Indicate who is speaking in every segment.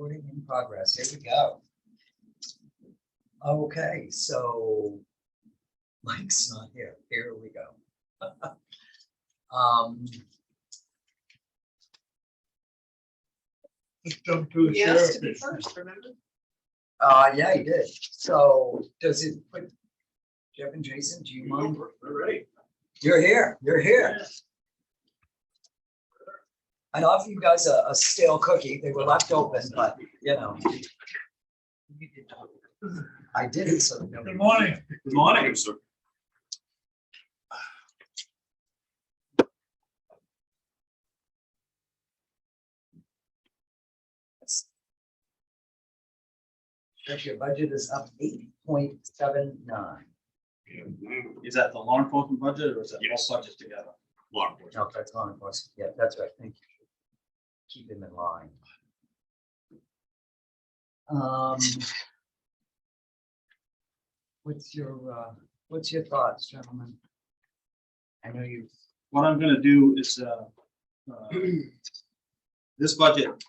Speaker 1: Recording in progress. Here we go. Okay, so Mike's not here. Here we go.
Speaker 2: Let's jump to the
Speaker 3: He asked
Speaker 2: sheriff
Speaker 3: to be
Speaker 2: issue.
Speaker 3: first, remember?
Speaker 1: Yeah, he did. So does it put Jeff and Jason, do you mind?
Speaker 2: We're ready.
Speaker 1: You're here. You're here. I'd offer you guys a stale cookie. They were left open, but you know. I did it, so.
Speaker 2: Good morning.
Speaker 4: Good morning, sir.
Speaker 1: Jeff, your budget is up 8.79.
Speaker 4: Is that the law enforcement budget or is that
Speaker 2: Yes.
Speaker 4: both budgets together?
Speaker 2: Law enforcement.
Speaker 1: No, that's on course. Yeah, that's right. Thank you. Keep him in line. What's your thoughts, gentlemen? I know you.
Speaker 4: What I'm gonna do is, this budget,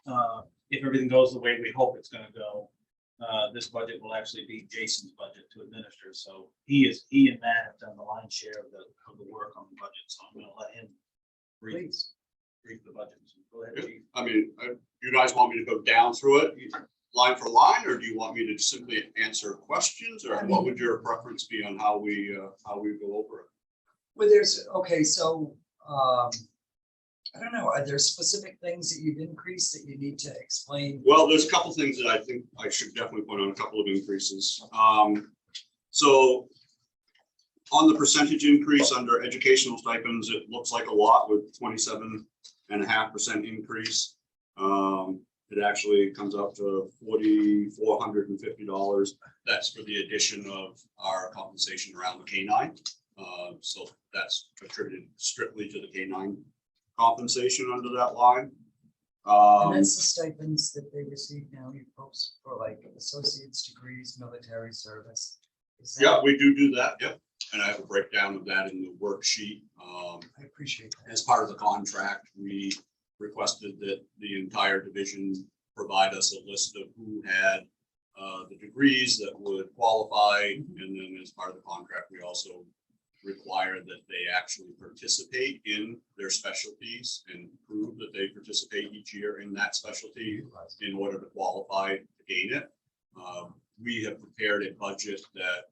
Speaker 4: if everything goes the way we hope it's gonna go, this budget will actually be Jason's budget to administer. So he and Matt have done the lion's share of the work on the budget. So I'm gonna let him brief the budget. So go ahead, Chief.
Speaker 2: I mean, you guys want me to go down through it line for line, or do you want me to simply answer questions, or what would your preference be on how we go over it?
Speaker 1: Well, okay, so, I don't know, are there specific things that you've increased that you need to explain?
Speaker 2: Well, there's a couple things that I think I should definitely point on, a couple of increases. So on the percentage increase under educational stipends, it looks like a lot with 27.5% increase. It actually comes out to $4,450. That's for the addition of our compensation around the K-9. So that's attributed strictly to the K-9 compensation under that line.
Speaker 1: And that's the stipends that they receive now, you folks, for like associate's degrees, military service. Is that-
Speaker 2: Yeah, we do that. Yep. And I have a breakdown of that in the worksheet.
Speaker 1: I appreciate that.
Speaker 2: As part of the contract, we requested that the entire division provide us a list of who had the degrees that would qualify. And then as part of the contract, we also require that they actually participate in their specialties and prove that they participate each year in that specialty in order to qualify to gain it. We have prepared a budget that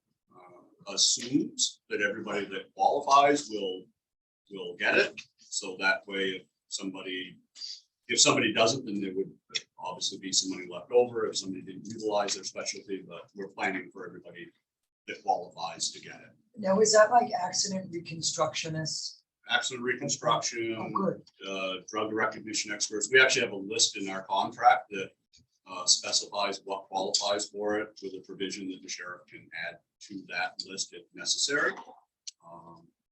Speaker 2: assumes that everybody that qualifies will get it. So that way, if somebody doesn't, then there would obviously be some money left over if somebody didn't utilize their specialty, but we're planning for everybody that qualifies to get it.
Speaker 1: Now, is that like accident reconstructionists?
Speaker 2: Accident reconstruction,
Speaker 1: Oh, good.
Speaker 2: drug recognition experts. We actually have a list in our contract that specifies what qualifies for it, with a provision that the sheriff can add to that list if necessary.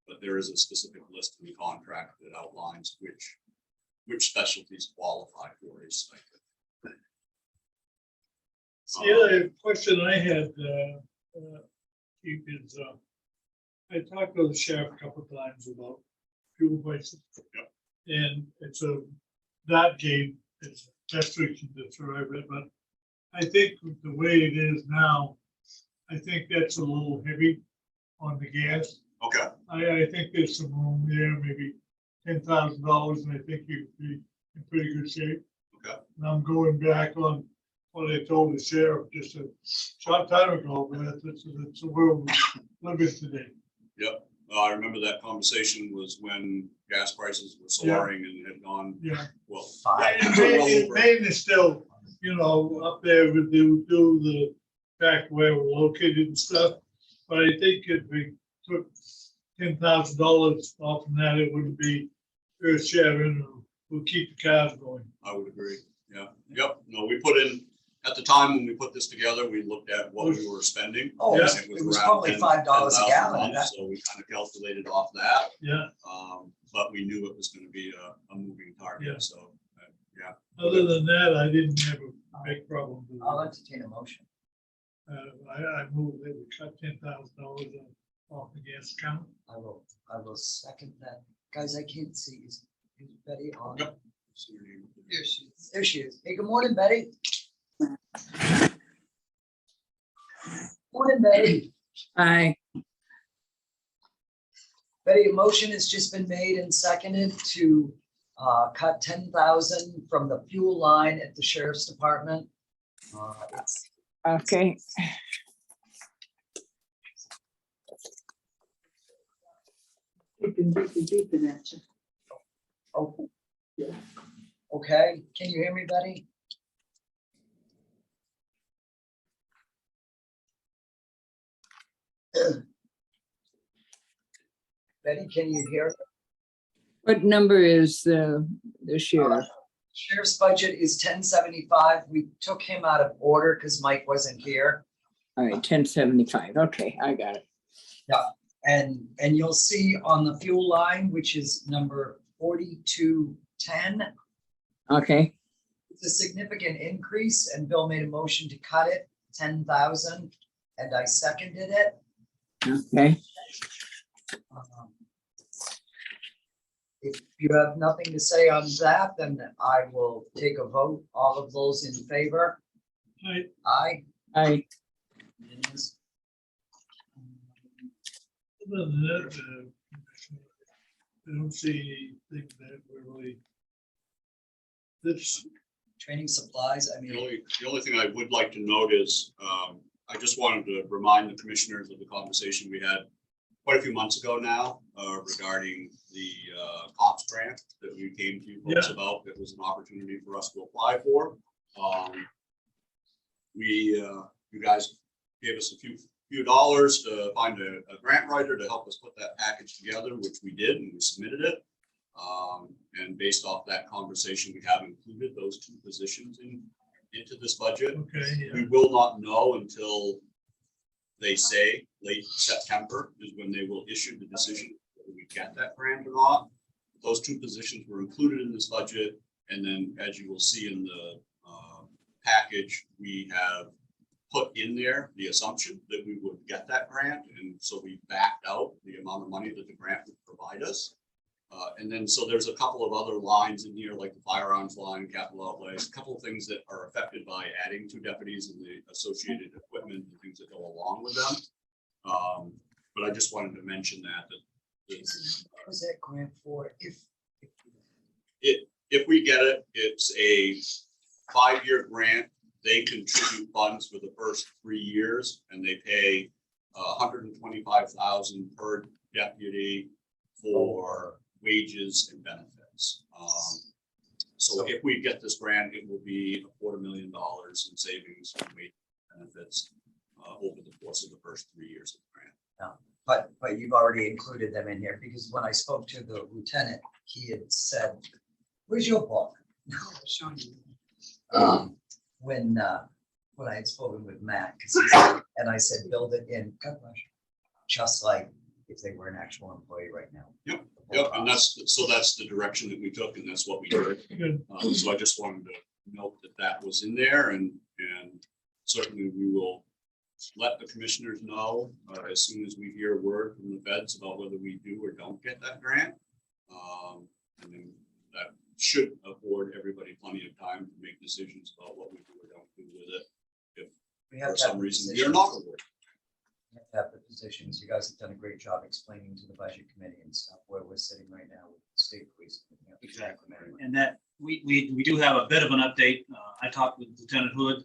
Speaker 2: But there is a specific list in the contract that outlines which specialties qualify for a stipend.
Speaker 5: The other question I had, Chief, is I talked to the sheriff a couple of times about fuel prices.
Speaker 2: Yep.
Speaker 5: And it's that gate is best we can describe it, but I think with the way it is now, I think that's a little heavy on the gas.
Speaker 2: Okay.
Speaker 5: I think there's some room there, maybe $10,000, and I think you'd be in pretty good shape.
Speaker 2: Okay.
Speaker 5: And I'm going back on what I told the sheriff just a short time ago, but it's a world we live in today.
Speaker 2: Yep. I remember that conversation was when gas prices were soaring and had gone,
Speaker 5: Yeah.
Speaker 2: well,
Speaker 5: And Maine is still, up there with the fact where we're located and stuff. But I think if we took $10,000 off from that, it wouldn't be earth shattering. We'll keep the cars going.
Speaker 2: I would agree. Yeah. Yep. No, we put in, at the time when we put this together, we looked at what we were spending.
Speaker 1: Oh,
Speaker 5: Yeah.
Speaker 1: it was probably $5 a gallon.
Speaker 2: So we kind of calculated off that.
Speaker 5: Yeah.
Speaker 2: But we knew it was going to be a moving target.
Speaker 5: Yeah.
Speaker 2: So, yeah.
Speaker 5: Other than that, I didn't have a big problem with
Speaker 1: I'll
Speaker 5: it.
Speaker 1: entertain a motion.
Speaker 5: I moved that we cut $10,000 off the gas account.
Speaker 1: I will second that. Guys, I can't see. Is Betty on?
Speaker 2: Yep. See your name.
Speaker 1: There she is. Hey, good morning, Betty. Morning, Betty.
Speaker 3: Aye.
Speaker 1: Betty, a motion has just been made and seconded to cut 10,000 from the fuel line at the sheriff's department. It's
Speaker 3: Okay.
Speaker 6: Beeping at you.
Speaker 1: oh, okay. Can you hear me, Betty? Betty, can you hear?
Speaker 3: What number is the sheriff?
Speaker 1: Sheriff's budget is 1075. We took him out of order because Mike wasn't here.
Speaker 3: All right, 1075. Okay, I got it.
Speaker 1: And you'll see on the fuel line, which is number 4210,
Speaker 3: Okay,
Speaker 1: it's a significant increase, and Bill made a motion to cut it 10,000, and I seconded it.
Speaker 3: okay.
Speaker 1: If you have nothing to say on that, then I will take a vote. All of those in favor? Aye.
Speaker 3: I,
Speaker 1: Unanimous.
Speaker 5: Other than that, I don't see anything that really. This,
Speaker 1: Training supplies, I mean,
Speaker 2: The only thing I would like to note is, I just wanted to remind the commissioners of the conversation we had quite a few months ago now, regarding the COPS grant that we came to you folks about. That was an opportunity for us to apply for. You guys gave us a few dollars to find a grant writer to help us put that package together, which we did, and we submitted it. And based off that conversation, we have included those 2 positions into this budget.
Speaker 5: okay,
Speaker 2: We will not know until they say late September is when they will issue the decision whether we get that grant or not. Those 2 positions were included in this budget, and then as you will see in the package, we have put in there the assumption that we would get that grant, and so we backed out the amount of money that the grant would provide us. And then, so there's a couple of other lines in here, like the firearms line, capital outlays, a couple of things that are affected by adding 2 deputies and the associated equipment and things that go along with them. But I just wanted to mention that
Speaker 1: what was that grant for?
Speaker 2: if we get it, it's a 5-year grant. They contribute funds for the first 3 years, and they pay $125,000 per deputy for wages and benefits. So if we get this grant, it will be $250,000 in savings and wage benefits over the course of the first 3 years of the grant.
Speaker 1: But you've already included them in here, because when I spoke to the lieutenant, he had said, where's your book? When I had spoken with Matt, and I said, build it in, just like if they were an actual employee right now.
Speaker 2: Yep, and that's the direction that we took, and that's what we did.
Speaker 5: good.
Speaker 2: So I just wanted to note that was in there, and certainly we will let the commissioners know as soon as we hear word from the feds about whether we do or don't get that grant. And then that should afford everybody plenty of time to make decisions about what we do or don't do with it.
Speaker 1: We
Speaker 2: For
Speaker 1: have to
Speaker 2: some
Speaker 1: have
Speaker 2: reason, we
Speaker 1: positions.
Speaker 2: are not awarded.
Speaker 1: We have to have the positions. You guys have done a great job explaining to the budget committee and stuff where we're sitting right now with the state police.
Speaker 4: Exactly. And that we do have a bit of an update. I talked with Lieutenant Hood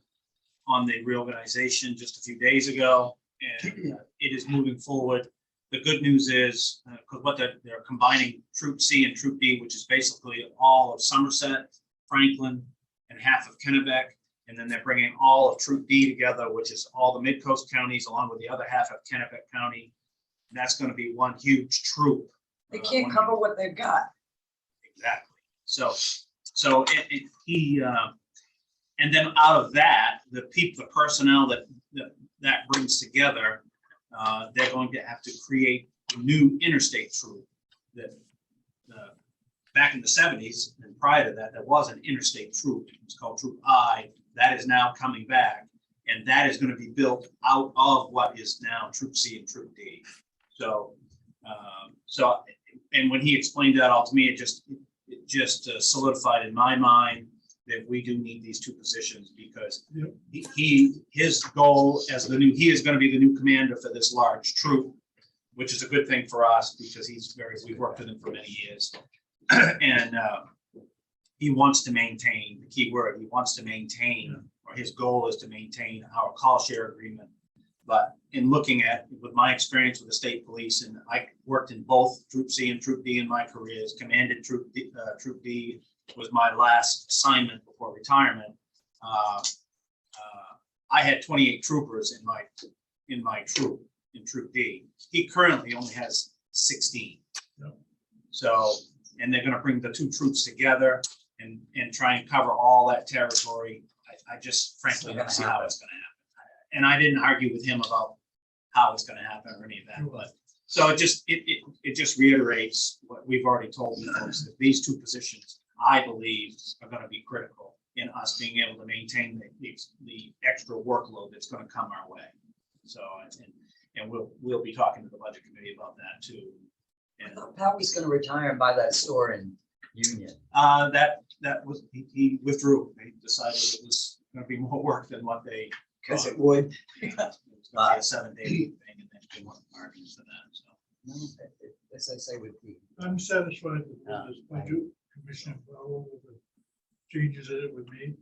Speaker 4: on the reorganization just a few days ago, and it is moving forward. The good news is, because what they're combining Troop C and Troop D, which is basically all of Somerset, Franklin, and half of Kennebec. And then they're bringing all of Troop D together, which is all the mid-coast counties, along with the other half of Kennebec County. And that's going to be one huge troop.
Speaker 1: They can't cover what they've got.
Speaker 4: Exactly. So and then out of that, the personnel that brings together, they're going to have to create a new interstate troop. That back in the 70s and prior to that, there was an interstate troop. It was called Troop I. That is now coming back, and that is going to be built out of what is now Troop C and Troop D. So, and when he explained that all to me, it just solidified in my mind that we do need these two positions because
Speaker 5: Yep.
Speaker 4: his goal as he is going to be the new commander for this large troop, which is a good thing for us because we've worked with him for many years. And he wants to maintain, the key word, he wants to maintain, or his goal is to maintain our call share agreement. But in looking at, with my experience with the state police, and I worked in both Troop C and Troop D in my careers, commanded Troop D was my last assignment before retirement. I had 28 troopers in my troop, in Troop D. He currently only has 16.
Speaker 5: Yep.
Speaker 4: So, and they're gonna bring the two troops together and try and cover all that territory. I just frankly don't see how it's gonna happen. And I didn't argue with him about how it's gonna happen or any of that, but, so it just reiterates what we've already told you folks, that these two positions, I believe, are gonna be critical in us being able to maintain the extra workload that's gonna come our way. So, and we'll be talking to the budget committee about that too.
Speaker 1: I
Speaker 4: And
Speaker 1: thought Pat was gonna retire and buy that store in Union.
Speaker 4: that was, he withdrew. He decided it was gonna be more work than what they.
Speaker 1: Cause it would.
Speaker 4: It was gonna be a 7-day thing and then they want margins for that, so.
Speaker 1: No, as I say with the,
Speaker 5: I'm satisfied with
Speaker 1: Yeah.
Speaker 5: this budget, Commissioner Powell, with the changes that it would make.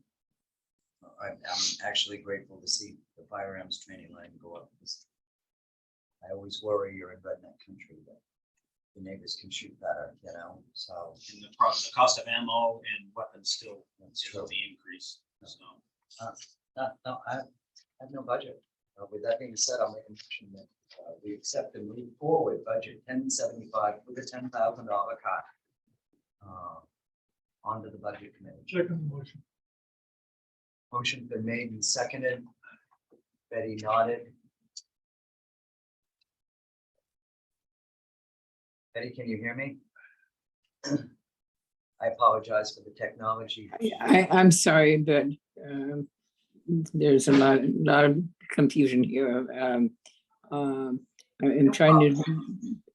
Speaker 1: I'm actually grateful to see the firearms training line go up. Because I always worry you're in redneck country that the neighbors can shoot better, you know, so.
Speaker 4: And the cost of ammo and weapons still
Speaker 1: That's
Speaker 4: is
Speaker 1: true.
Speaker 4: the increase, so.
Speaker 1: No, I have no budget. With that being said, I'll make a motion that we accept and move forward budget 1075 with a $10,000 cut onto the budget committee.
Speaker 5: Second motion.
Speaker 1: Motion been made and seconded. Betty nodded. Betty, can you hear me? I apologize for the technology.
Speaker 3: I'm sorry, but there's a lot of confusion here. I'm trying to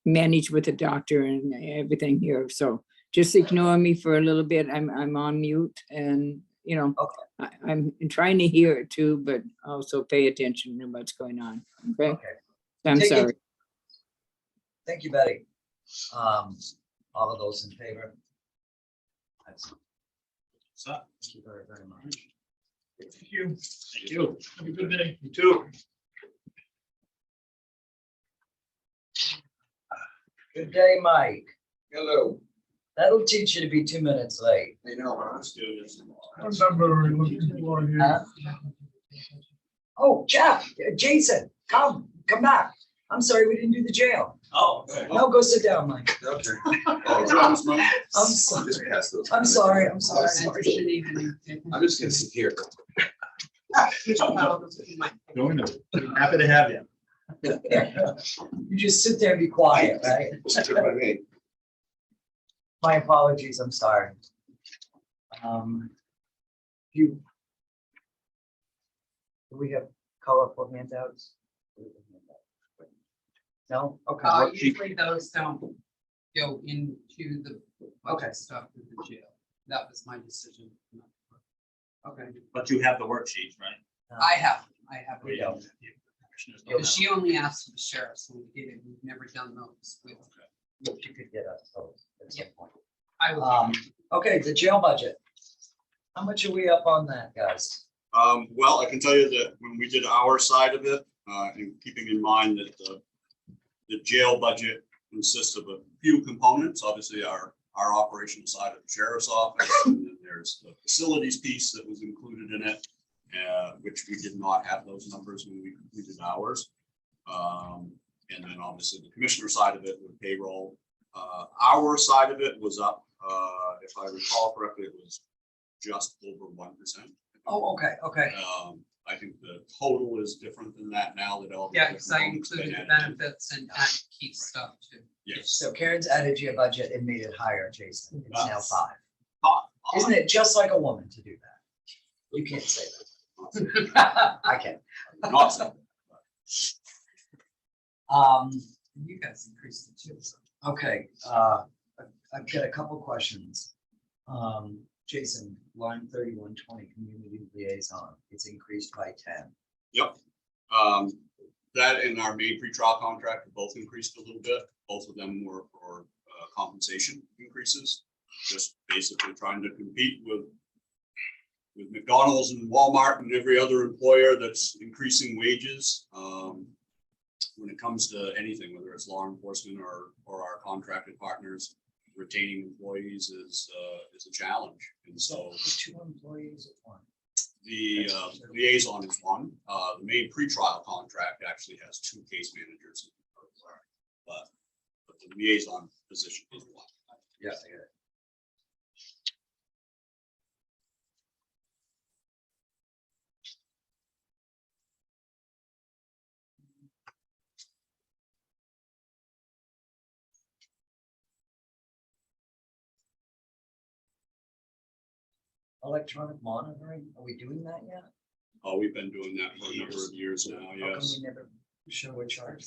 Speaker 3: manage with the doctor and everything here, so just ignore me for a little bit. I'm on mute and, you know, I'm trying to hear it too, but also pay attention to what's going on, okay?
Speaker 1: Okay,
Speaker 3: I'm
Speaker 1: Take it.
Speaker 3: sorry.
Speaker 1: thank you, Betty. All of those in favor? Excellent.
Speaker 4: So,
Speaker 1: Thank you very, very much.
Speaker 5: Thank you.
Speaker 4: thank you.
Speaker 5: Have a good day.
Speaker 4: You too.
Speaker 1: Good day, Mike.
Speaker 2: Hello.
Speaker 1: That'll teach you to be 2 minutes late.
Speaker 2: I know, huh? Students.
Speaker 5: What number are you looking for here?
Speaker 1: Huh? Oh, Jeff, Jason, come back. I'm sorry, we didn't do the jail.
Speaker 4: Oh, okay.
Speaker 1: No, go sit down, Mike.
Speaker 2: Okay.
Speaker 1: I'm sorry. I'm sorry. I'm sorry.
Speaker 6: I'm just gonna sit here.
Speaker 4: Going to, happy to have you.
Speaker 1: You just sit there and be quiet, right? My apologies, I'm sorry. Do we have colorful handouts? No? Okay.
Speaker 6: Usually those don't go into the
Speaker 1: Okay.
Speaker 6: budget stuff with the jail. That was my decision.
Speaker 1: Okay.
Speaker 4: But you have the worksheets, right?
Speaker 6: I have
Speaker 1: We
Speaker 6: it.
Speaker 1: don't.
Speaker 4: Commissioners don't
Speaker 6: Because
Speaker 4: have
Speaker 6: she only asked for the sheriff, so we did it. We've never done those with.
Speaker 1: You could get us those at some point.
Speaker 6: I will.
Speaker 1: Okay, the jail budget. How much are we up on that, guys?
Speaker 2: Well, I can tell you that when we did our side of it, and keeping in mind that the jail budget consists of a few components, obviously our operational side of the sheriff's office, and then there's the facilities piece that was included in it, which we did not have those numbers when we completed ours. And then obviously the commissioner side of it with payroll. Our side of it was up, if I recall correctly, it was just over 1%.
Speaker 1: Oh, okay.
Speaker 2: I think the total is different than that now that all. the
Speaker 6: Yeah, because I
Speaker 2: components been
Speaker 6: included the
Speaker 2: added.
Speaker 6: benefits and key stuff too.
Speaker 2: Yes.
Speaker 1: So Karen's added your budget and made it higher, Jason. It's now 5.
Speaker 2: Ah,
Speaker 1: Isn't it just like a woman to do that? You can't say that. I can.
Speaker 2: Not so.
Speaker 6: You guys increased it too. So.
Speaker 1: Okay, I've got a couple questions. Jason, line 3120, community liaison, it's increased by 10.
Speaker 2: Yep. That and our Maine pretrial contract both increased a little bit. Both of them were for compensation increases. Just basically trying to compete with McDonald's and Walmart and every other employer that's increasing wages. When it comes to anything, whether it's law enforcement or our contracted partners, retaining employees is a challenge. And so
Speaker 1: 2 employees at one.
Speaker 2: the liaison is one. The main pretrial contract actually has 2 case managers, but the liaison position is one.
Speaker 1: Yeah, I get it. Electronic monitoring, are we doing that yet?
Speaker 2: Oh, we've been doing that for a number of years now,
Speaker 1: How come
Speaker 2: yes.
Speaker 1: we never show a charge?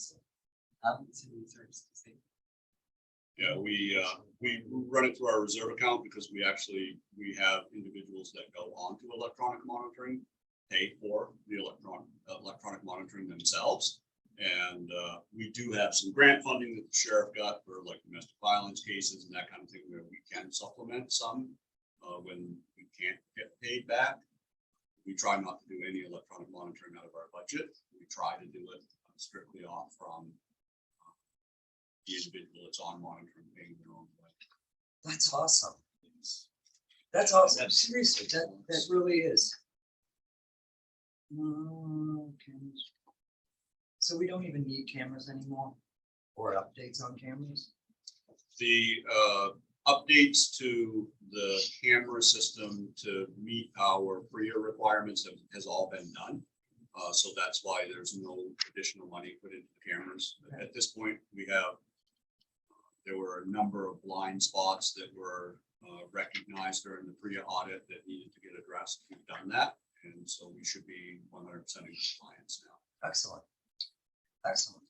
Speaker 2: Yeah, we run it through our reserve account because we have individuals that go on to electronic monitoring, pay for the electronic monitoring themselves. And we do have some grant funding that the sheriff got for like domestic violence cases and that kind of thing where we can supplement some when we can't get paid back. We try not to do any electronic monitoring out of our budget. We try to do it strictly off from the individual that's on monitoring paying their own way.
Speaker 1: That's awesome. That's awesome. Seriously, that really is. Okay. So we don't even need cameras anymore or updates on cameras?
Speaker 2: The updates to the camera system to meet our PREA requirements has all been done. So that's why there's no additional money put into the cameras. At this point, there were a number of blind spots that were recognized during the PREA audit that needed to get addressed. We've done that. And so we should be 100% in compliance now.
Speaker 1: Excellent. Excellent.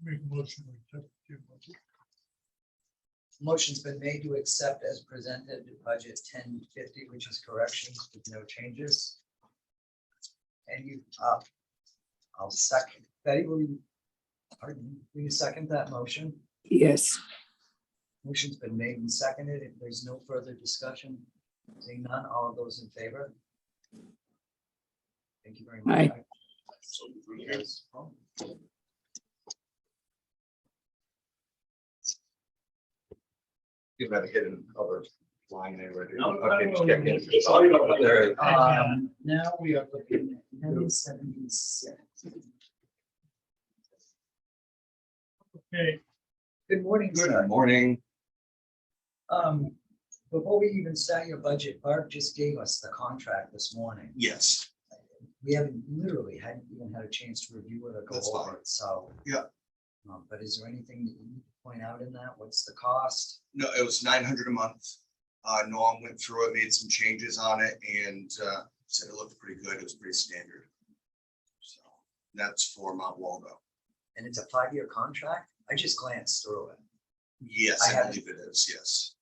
Speaker 5: Make a motion to accept the budget.
Speaker 1: Motion's been made to accept as presented budget 1050, which is corrections with no changes. And I'll second. Betty, will you second that motion?
Speaker 3: Yes,
Speaker 1: Motion's been made and seconded. If there's no further discussion, seeing none, all of those in favor? Thank you very much.
Speaker 3: Aye.
Speaker 2: So
Speaker 1: Yes.
Speaker 7: You better hit another line there, right?
Speaker 5: No,
Speaker 7: Okay, just
Speaker 5: no,
Speaker 7: get
Speaker 5: no.
Speaker 7: me. Sorry about that.
Speaker 1: Now we are looking at 1176.
Speaker 5: Okay,
Speaker 1: Good morning,
Speaker 7: Good
Speaker 1: sir.
Speaker 7: morning.
Speaker 1: Before we even start your budget, Barb just gave us the contract this morning.
Speaker 7: Yes,
Speaker 1: We hadn't even had a chance to review it or go
Speaker 7: That's
Speaker 1: over
Speaker 7: fine.
Speaker 1: it, so.
Speaker 7: Yeah.
Speaker 1: But is there anything that you need to point out in that? What's the cost?
Speaker 7: no, it was 900 a month. Norm went through it, made some changes on it and said it looked pretty good. It was pretty standard. So that's for Mount Waldo.
Speaker 1: And it's a 5-year contract? I just glanced through it.
Speaker 7: Yes,
Speaker 1: I
Speaker 7: I
Speaker 1: haven't-
Speaker 7: believe it is. Yes,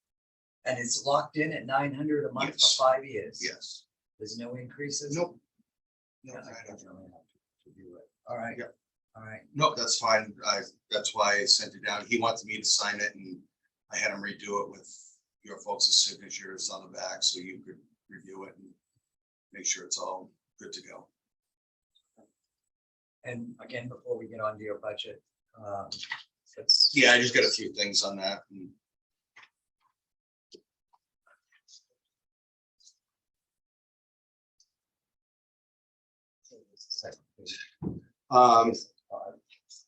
Speaker 1: And it's locked in at 900 a month
Speaker 7: Yes.
Speaker 1: for 5 years?
Speaker 7: yes.
Speaker 1: There's no increases?
Speaker 7: Nope. No,
Speaker 1: Yeah, I
Speaker 7: 900.
Speaker 1: definitely have to do it. All right.
Speaker 7: Yep.
Speaker 1: All right.
Speaker 7: Nope, that's fine. That's why I sent it down. He wanted me to sign it and I had him redo it with your folks' signatures on the back so you could review it and make sure it's all good to go.
Speaker 1: And again, before we get on to your budget, let's.
Speaker 7: Yeah, I just got a few things on that.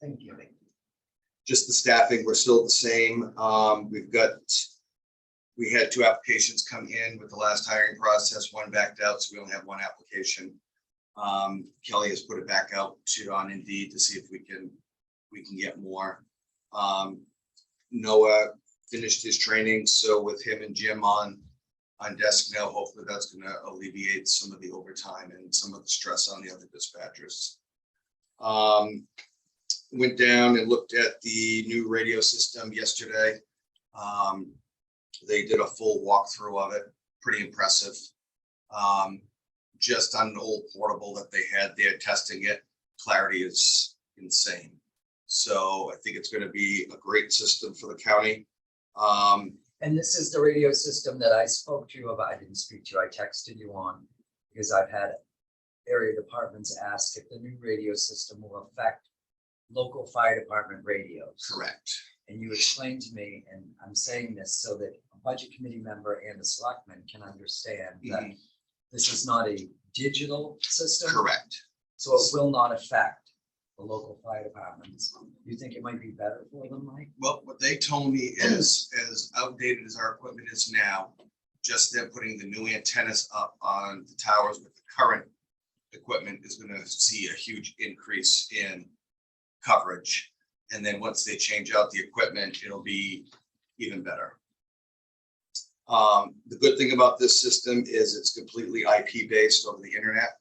Speaker 1: Thank you.
Speaker 7: Just the staffing, we're still the same. We had 2 applications come in with the last hiring process, 1 backed out, so we only have 1 application. Kelly has put it back out on Indeed to see if we can get more. Noah finished his training, so with him and Jim on desk now, hopefully that's gonna alleviate some of the overtime and some of the stress on the other dispatchers. Went down and looked at the new radio system yesterday. They did a full walkthrough of it, pretty impressive. Just on an old portable that they had there testing it, clarity is insane. So I think it's gonna be a great system for the county.
Speaker 1: And this is the radio system that I spoke to you about. I didn't speak to you, I texted you on, because I've had area departments ask if the new radio system will affect local fire department radios.
Speaker 7: Correct.
Speaker 1: And you explained to me, and I'm saying this so that a budget committee member and a selectman can understand that
Speaker 7: Mhm.
Speaker 1: this is not a digital system.
Speaker 7: Correct.
Speaker 1: So it will not affect the local fire departments. You think it might be better for them, Mike?
Speaker 7: Well, what they told me is, as outdated as our equipment is now, just them putting the new antennas up on the towers with the current equipment is gonna see a huge increase in coverage. And then once they change out the equipment, it'll be even better. The good thing about this system is it's completely IP based over the internet,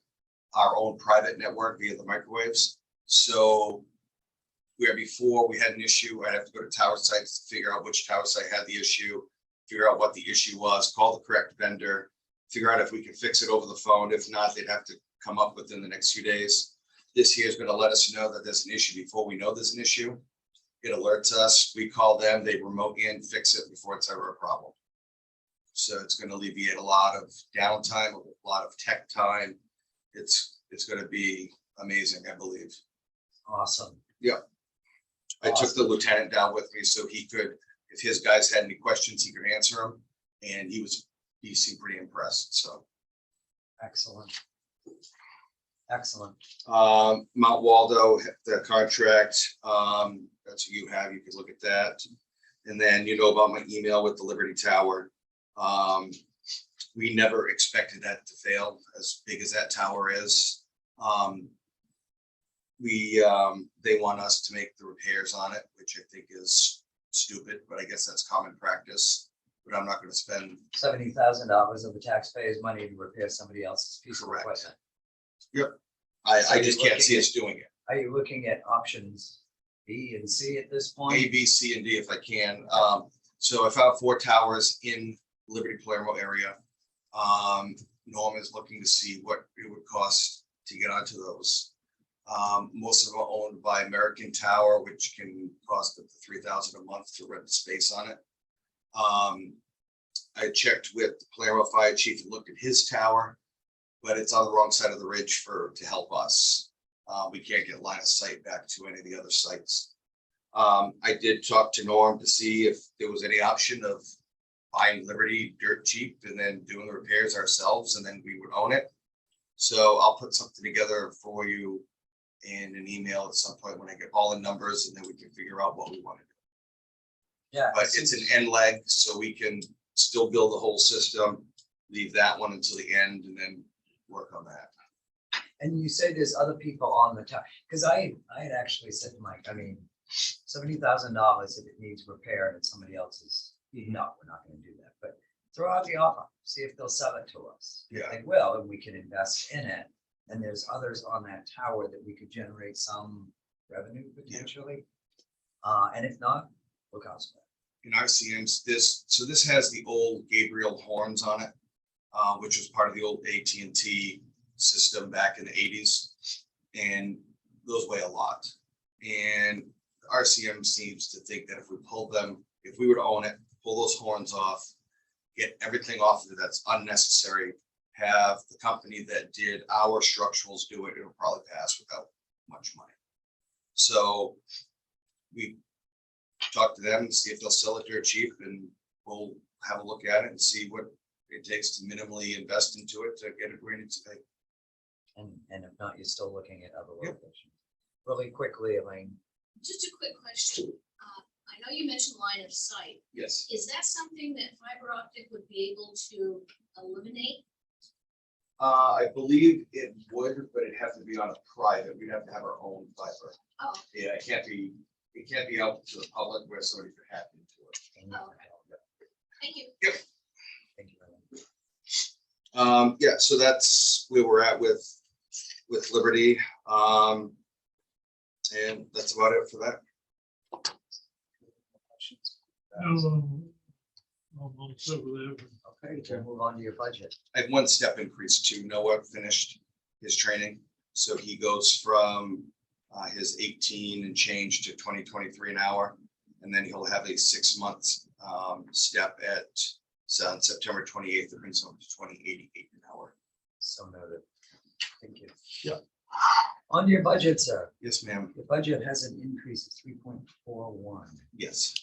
Speaker 7: our own private network via the microwaves. So where before we had an issue, I'd have to go to tower sites to figure out which tower site had the issue, figure out what the issue was, call the correct vendor, figure out if we could fix it over the phone. If not, they'd have to come up within the next few days. This here is going to let us know that there's an issue before we know there's an issue. It alerts us, we call them, they remote in, fix it before it's ever a problem. So it's going to alleviate a lot of downtime, a lot of tech time. It's going to be amazing, I believe.
Speaker 1: Awesome.
Speaker 7: I took the lieutenant down with me so he could, if his guys had any questions, he could answer them. And he seemed pretty impressed, so.
Speaker 1: Excellent. Excellent.
Speaker 7: Mount Waldo, the contract, that's what you have, you could look at that. And then you know about my email with the Liberty Tower. We never expected that to fail, as big as that tower is. They want us to make the repairs on it, which I think is stupid, but I guess that's common practice. But I'm not gonna spend.
Speaker 1: $70,000 of the taxpayers' money to repair somebody else's piece of
Speaker 7: Correct.
Speaker 1: equipment.
Speaker 7: Yep.
Speaker 1: So
Speaker 7: I just
Speaker 1: you're
Speaker 7: can't see
Speaker 1: looking
Speaker 7: us doing it.
Speaker 1: Are you looking at options B and C at this point?
Speaker 7: A, B, C, and D if I can. So I found 4 towers in Liberty Palermo area. Norm is looking to see what it would cost to get onto those. Most of them are owned by American Tower, which can cost up to $3,000 a month to rent the space on it. I checked with the Palermo Fire Chief and looked at his tower, but it's on the wrong side of the ridge to help us. We can't get line of sight back to any of the other sites. I did talk to Norm to see if there was any option of buying Liberty dirt cheap and then doing the repairs ourselves, and then we would own it. So I'll put something together for you in an email at some point when I get all the numbers, and then we can figure out what we want to do.
Speaker 1: Yeah.
Speaker 7: But it's an end leg, so we can still build the whole system, leave that one until the end, and then work on that.
Speaker 1: And you say there's other people on the tower, because I had actually said to Mike, I mean, $70,000 if it needs repair and it's somebody else's, no, we're not gonna do that, but throw out the offer, see if they'll sell it to us. If
Speaker 7: Yeah.
Speaker 1: They will, and we can invest in it, and there's others on that tower that we could generate some revenue potentially. And if not, look elsewhere.
Speaker 7: In RCMs, this has the old Gabriel horns on it, which was part of the old AT&T system back in the 80s. And those weigh a lot. And RCM seems to think that if we pull them, if we were to own it, pull those horns off, get everything off of it that's unnecessary, have the company that did our structurals do it, it'll probably pass without much money. So we talk to them and see if they'll sell it dirt cheap, and we'll have a look at it and see what it takes to minimally invest into it to get it where it needs to be.
Speaker 1: And if not, you're still looking at other
Speaker 7: Yep.
Speaker 1: locations. Really quickly, Elaine,
Speaker 8: Just a quick question. I know you mentioned line of sight.
Speaker 7: Yes.
Speaker 8: Is that something that fiber optic would be able to eliminate?
Speaker 7: I believe it would, but it'd have to be on a private. We'd have to have our own fiber.
Speaker 8: Oh,
Speaker 7: Yeah, it can't be out to the public where somebody could hack into it.
Speaker 8: oh, okay. Thank you.
Speaker 1: thank you, Elaine.
Speaker 7: Yeah, so that's where we're at with Liberty. And that's about it for that.
Speaker 5: almost over there.
Speaker 1: Okay, we'll move on to your budget.
Speaker 7: I have one step increase too. Noah finished his training. So he goes from his 18 and change to 2023 an hour. And then he'll have a 6 months step at on September 28th, that brings him to 2088 an hour.
Speaker 1: So noted. Thank you. Yep. On to your budget, sir.
Speaker 7: Yes, ma'am.
Speaker 1: The budget has an increase of 3.41.
Speaker 7: Yes.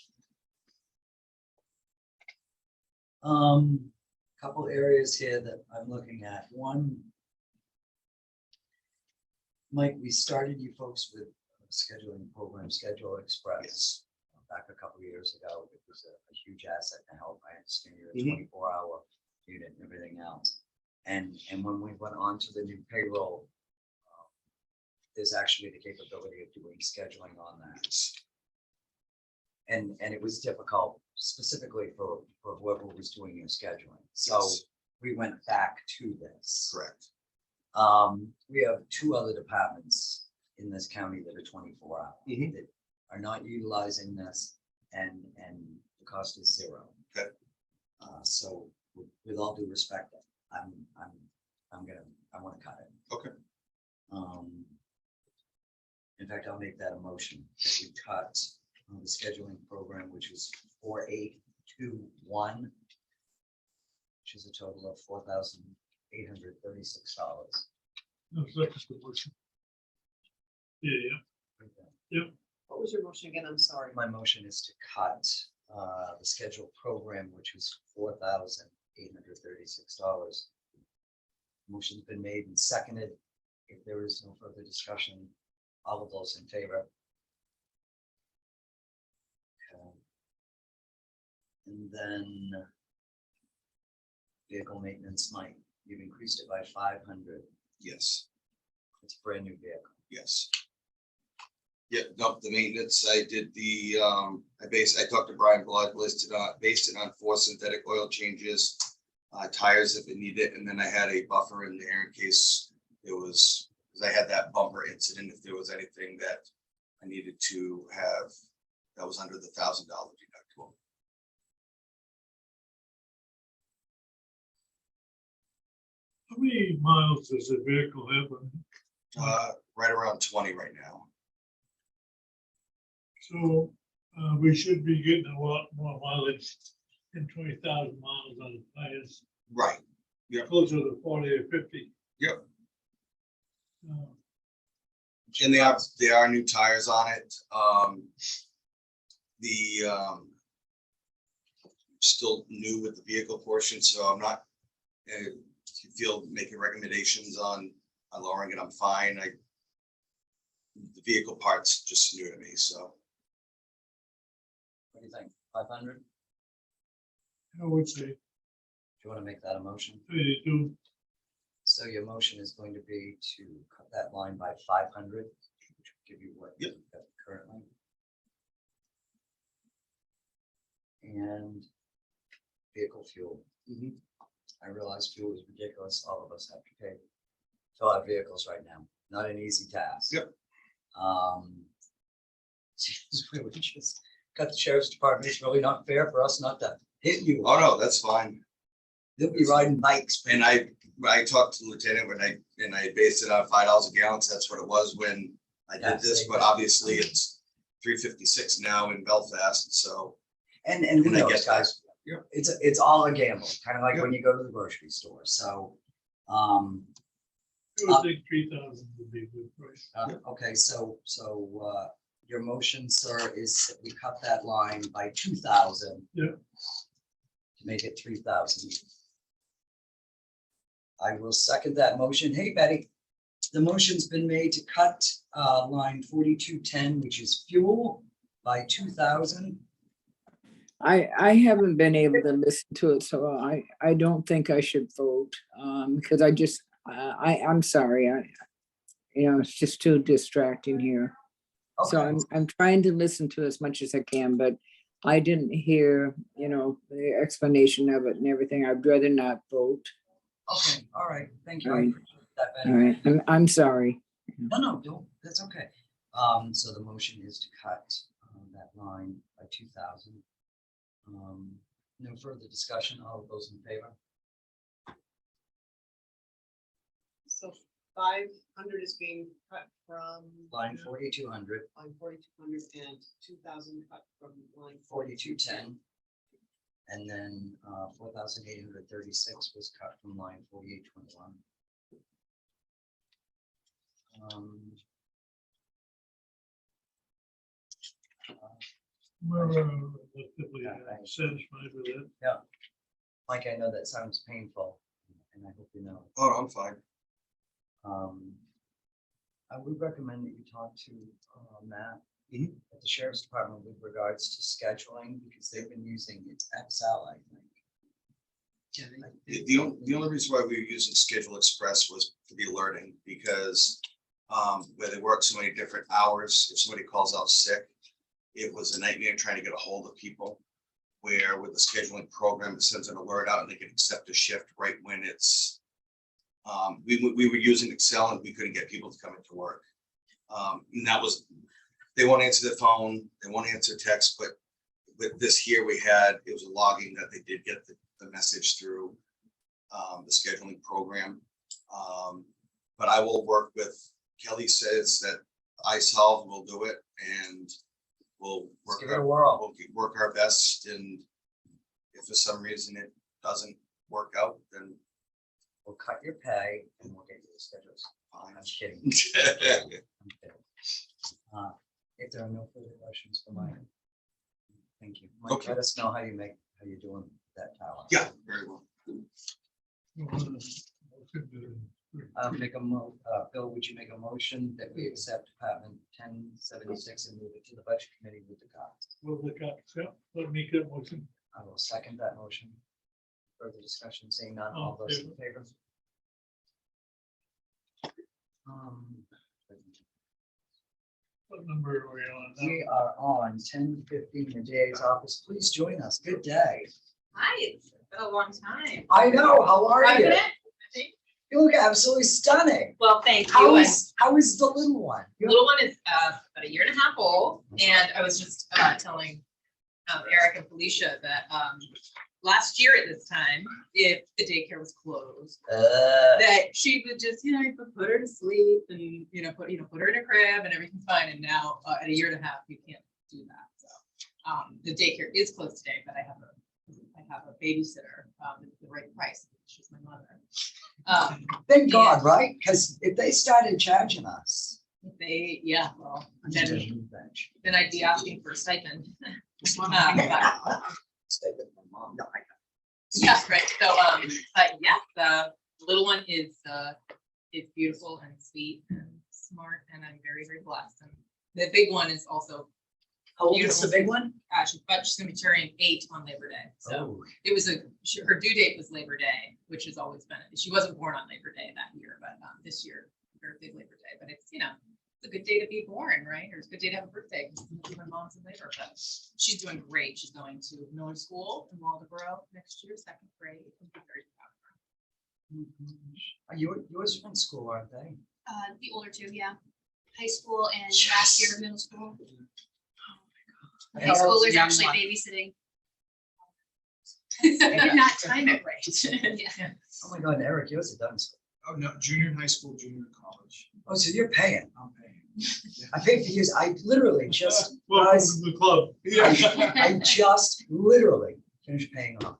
Speaker 1: Couple areas here that I'm looking at. One, Mike, we started you folks with a scheduling program, Schedule Express.
Speaker 7: Yes.
Speaker 1: Back a couple of years ago. It was a huge asset to help. I understand you're a
Speaker 7: Mhm.
Speaker 1: 24-hour unit and everything else. And when we went on to the new payroll, there's actually the capability of doing scheduling on that. And it was difficult specifically for whoever was doing your scheduling. So
Speaker 7: Yes.
Speaker 1: we went back to this.
Speaker 7: Correct.
Speaker 1: We have 2 other departments in this county that are 24-hour.
Speaker 7: Mhm.
Speaker 1: That are not utilizing this, and the cost is 0.
Speaker 7: Okay.
Speaker 1: So with all due respect, I want to cut it.
Speaker 7: Okay.
Speaker 1: In fact, I'll make that a motion. If we cut the scheduling program, which is 4821, which is a total of $4,836.
Speaker 5: No, that's the motion. Yeah,
Speaker 6: What was your motion again? I'm sorry.
Speaker 1: My motion is to cut the scheduled program, which was $4,836. Motion's been made and seconded. If there is no further discussion, all of those in favor? Okay. And then vehicle maintenance, Mike, you've increased it by 500.
Speaker 7: Yes.
Speaker 1: It's a brand new vehicle.
Speaker 7: Yes. Yeah, no, the maintenance, I did the, I talked to Brian Blood, based it on 4 synthetic oil changes, tires if it needed, and then I had a buffer in there in case it was, because I had that bumper incident, if there was anything that I needed to have, that was under the $1,000 deductible.
Speaker 5: how many miles does the vehicle have on it?
Speaker 7: Right around 20 right now.
Speaker 5: So we should be getting a lot more mileage than 20,000 miles on the tires,
Speaker 7: Right. Yep.
Speaker 5: closer to 40 or 50.
Speaker 7: Yep.
Speaker 5: Uh,
Speaker 7: And they are new tires on it. Still new with the vehicle portion, so I'm not, making recommendations on lowering it, I'm fine. The vehicle part's just new to me, so.
Speaker 1: What do you think? 500? Do
Speaker 5: I would say
Speaker 1: you want to make that a motion?
Speaker 5: 32.
Speaker 1: So your motion is going to be to cut that line by 500, which will give you what
Speaker 7: Yep.
Speaker 1: you've got currently. And vehicle fuel. I realize fuel is ridiculous. All of us have to pay fill out vehicles right now. Not an easy task.
Speaker 7: Yep.
Speaker 1: We would just cut the sheriff's department. It's really not fair for us not to hit you.
Speaker 7: Oh, no, that's fine.
Speaker 1: They'll be riding bikes.
Speaker 7: And I talked to the lieutenant when I based it on $5 a gallon, so that's what it was when I
Speaker 1: Yeah,
Speaker 7: did this,
Speaker 1: same.
Speaker 7: but obviously it's $3.56 now in Belfast, so.
Speaker 1: And who
Speaker 7: And I
Speaker 1: knows,
Speaker 7: get that.
Speaker 1: guys?
Speaker 7: Yep.
Speaker 1: It's all a gamble, kind of like
Speaker 7: Yep.
Speaker 1: when you go to the grocery store. So,
Speaker 5: I would think 3,000 would be a good price.
Speaker 1: okay, so your motion, sir, is that we cut that line by 2,000.
Speaker 5: Yeah.
Speaker 1: To make it 3,000. I will second that motion. Hey, Betty, the motion's been made to cut line 4210, which is fuel, by 2,000.
Speaker 3: I haven't been able to listen to it, so I don't think I should vote, because I'm sorry, it's just too distracting here. So
Speaker 1: Okay.
Speaker 3: I'm trying to listen to as much as I can, but I didn't hear, the explanation of it and everything. I'd rather not vote.
Speaker 1: Okay, all right, thank you. I
Speaker 3: All right.
Speaker 1: appreciate that, Betty.
Speaker 3: All right, I'm sorry.
Speaker 1: No, don't, that's okay. So the motion is to cut that line by 2,000. No further discussion. All of those in favor?
Speaker 9: So 500 is being cut from.
Speaker 1: Line 4200,
Speaker 9: Line 4200 and 2000 cut from line
Speaker 1: 4210. And then 4,836 was cut from line 4821.
Speaker 5: We're relatively
Speaker 1: Yeah, thanks.
Speaker 5: satisfied with it.
Speaker 1: Mike, I know that sounds painful, and I hope you know.
Speaker 7: Oh, I'm fine.
Speaker 1: I would recommend that you talk to Matt
Speaker 7: Mhm.
Speaker 1: at the Sheriff's Department with regards to scheduling, because they've been using it's Excel, I think.
Speaker 7: The only reason why we were using Schedule Express was for the alerting, because where they work so many different hours, if somebody calls out sick, it was a nightmare trying to get a hold of people. Where with the scheduling program, it sends an alert out and they can accept a shift right when it's, we were using Excel and we couldn't get people to come into work. And that was, they won't answer their phone, they won't answer text, but with this here, it was a logging that they did get the message through the scheduling program. But I will work with, Kelly says that iSolve will do it, and we'll
Speaker 1: Let's
Speaker 7: work
Speaker 1: give it a whirl.
Speaker 7: work our best, and if for some reason it doesn't work out, then
Speaker 1: We'll cut your pay and we'll get you the schedules.
Speaker 7: fine.
Speaker 1: I'm kidding. I'm kidding. If there are no further questions for Mike. Thank you. Mike,
Speaker 7: Okay.
Speaker 1: let us know how you're doing that tower.
Speaker 7: Yeah, very well.
Speaker 1: Bill, would you make a motion that we accept Department 1076 and move it to the budget committee with the cost?
Speaker 5: Will the cops, yeah, let me get motion.
Speaker 1: I will second that motion. Further discussion, seeing none, all those in favor?
Speaker 5: What number are we on now?
Speaker 1: We are on 10:15 in DA's office. Please join us. Good day.
Speaker 10: Hi, it's been a long time.
Speaker 1: I know. How are you?
Speaker 10: President, I think.
Speaker 1: You look absolutely stunning.
Speaker 10: Well, thank
Speaker 1: How
Speaker 10: you.
Speaker 1: is the little one?
Speaker 10: The little one is about a year and a half old, and I was just telling Eric and Felicia that last year at this time, if the daycare was closed, that she would just, put her to sleep and, put her in a crib and everything's fine. And now at a year and a half, you can't do that. So the daycare is closed today, but I have a babysitter at the right price. She's my mother.
Speaker 1: Thank God, right? Because if they started charging us,
Speaker 10: Well,
Speaker 1: I'm just
Speaker 10: then,
Speaker 1: gonna move bench.
Speaker 10: then I'd be asking for a stipend.
Speaker 1: Stay with my mom. No, I got
Speaker 10: Yeah, right. So, yeah, the little one is beautiful and sweet and smart, and I'm very, very blessed. And the big one is also,
Speaker 1: How old is the big one?
Speaker 10: she's gonna be turning 8 on Labor Day. So
Speaker 1: Oh,
Speaker 10: it was her due date was Labor Day, which has always been, she wasn't born on Labor Day that year, but this year, very big Labor Day. But it's, it's a good day to be born, right? Or it's a good day to have a birthday, because my mom's in labor. But she's doing great. She's going to Miller School in Waldo next year, 2nd grade. I'm very proud of her.
Speaker 1: are yours are in school, aren't they?
Speaker 8: The older two, yeah. High school and
Speaker 1: Yes.
Speaker 8: last year of middle school. High
Speaker 1: How old's the
Speaker 8: schoolers
Speaker 1: young
Speaker 8: actually
Speaker 1: one?
Speaker 8: babysitting.
Speaker 10: I did not time it right.
Speaker 8: Yeah.
Speaker 1: Oh my God, Eric, yours are done school.
Speaker 11: Oh, no, junior in high school, junior in college.
Speaker 1: Oh, so you're paying.
Speaker 11: I'm paying.
Speaker 1: I paid for years. I literally just,
Speaker 5: Welcome
Speaker 1: guys,
Speaker 5: to the club.
Speaker 1: I just literally finished paying off.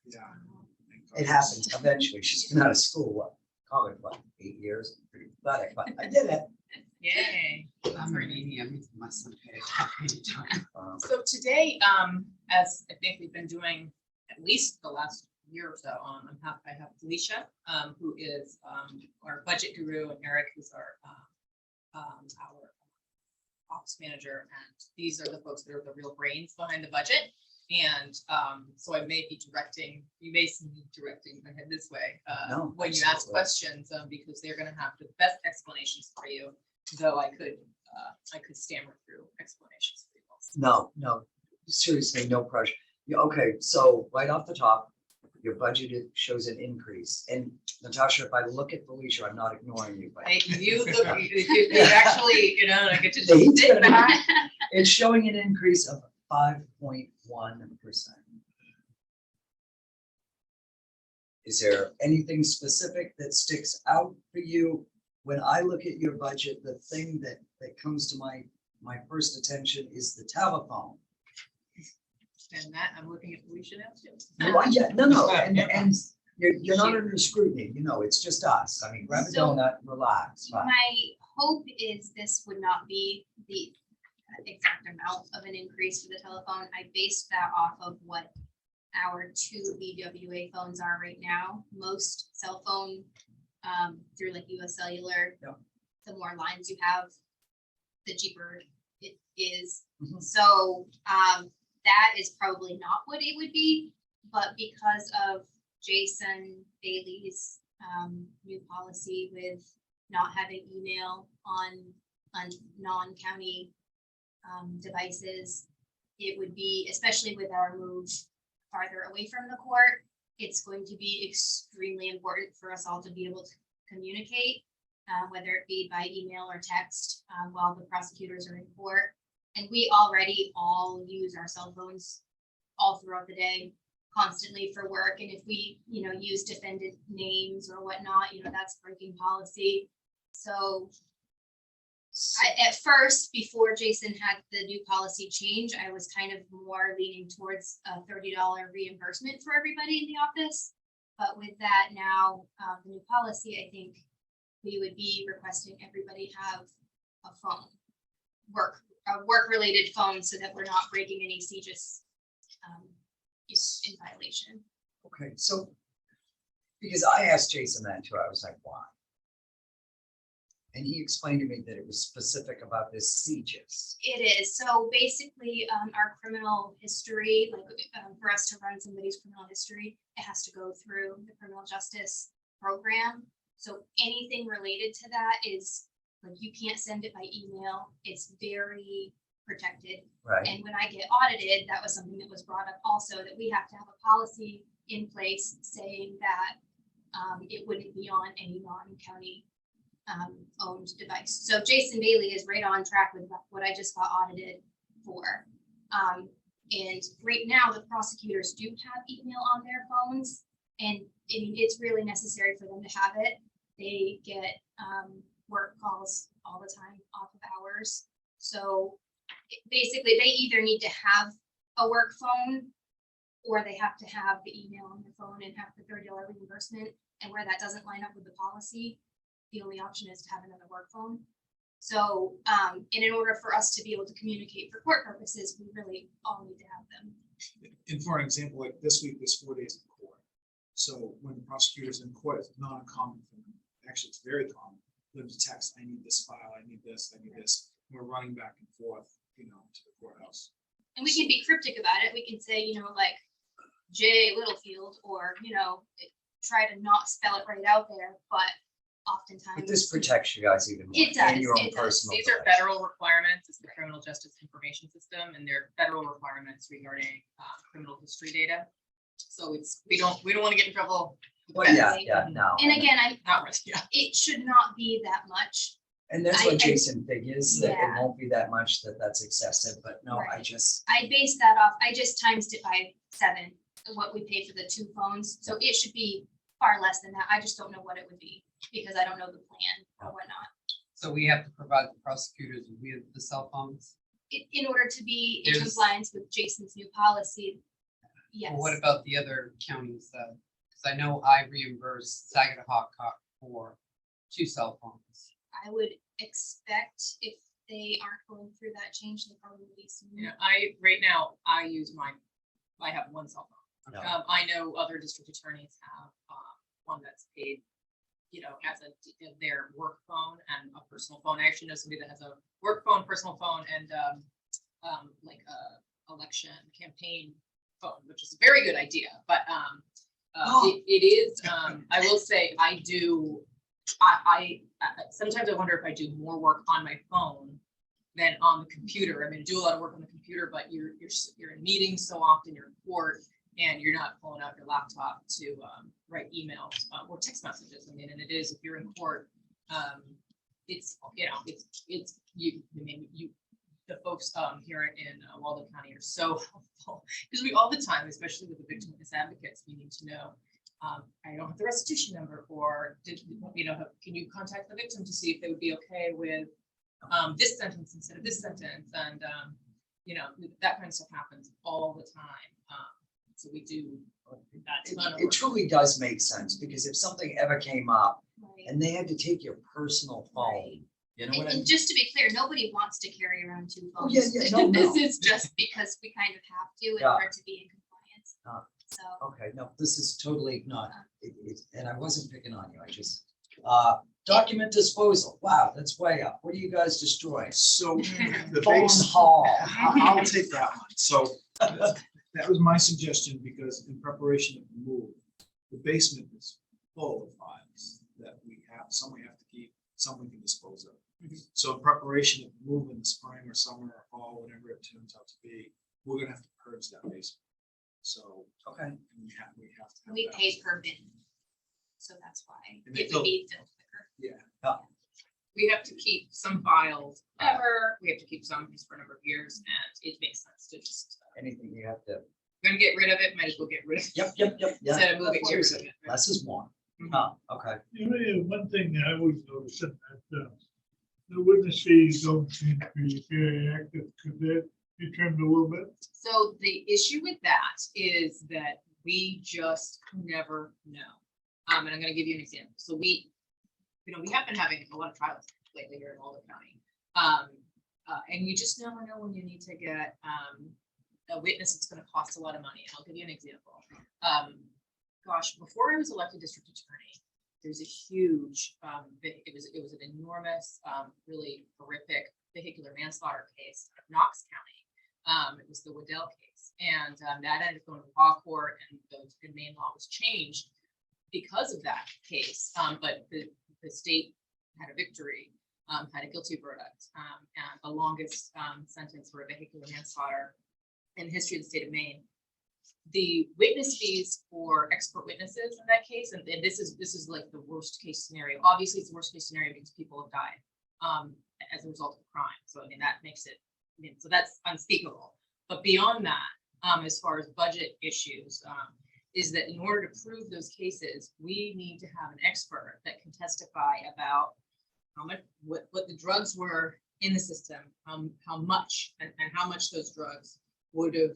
Speaker 11: Yeah.
Speaker 1: It happens eventually. She's been out of school, college, 8 years? Pretty pathetic, but I did it.
Speaker 10: Yay.
Speaker 6: I'm reading everything my son paid.
Speaker 10: So today, as I think we've been doing at least the last year or so, I have Felicia, who is our budget guru, and Eric, who's our ops manager, and these are the folks that are the real brains behind the budget. And so I may be directing, you may see me directing my head this way
Speaker 1: No,
Speaker 10: when you ask
Speaker 1: absolutely.
Speaker 10: questions, because they're going to have the best explanations for you. Though I could stammer through explanations for you.
Speaker 1: No, seriously, no pressure. Okay, so right off the top, your budget shows an increase. And Natasha, if I look at Felicia, I'm not ignoring you, but
Speaker 10: You look, you actually, I get to
Speaker 1: The heat's
Speaker 10: sit
Speaker 1: gonna be-
Speaker 10: back.
Speaker 1: it's showing an increase of 5.1%. Is there anything specific that sticks out for you? When I look at your budget, the thing that comes to my first attention is the telephone.
Speaker 10: And that, I'm looking at Felicia now too.
Speaker 1: Well, yeah, no, and you're not under scrutiny, you know, it's just us. I mean, grab a
Speaker 12: So-
Speaker 1: donut, relax. but-
Speaker 12: My hope is this would not be the exact amount of an increase for the telephone. I based that off of what our two VWA phones are right now. Most cell phone, through like US Cellular,
Speaker 1: Yeah.
Speaker 12: the more lines you have, the cheaper it is.
Speaker 1: Mhm.
Speaker 12: So, that is probably not what it would be, but because of Jason Bailey's, new policy with not having email on non-county devices, it would be, especially with our move farther away from the court, it's going to be extremely important for us all to be able to communicate, whether it be by email or text, while the prosecutors are in court. And we already all use our cell phones all throughout the day, constantly for work. And if we, use defendant names or whatnot, that's breaking policy. So at first, before Jason had the new policy change, I was kind of more leaning towards a $30 reimbursement for everybody in the office. But with that now, the new policy, I think we would be requesting everybody have a phone, a work-related phone, so that we're not breaking any CJIS, in violation.
Speaker 1: Okay, so, because I asked Jason that too, I was like, why? And he explained to me that it was specific about this CJIS.
Speaker 12: It is. So basically, our criminal history, like for us to run somebody's criminal history, it has to go through the criminal justice program. So anything related to that is like, you can't send it by email. It's very protected.
Speaker 1: Right,
Speaker 12: And when I get audited, that was something that was brought up also, that we have to have a policy in place saying that it wouldn't be on any non-county owned device. So Jason Bailey is right on track with what I just got audited for. And right now, the prosecutors do have email on their phones, and I mean, it's really necessary for them to have it. They get work calls all the time off of hours. So basically, they either need to have a work phone, or they have to have the email on their phone and have the $30 reimbursement. And where that doesn't line up with the policy, the only option is to have another work phone. So, and in order for us to be able to communicate for court purposes, we really all need to have them.
Speaker 11: And for an example, like this week, there's 4 days in court. So when the prosecutor's in court, it's not uncommon for them. Actually, it's very common for them to text, I need this file, I need this, I need this. We're running back and forth, to the courthouse.
Speaker 12: And we can be cryptic about it. We can say, like J Littlefield, or, try to not spell it right out there, but oftentimes.
Speaker 1: but this protects you guys even more.
Speaker 12: It does,
Speaker 1: and your own
Speaker 12: it does.
Speaker 1: personal
Speaker 10: These are
Speaker 1: device.
Speaker 10: federal requirements. It's the criminal justice information system, and they're federal requirements regarding criminal history data. So we don't want to get in trouble. with
Speaker 1: Well,
Speaker 10: that.
Speaker 1: yeah, no.
Speaker 12: And again,
Speaker 10: Not risk, yeah.
Speaker 12: it should not be that much.
Speaker 1: And that's
Speaker 12: I-
Speaker 1: what Jason figures, that it
Speaker 12: Yeah.
Speaker 1: won't be that much, that's excessive, but no, I
Speaker 12: Right.
Speaker 1: just,
Speaker 12: I based that off, I just times it by 7, what we pay for the 2 phones. So it should be far less than that. I just don't know what it would be, because I don't know the plan or whatnot.
Speaker 6: So we have to provide the prosecutors with the cell phones?
Speaker 12: In order to be in
Speaker 6: There's-
Speaker 12: compliance with Jason's new policy, yes.
Speaker 6: Well, what about the other counties? Because I know I reimbursed Saginaw for 2 cell phones.
Speaker 12: I would expect if they aren't going through that change, they probably will be soon.
Speaker 10: Yeah, right now, I have one cell phone.
Speaker 1: no.
Speaker 10: I know other district attorneys have one that's paid, as their work phone and a personal phone. I actually know somebody that has a work phone, personal phone, and like a election campaign phone, which is a very good idea. But it is. I will say I do. I sometimes I wonder if I do more work on my phone than on the computer. I mean, I do a lot of work on the computer, but you're in meetings so often, you're in court, and you're not pulling out your laptop to write emails or text messages. I mean, and it is, if you're in court, it's you. I mean, the folks here in Waldo County are so helpful, because we all the time, especially with the victim witness advocates, we need to know I don't have the restitution number, or did, can you contact the victim to see if they would be okay with this sentence instead of this sentence? And, that kind of stuff happens all the time. So we do that ton of
Speaker 1: It
Speaker 10: work.
Speaker 1: truly does make sense, because if something ever came up
Speaker 12: Right.
Speaker 1: and they had to take your personal phone, you know
Speaker 12: And,
Speaker 1: what I mean?
Speaker 12: and just to be clear, nobody wants to carry around two
Speaker 1: Oh,
Speaker 12: phones.
Speaker 1: yeah, yeah, no,
Speaker 12: This
Speaker 1: no.
Speaker 12: is just because we kind of have to in
Speaker 1: Yeah.
Speaker 12: order to be in compliance.
Speaker 1: Ah.
Speaker 12: So,
Speaker 1: Okay, no, this is totally not, and I wasn't picking on you, I just, document disposal, wow, that's way up. What are you guys destroying?
Speaker 11: So the
Speaker 1: Phone
Speaker 11: base,
Speaker 1: haul.
Speaker 11: I'll take that one. So that was my suggestion, because in preparation of the move, the basement is full of files that we have, some we have to keep, some we can dispose of. So in preparation of the move in the spring or summer or fall, whatever it turns out to be, we're gonna have to purge that basement. So
Speaker 1: Okay,
Speaker 11: we have to. have
Speaker 12: we
Speaker 11: that.
Speaker 12: pay per bin. So that's why
Speaker 11: And they
Speaker 12: it
Speaker 11: fill-
Speaker 12: would be filled quicker.
Speaker 11: Yeah,
Speaker 10: We have to keep some files ever, we have to keep some just for a number of years, and it makes sense to just,
Speaker 1: anything you have to,
Speaker 10: we're gonna get rid of it, might as well get rid of it.
Speaker 1: yep, yeah.
Speaker 10: Instead of moving, get rid of
Speaker 1: Seriously,
Speaker 10: it.
Speaker 1: less is more.
Speaker 10: Mhm.
Speaker 1: Huh, okay.
Speaker 5: One thing I always noticed that the witness fees don't seem to be very active. Could that be trimmed a little bit?
Speaker 10: So the issue with that is that we just never know. And I'm gonna give you an example. So we have been having a lot of trials lately here in Waldo County. And you just never know when you need to get a witness. It's gonna cost a lot of money. And I'll give you an example. Gosh, before I was elected district attorney, there's a huge, it was an enormous, really horrific vehicular manslaughter case out of Knox County. It was the Waddell case, and that ended up going to law court, and the Maine law was changed because of that case. But the state had a victory, had a guilty verdict, and the longest sentence for a vehicular manslaughter in the history of the state of Maine. The witness fees for expert witnesses in that case, and this is like the worst case scenario. Obviously, it's the worst case scenario because people have died as a result of a crime. So I mean that makes it, so that's unspeakable. But beyond that, as far as budget issues, is that in order to prove those cases, we need to have an expert that can testify about how much, what the drugs were in the system, how much, and how much those drugs would have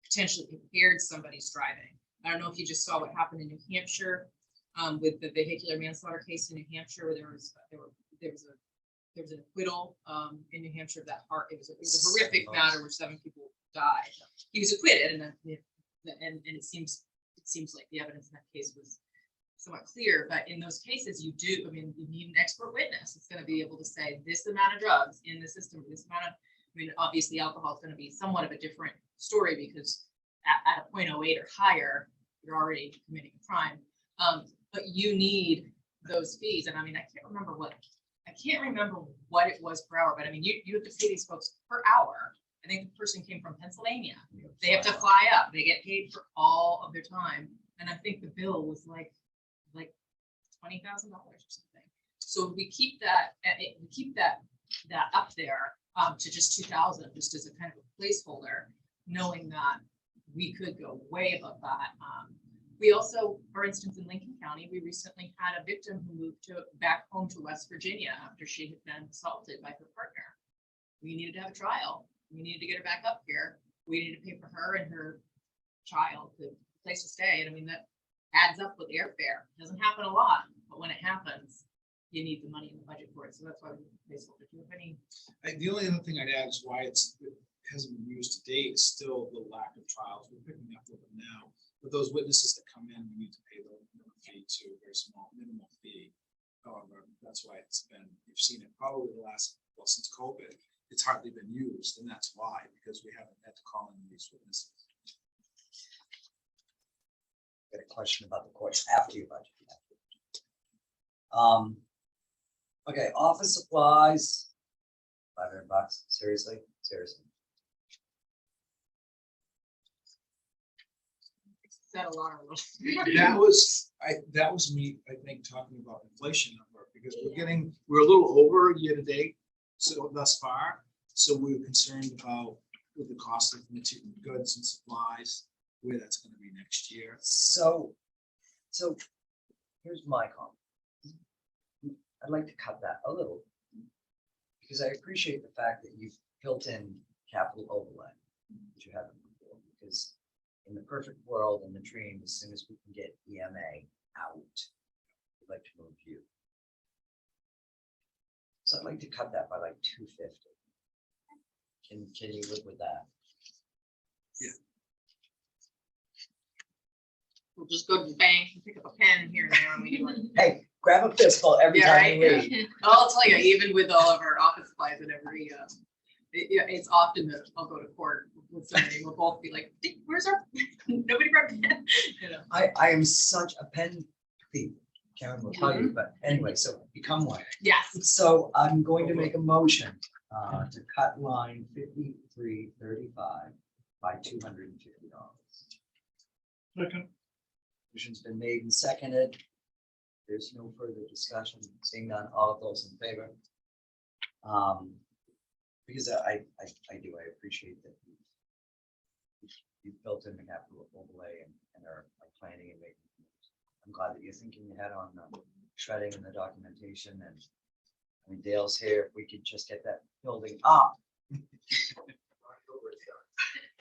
Speaker 10: potentially impaired somebody's driving. I don't know if you just saw what happened in New Hampshire with the vehicular manslaughter case in New Hampshire, where there was an acquittal in New Hampshire of that heart. It was a horrific matter where 7 people died. He was acquitted, and it seems like the evidence in that case was somewhat clear. But in those cases, you need an expert witness. It's going to be able to say this amount of drugs in the system, this amount of. I mean, obviously, alcohol is going to be somewhat of a different story because at a 0.08 or higher, you're already committing a crime. But you need those fees, and I mean, I can't remember what it was per hour, but I mean, you have to pay these folks per hour. I think the person came from Pennsylvania. They have to fly up. They get paid for all of their time, and I think the bill was like $20,000 or something. So we keep that up there to just 2,000, just as a kind of a placeholder, knowing that we could go way above that. We also, for instance, in Lincoln County, we recently had a victim who moved back home to West Virginia after she had been assaulted by her partner. We needed to have a trial. We needed to get her back up here. We needed to pay for her and her child the place to stay. And I mean, that adds up with airfare. It doesn't happen a lot, but when it happens, you need the money in the budget for it. So that's why we placeholder. Do you have any?
Speaker 11: The only other thing I'd add is why it hasn't been used to date is still the lack of trials. We're picking up with them now. But those witnesses that come in, we need to pay the fee to a very small minimal fee. However, that's why you've seen it probably since COVID, it's hardly been used. And that's why, because we haven't had to call in these witnesses.
Speaker 1: Got a question about the courts after your budget. Okay, office supplies, $500, seriously.
Speaker 10: That a lot.
Speaker 11: That was me, I think, talking about inflation number, because we're a little over year to date, so thus far. So we were concerned about with the cost of material goods and supplies, where that's going to be next year.
Speaker 1: So So here's my comment. I'd like to cut that a little. Because I appreciate the fact that you've built in capital overlay, which you haven't before, because in the perfect world and the dream, as soon as we can get EMA out, we'd like to move you. So I'd like to cut that by like 250. Can you live with that?
Speaker 10: We'll just go to the bank and pick up a pen here and there and we do it.
Speaker 1: Hey, grab a fistful every
Speaker 10: Yeah,
Speaker 1: time you
Speaker 10: right.
Speaker 1: leave.
Speaker 10: I'll tell you, even with all of our office supplies and every, it's often that I'll go to court with somebody, we'll both be like, "Dick, where's our, nobody brought a pen," you know.
Speaker 1: I am such a pen thief. Karen will tell you, but anyway, so become one.
Speaker 10: Yes.
Speaker 1: So I'm going to make a motion to cut line 5335 by $250.
Speaker 5: Second,
Speaker 1: Motion's been made and seconded. There's no further discussion. Seeing none, all of those in favor? Because I appreciate that you've built in the capital overlay and are planning and making moves. I'm glad that you're thinking ahead on shredding and the documentation, and I mean, Dale's here. If we could just get that building up.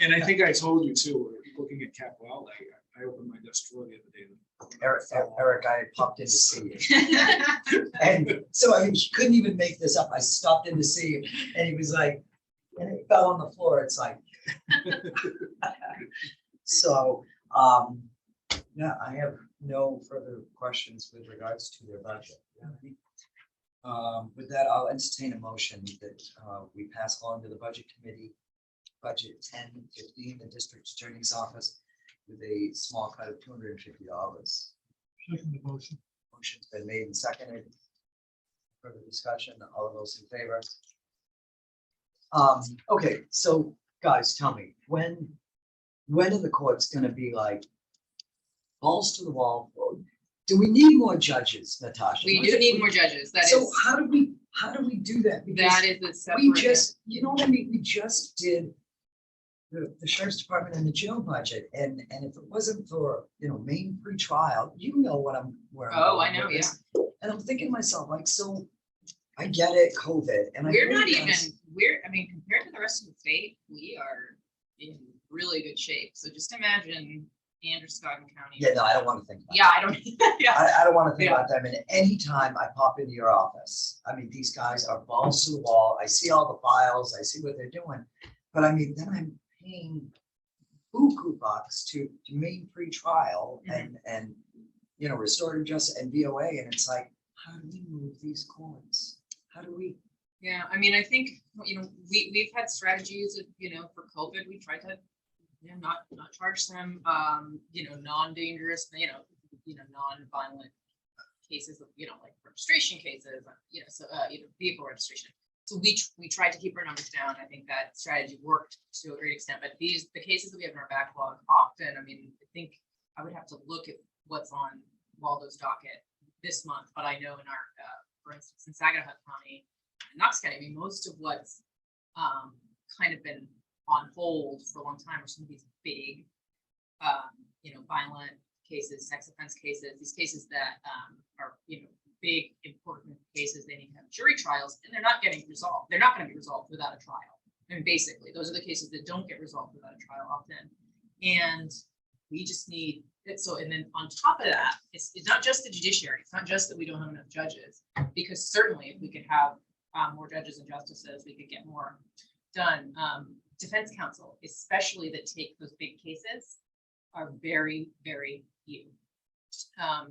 Speaker 11: And I think I told you too, we're looking at capital outlay. I opened my desk drawer the other day.
Speaker 1: Eric, I had popped in to see you. And so, I mean, he couldn't even make this up. I stopped in to see him and he was like, and it fell on the floor. It's like. So, yeah, I have no further questions with regards to their budget. With that, I'll entertain a motion that we pass along to the budget committee, budget 1015, the district attorney's office, with a small cut of $250.
Speaker 5: second motion.
Speaker 1: Motion's been made and seconded. Further discussion, all of those in favor? Okay, so guys, tell me, when are the courts gonna be like balls to the wall? Do we need more judges, Natasha?
Speaker 10: We do need more judges. That
Speaker 1: So
Speaker 10: is,
Speaker 1: how do we do that? Because
Speaker 10: that is a separate.
Speaker 1: we just, you know what I mean? We just did the sheriff's department and the jail budget, and if it wasn't for, Maine free trial, where I'm
Speaker 10: Oh,
Speaker 1: going
Speaker 10: I know,
Speaker 1: with this. And I'm thinking to myself, like, so I get it, COVID, and I
Speaker 10: We're not
Speaker 1: really
Speaker 10: even,
Speaker 1: guys-
Speaker 10: I mean, compared to the rest of the state, we are in really good shape. So just imagine Androscoggin County.
Speaker 1: Yeah, no, I don't want to think about
Speaker 10: Yeah, I don't, yeah.
Speaker 1: I don't want to think
Speaker 10: Yeah.
Speaker 1: about them. And anytime I pop into your office, I mean, these guys are balls to the wall. I see all the files, I see what they're doing. But I mean, then I'm paying buku bucks to Maine free trial and restorative justice and VOA. And it's like, how do we move these courts? How do we?
Speaker 10: Yeah, I mean, I think, we've had strategies of, for COVID, we tried to, not charge them, non-dangerous, non-violent cases of, like registration cases, vehicle registration. So we tried to keep our numbers down. I think that strategy worked to a great extent, but the cases that we have in our backlog often, I mean, I think I would have to look at what's on Waldo's docket this month, but I know in our, for instance, in Saginaw County, and Knox County, I mean, most of what's kind of been on hold for a long time are some of these big, violent cases, sex offense cases, these cases that are, big, important cases. They need to have jury trials and they're not getting resolved. They're not going to be resolved without a trial. I mean, basically, those are the cases that don't get resolved without a trial often. And we just need it. So, and then on top of that, it's not just the judiciary. It's not just that we don't have enough judges, because certainly if we could have more judges and justices, we could get more done. Defense counsel, especially that take those big cases, are very, very few.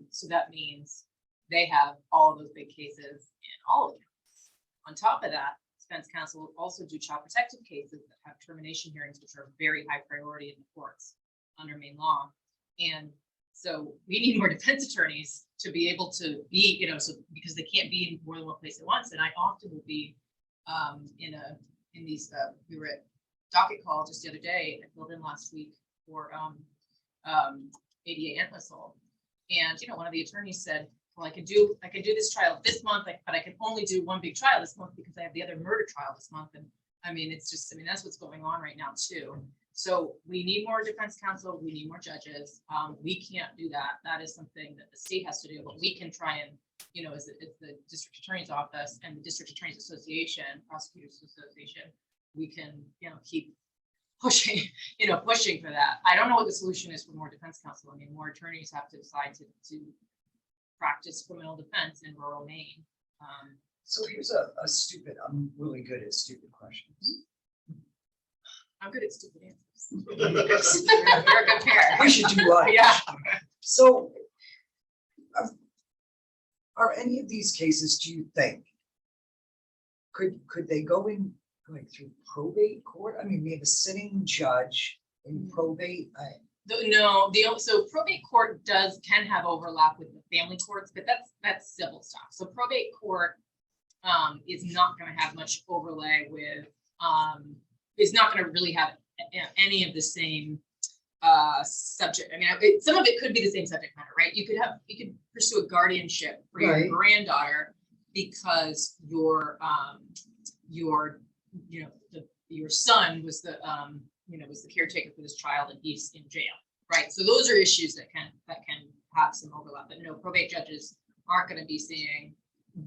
Speaker 10: So that means they have all of those big cases in all of them. On top of that, defense counsel will also do child protective cases that have termination hearings, which are very high priority in the courts under Maine law. And so we need more defense attorneys to be able to be, so because they can't be in more than one place at once. And I often will be in these, we were at docket call just the other day, I filled in last week for ADA ant whistle. And, one of the attorneys said, well, I could do this trial this month, but I can only do one big trial this month because I have the other murder trial this month. And I mean, that's what's going on right now too. So we need more defense counsel, we need more judges. We can't do that. That is something that the state has to do, but we can try and, you know, as the district attorney's office and the district attorney's association, prosecutors association, we can, you know, keep pushing, you know, pushing for that. I don't know what the solution is for more defense counsel. I mean, more attorneys have to decide to practice criminal defense in rural Maine.
Speaker 1: So here's a stupid, I'm really good at stupid questions.
Speaker 10: I'm good at stupid answers. We're a good pair.
Speaker 1: We should do lunch.
Speaker 10: Yeah.
Speaker 1: So are any of these cases, do you think, could they go in like through probate court? I mean, we have a sitting judge in probate.
Speaker 10: No, so probate court can have overlap with the family courts, but that's civil stuff. So probate court is not going to have much overlay with, is not going to really have any of the same subject. I mean, some of it could be the same subject matter, right? You could pursue a guardianship for your granddaughter because your son was the was the caretaker for this child and he's in jail, right? So those are issues that can have some overlap. But no, probate judges aren't going to be seeing,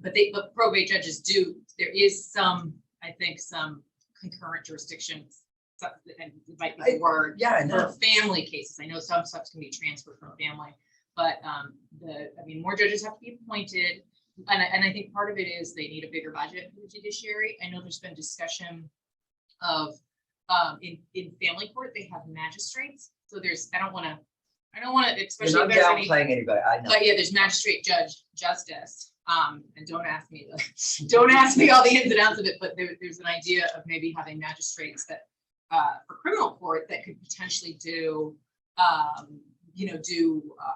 Speaker 10: but probate judges do. There is some, I think, some concurrent jurisdictions, and it might be the word, for family cases. I know some stuff can be transferred from family, but more judges have to be appointed. And I think part of it is they need a bigger budget for the judiciary. I know there's been discussion of in family court, they have magistrates. So I don't want to, especially
Speaker 1: I'm downplaying anybody, I know.
Speaker 10: But yeah, there's magistrate, judge, justice. And don't ask me all the ins and outs of it, but there's an idea of maybe having magistrates that for criminal court that could potentially do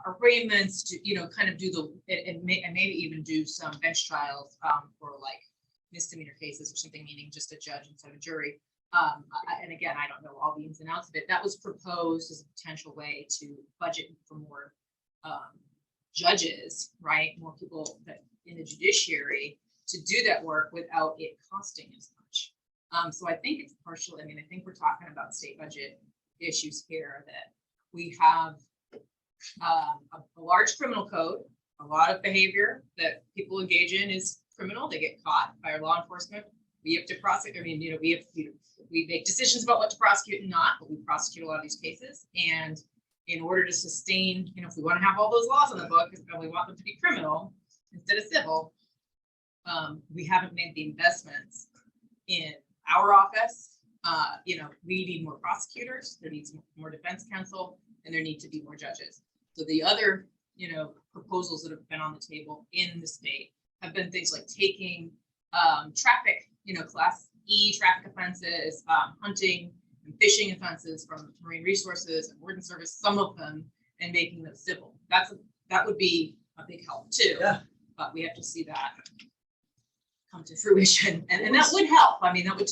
Speaker 10: arraignments, kind of do and maybe even do some bench trials for like misdemeanor cases or something, meaning just a judge instead of a jury. And again, I don't know all the ins and outs of it. That was proposed as a potential way to budget for more judges, right? More people that in the judiciary to do that work without it costing as much. So I think it's partially, I think we're talking about state budget issues here, that we have a large criminal code, a lot of behavior that people engage in is criminal. They get caught by our law enforcement. We have to prosecute. We make decisions about what to prosecute and not, but we prosecute a lot of these cases. And in order to sustain, if we want to have all those laws on the book, and we want them to be criminal instead of civil, we haven't made the investments in our office. We need more prosecutors. There needs more defense counsel, and there need to be more judges. So the other, proposals that have been on the table in the state have been things like taking traffic, class E traffic offenses, hunting and fishing offenses from marine resources and warden service, some of them, and making them civil. That would be a big help too.
Speaker 1: Yeah.
Speaker 10: But we have to see that come to fruition, and that would help. That would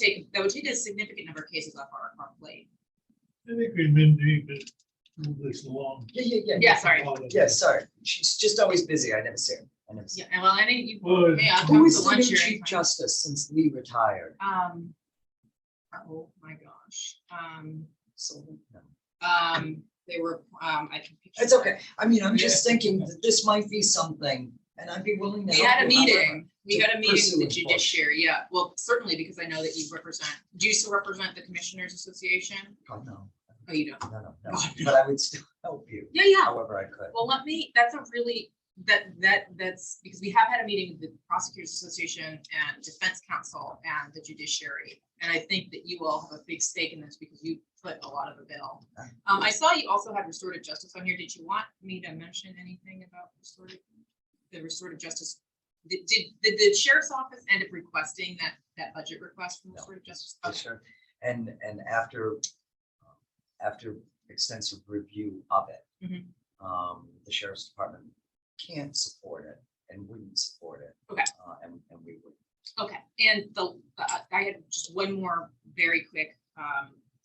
Speaker 10: take a significant number of cases off our plate.
Speaker 5: I think we need to move this along.
Speaker 10: Yeah, sorry.
Speaker 1: Yeah, sorry. She's just always busy. I never see her.
Speaker 10: Yeah, and well, I think you.
Speaker 5: Well,
Speaker 10: Hey, I'll
Speaker 1: Who
Speaker 10: come
Speaker 1: is
Speaker 10: to
Speaker 1: the
Speaker 10: lunch
Speaker 1: new
Speaker 10: here
Speaker 1: chief
Speaker 10: anytime.
Speaker 1: justice since Lee retired?
Speaker 10: Oh my gosh.
Speaker 1: So, no.
Speaker 10: They were. I can. picture
Speaker 1: It's
Speaker 10: them.
Speaker 1: okay. I'm just thinking that this might be something, and I'd be willing to.
Speaker 10: We
Speaker 1: help
Speaker 10: had a
Speaker 1: you, however.
Speaker 10: meeting. We had a meeting
Speaker 1: pursue
Speaker 10: with the
Speaker 1: it for.
Speaker 10: judiciary. Yeah. Well, certainly because I know that you represent. Do you still represent the Commissioners Association?
Speaker 1: Oh, no,
Speaker 10: Oh, you don't.
Speaker 1: no,
Speaker 10: God, no.
Speaker 1: but I would still help you
Speaker 10: Yeah.
Speaker 1: however I could.
Speaker 10: Well, that's a really, that's because we have had a meeting with the Prosecutors Association and Defense Counsel and the judiciary. And I think that you all have a big stake in this because you put a lot of the bill. I saw you also had restorative justice on here. Did you want me to mention anything about the restorative justice? Did the sheriff's office end up requesting that budget request from restorative justice?
Speaker 1: Yes, sir. And after extensive review of it,
Speaker 10: Mhm.
Speaker 1: The sheriff's department can't support it and wouldn't support it.
Speaker 10: Okay.
Speaker 1: And we would.
Speaker 10: Okay, and I had just one more very quick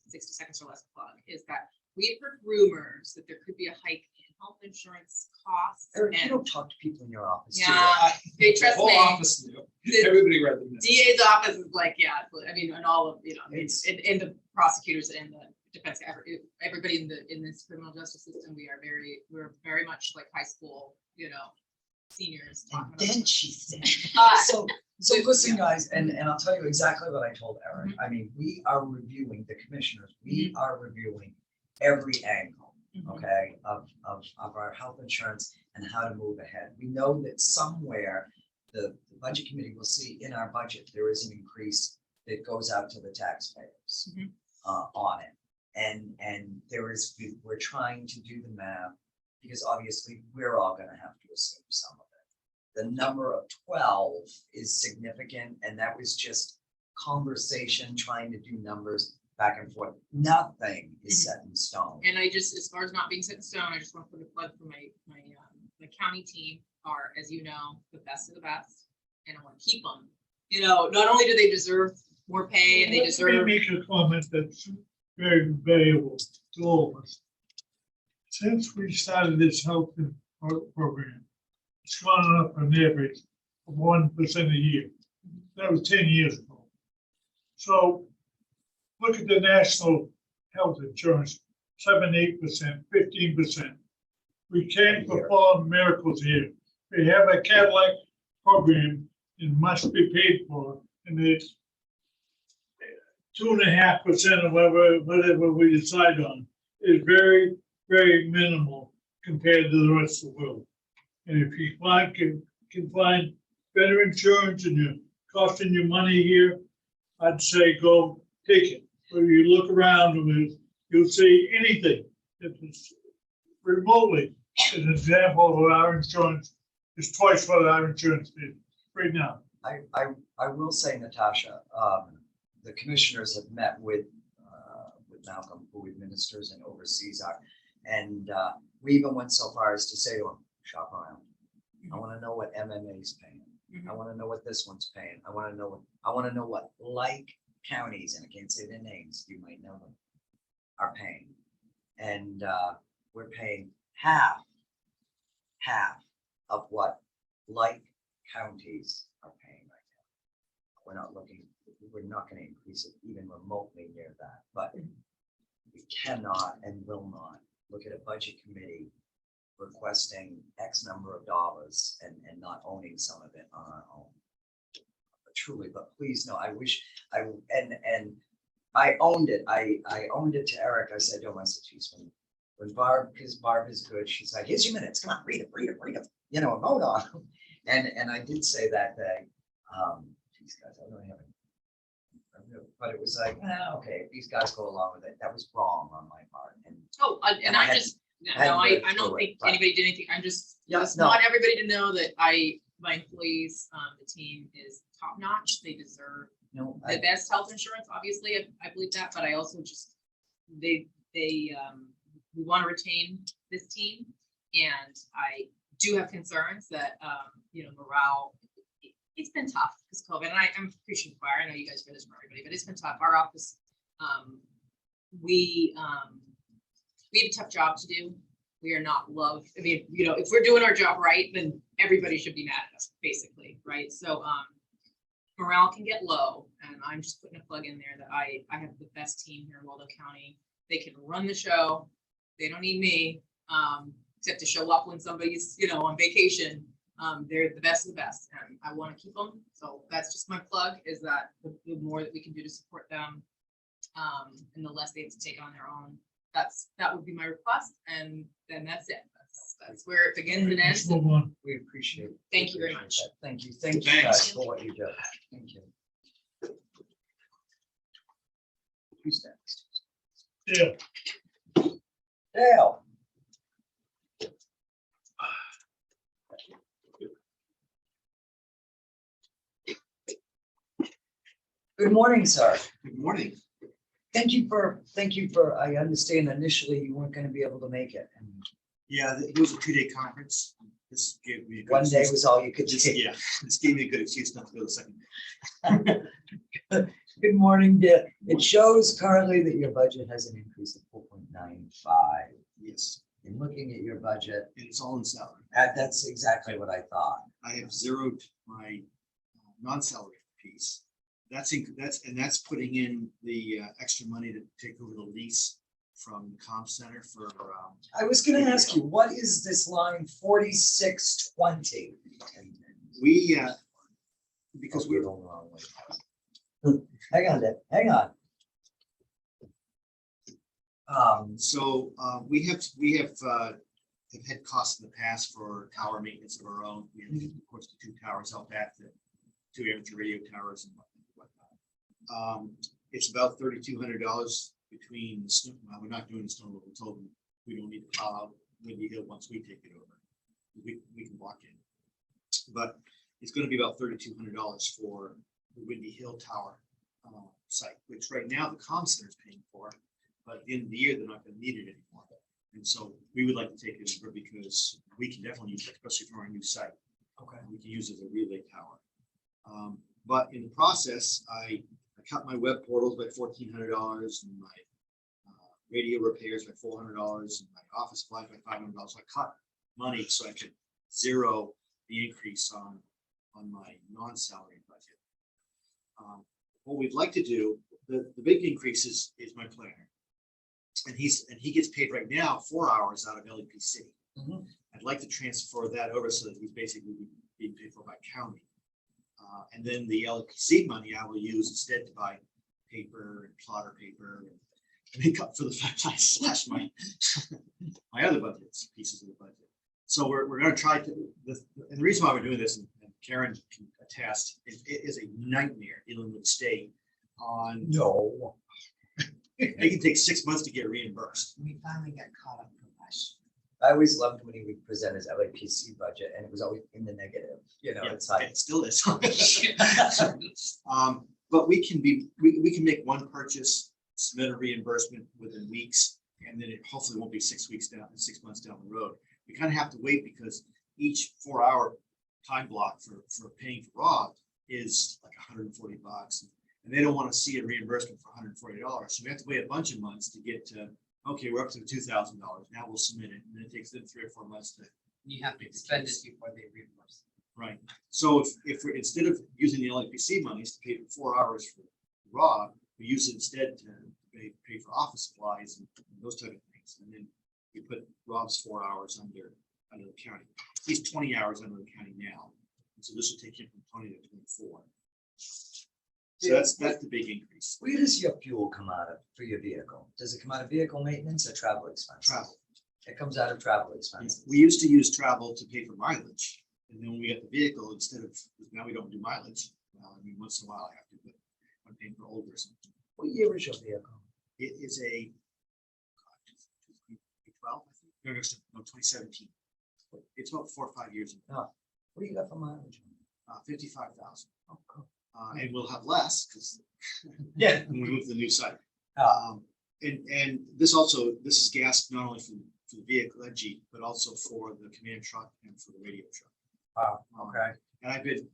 Speaker 10: 60 seconds or less plug, is that we've heard rumors that there could be a hike in health insurance costs.
Speaker 1: Eric, you
Speaker 10: And
Speaker 1: don't talk to people in your office. do you?
Speaker 10: yeah, they trust
Speaker 11: Whole
Speaker 10: me.
Speaker 11: office knew.
Speaker 10: The
Speaker 11: Everybody read the minutes.
Speaker 10: DA's office is like, yeah, and all of,
Speaker 1: It's-
Speaker 10: and the prosecutors and the depends, everybody in this criminal justice system, we're very much like high school, seniors.
Speaker 1: And
Speaker 10: talking about
Speaker 1: then
Speaker 10: stuff.
Speaker 1: she said,
Speaker 10: Uh,
Speaker 1: so listen, guys, and I'll tell you exactly what I told Eric. I mean, we are reviewing, the commissioners, we are reviewing every angle, okay, of our health insurance and how to move ahead. We know that somewhere the budget committee will see in our budget, there is an increase that goes out to the taxpayers on it. And we're trying to do the math because obviously we're all gonna have to assume some of it. The number of 12 is significant, and that was just conversation, trying to do numbers back and forth. Nothing is set in stone.
Speaker 10: And I just, as far as not being set in stone, I just want to put a plug for my county team are, as you know, the best of the best. And I want to keep them, not only do they deserve more pay and they
Speaker 5: Let
Speaker 10: deserve.
Speaker 5: me make a comment that's very valuable to all of us. Since we started this health program, it's gone up an average of 1% a year. That was 10 years ago. So look at the national health insurance, 7, 8%, 15%. We can't perform miracles here. We have a Cadillac program, it must be paid for, and it's 2.5% of whatever we decide on is very, very minimal compared to the rest of the world. And if you can find better insurance and you're costing you money here, I'd say go take it. But you look around and you'll see anything that is remotely an example of our insurance is twice what our insurance is right now.
Speaker 1: I will say, Natasha, the commissioners have met with Malcolm, who administers and oversees and we even went so far as to say to him, shop around. I want to know what MMA is paying. I want to know what this one's paying. I want to know what like counties, and I can't say their names, you might know them, are paying. And we're paying half of what like counties are paying right now. We're not going to increase it even remotely near that, but we cannot and will not look at a budget committee requesting X number of dollars and not owning some of it on our own. But truly, but please know, I wish and I owned it. I owned it to Eric. I said, "Oh, I said, geez, when Barb, because Barb is good, she's like, here's your minutes. Come on, read it, and vote on them." And I did say that day, geez, guys, I don't have it. But it was like, okay, if these guys go along with it, that was wrong on my part. And
Speaker 10: I don't think anybody did anything. I'm just want everybody to know that my employees, the team is top notch. They deserve the best health insurance. Obviously, I believe that, but I also just we want to retain this team, and I do have concerns that morale. It's been tough because COVID, and I'm appreciative of fire. I know you guys hear this from everybody, but it's been tough. Our office, we have a tough job to do. We are not loved. I mean, if we're doing our job right, then everybody should be mad at us, basically, right? So morale can get low, and I'm just putting a plug in there that I have the best team here in Waldo County. They can run the show. They don't need me, except to show up when somebody's on vacation. They're the best of the best, and I want to keep them. So that's just my plug, is that the more that we can do to support them, and the less they have to take on their own. That would be my request, and then that's it. That's where it begins and ends.
Speaker 5: Let's move on.
Speaker 1: we appreciate it.
Speaker 10: Thank you very much.
Speaker 1: Thank you guys for what you do. Thank you. Who's next?
Speaker 5: Yeah.
Speaker 1: Dale. Good morning, sir.
Speaker 7: Good morning.
Speaker 1: Thank you for, I understand initially you weren't going to be able to make it. And
Speaker 11: Yeah, it was a 2-day conference. This gave me a good
Speaker 1: one day
Speaker 11: excuse-
Speaker 1: was all you could
Speaker 11: This-
Speaker 1: take.
Speaker 11: Yeah, this gave me a good excuse not to go the second.
Speaker 1: Good morning, Dale. It shows currently that your budget has an increase of 4.95.
Speaker 11: Yes,
Speaker 1: In looking at your budget,
Speaker 11: and it's all in salary.
Speaker 1: that's exactly what I thought.
Speaker 11: I have zeroed my non-salary piece. That's putting in the extra money to take over the lease from the comm center for,
Speaker 1: I was gonna ask you, what is this line 4620?
Speaker 11: we, because
Speaker 1: we're
Speaker 11: we're,
Speaker 1: going the wrong way. Hang on, Dave, hang on.
Speaker 11: so, we have had costs in the past for tower maintenance of our own. We have, of course, the 2 towers out back, the 2 amateur radio towers and whatnot. It's about $3,200 between the snow. Well, we're not doing the snow, but we told them we don't need to plow out Windy Hill once we take it over. We can walk in. But it's gonna be about $3,200 for the Windy Hill Tower site, which right now the comm center is paying for. But at the end of the year, they're not gonna need it anymore. And so we would like to take it over because we can definitely use it, especially for our new site.
Speaker 1: Okay.
Speaker 11: We can use it as a relay tower. But in the process, I cut my web portals by $1,400 and my radio repairs by $400 and my office supplies by $500. I cut money so I could zero the increase on my non-salary budget. What we'd like to do, the big increase is my planner. And he gets paid right now 4 hours out of LEPC.
Speaker 1: Mhm.
Speaker 11: I'd like to transfer that over so that he's basically being paid for by county. And then the LEPC money I will use instead to buy paper and plotter paper and make up for the fact I slashed my my other budgets, pieces of the budget. So we're going to try to, and the reason why we're doing this, and Karen can attest, it is a nightmare dealing with the state on,
Speaker 1: No.
Speaker 11: they can take 6 months to get reimbursed.
Speaker 6: We finally got caught up in rush.
Speaker 1: I always loved when he would present his LAPC budget and it was always in the negative, you know,
Speaker 11: Yeah,
Speaker 1: it's like.
Speaker 11: it still is. But we can make one purchase, submit a reimbursement within weeks, and then it hopefully won't be 6 months down the road. We kind of have to wait because each 4-hour time block for paying for Rob is like $140. And they don't want to see a reimbursement for $140. So we have to wait a bunch of months to get to, okay, we're up to $2,000. Now we'll submit it. And then it takes them 3 or 4 months to.
Speaker 6: You have to expend it before they reimburse.
Speaker 11: Right. So if we're, instead of using the LAPC monies to pay for 4 hours for Rob, we use it instead to pay for office supplies and those type of things. And then we put Rob's 4 hours under the county. He's 20 hours under the county now. And so this will take him from 20 to 24. So that's the big increase.
Speaker 1: Where does your fuel come out of for your vehicle? Does it come out of vehicle maintenance or travel expenses?
Speaker 11: Travel.
Speaker 1: It comes out of travel expenses.
Speaker 11: We used to use travel to pay for mileage. And then when we got the vehicle, instead of, now we don't do mileage. Well, I mean, once in a while I have to, but I'm paying for older or something.
Speaker 1: What year is your vehicle?
Speaker 11: It is a 2012, I think. No, 2017. It's about 4 or 5 years ago.
Speaker 1: What do you got for mileage?
Speaker 11: 55,000.
Speaker 1: Oh, cool.
Speaker 11: And we'll have less because
Speaker 1: Yeah.
Speaker 11: when we move to the new site.
Speaker 1: Oh.
Speaker 11: And this is gas not only for the vehicle, that Jeep, but also for the command truck and for the radio truck.
Speaker 1: Okay.
Speaker 11: And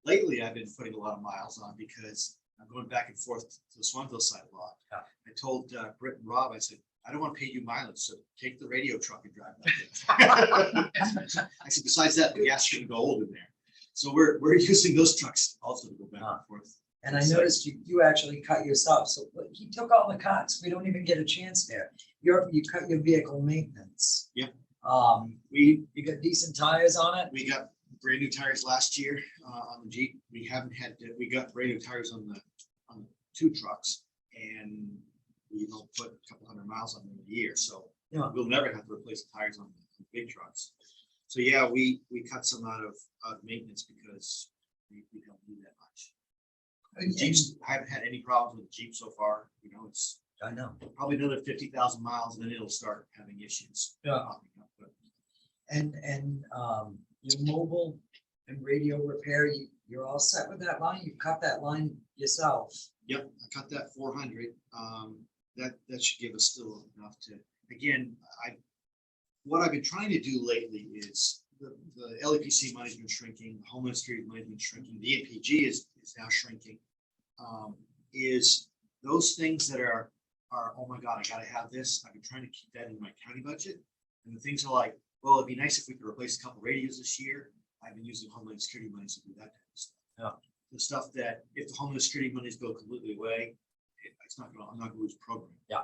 Speaker 11: lately I've been putting a lot of miles on because I'm going back and forth to the Swanville side a lot.
Speaker 1: Yeah.
Speaker 11: I told Britt and Rob, I said, I don't want to pay you mileage, so take the radio truck and drive that. I said, besides that, the gas is going to go old in there. So we're using those trucks also to go back and forth.
Speaker 1: And I noticed you actually cut yourself. So he took all the cuts. We don't even get a chance there. You cut your vehicle maintenance.
Speaker 11: Yep.
Speaker 1: You got decent tires on it?
Speaker 11: We got brand new tires last year on the Jeep. We got brand new tires on the 2 trucks, and we don't put a couple hundred miles on them a year. So
Speaker 1: Yeah.
Speaker 11: we'll never have to replace the tires on the big trucks. So yeah, we cut some out of maintenance because we don't do that much. Jeeps, I haven't had any problems with the Jeep so far. You know, it's
Speaker 1: I know.
Speaker 11: probably another 50,000 miles, and then it'll start having issues.
Speaker 1: Yeah.
Speaker 11: popping up. But
Speaker 1: And your mobile and radio repair, you're all set with that line? You cut that line yourself?
Speaker 11: Yep, I cut that 400. That should give us still enough to, again, what I've been trying to do lately is the LEPC money's been shrinking, the Homeland Security money's been shrinking, the APG is now shrinking. Is those things that are, oh my God, I gotta have this. I've been trying to keep that in my county budget. And the things are like, well, it'd be nice if we could replace a couple radios this year. I've been using Homeland Security money to do that type of stuff.
Speaker 1: Yeah.
Speaker 11: The stuff that if the Homeland Security monies go completely away, I'm not gonna lose program.
Speaker 1: Yeah.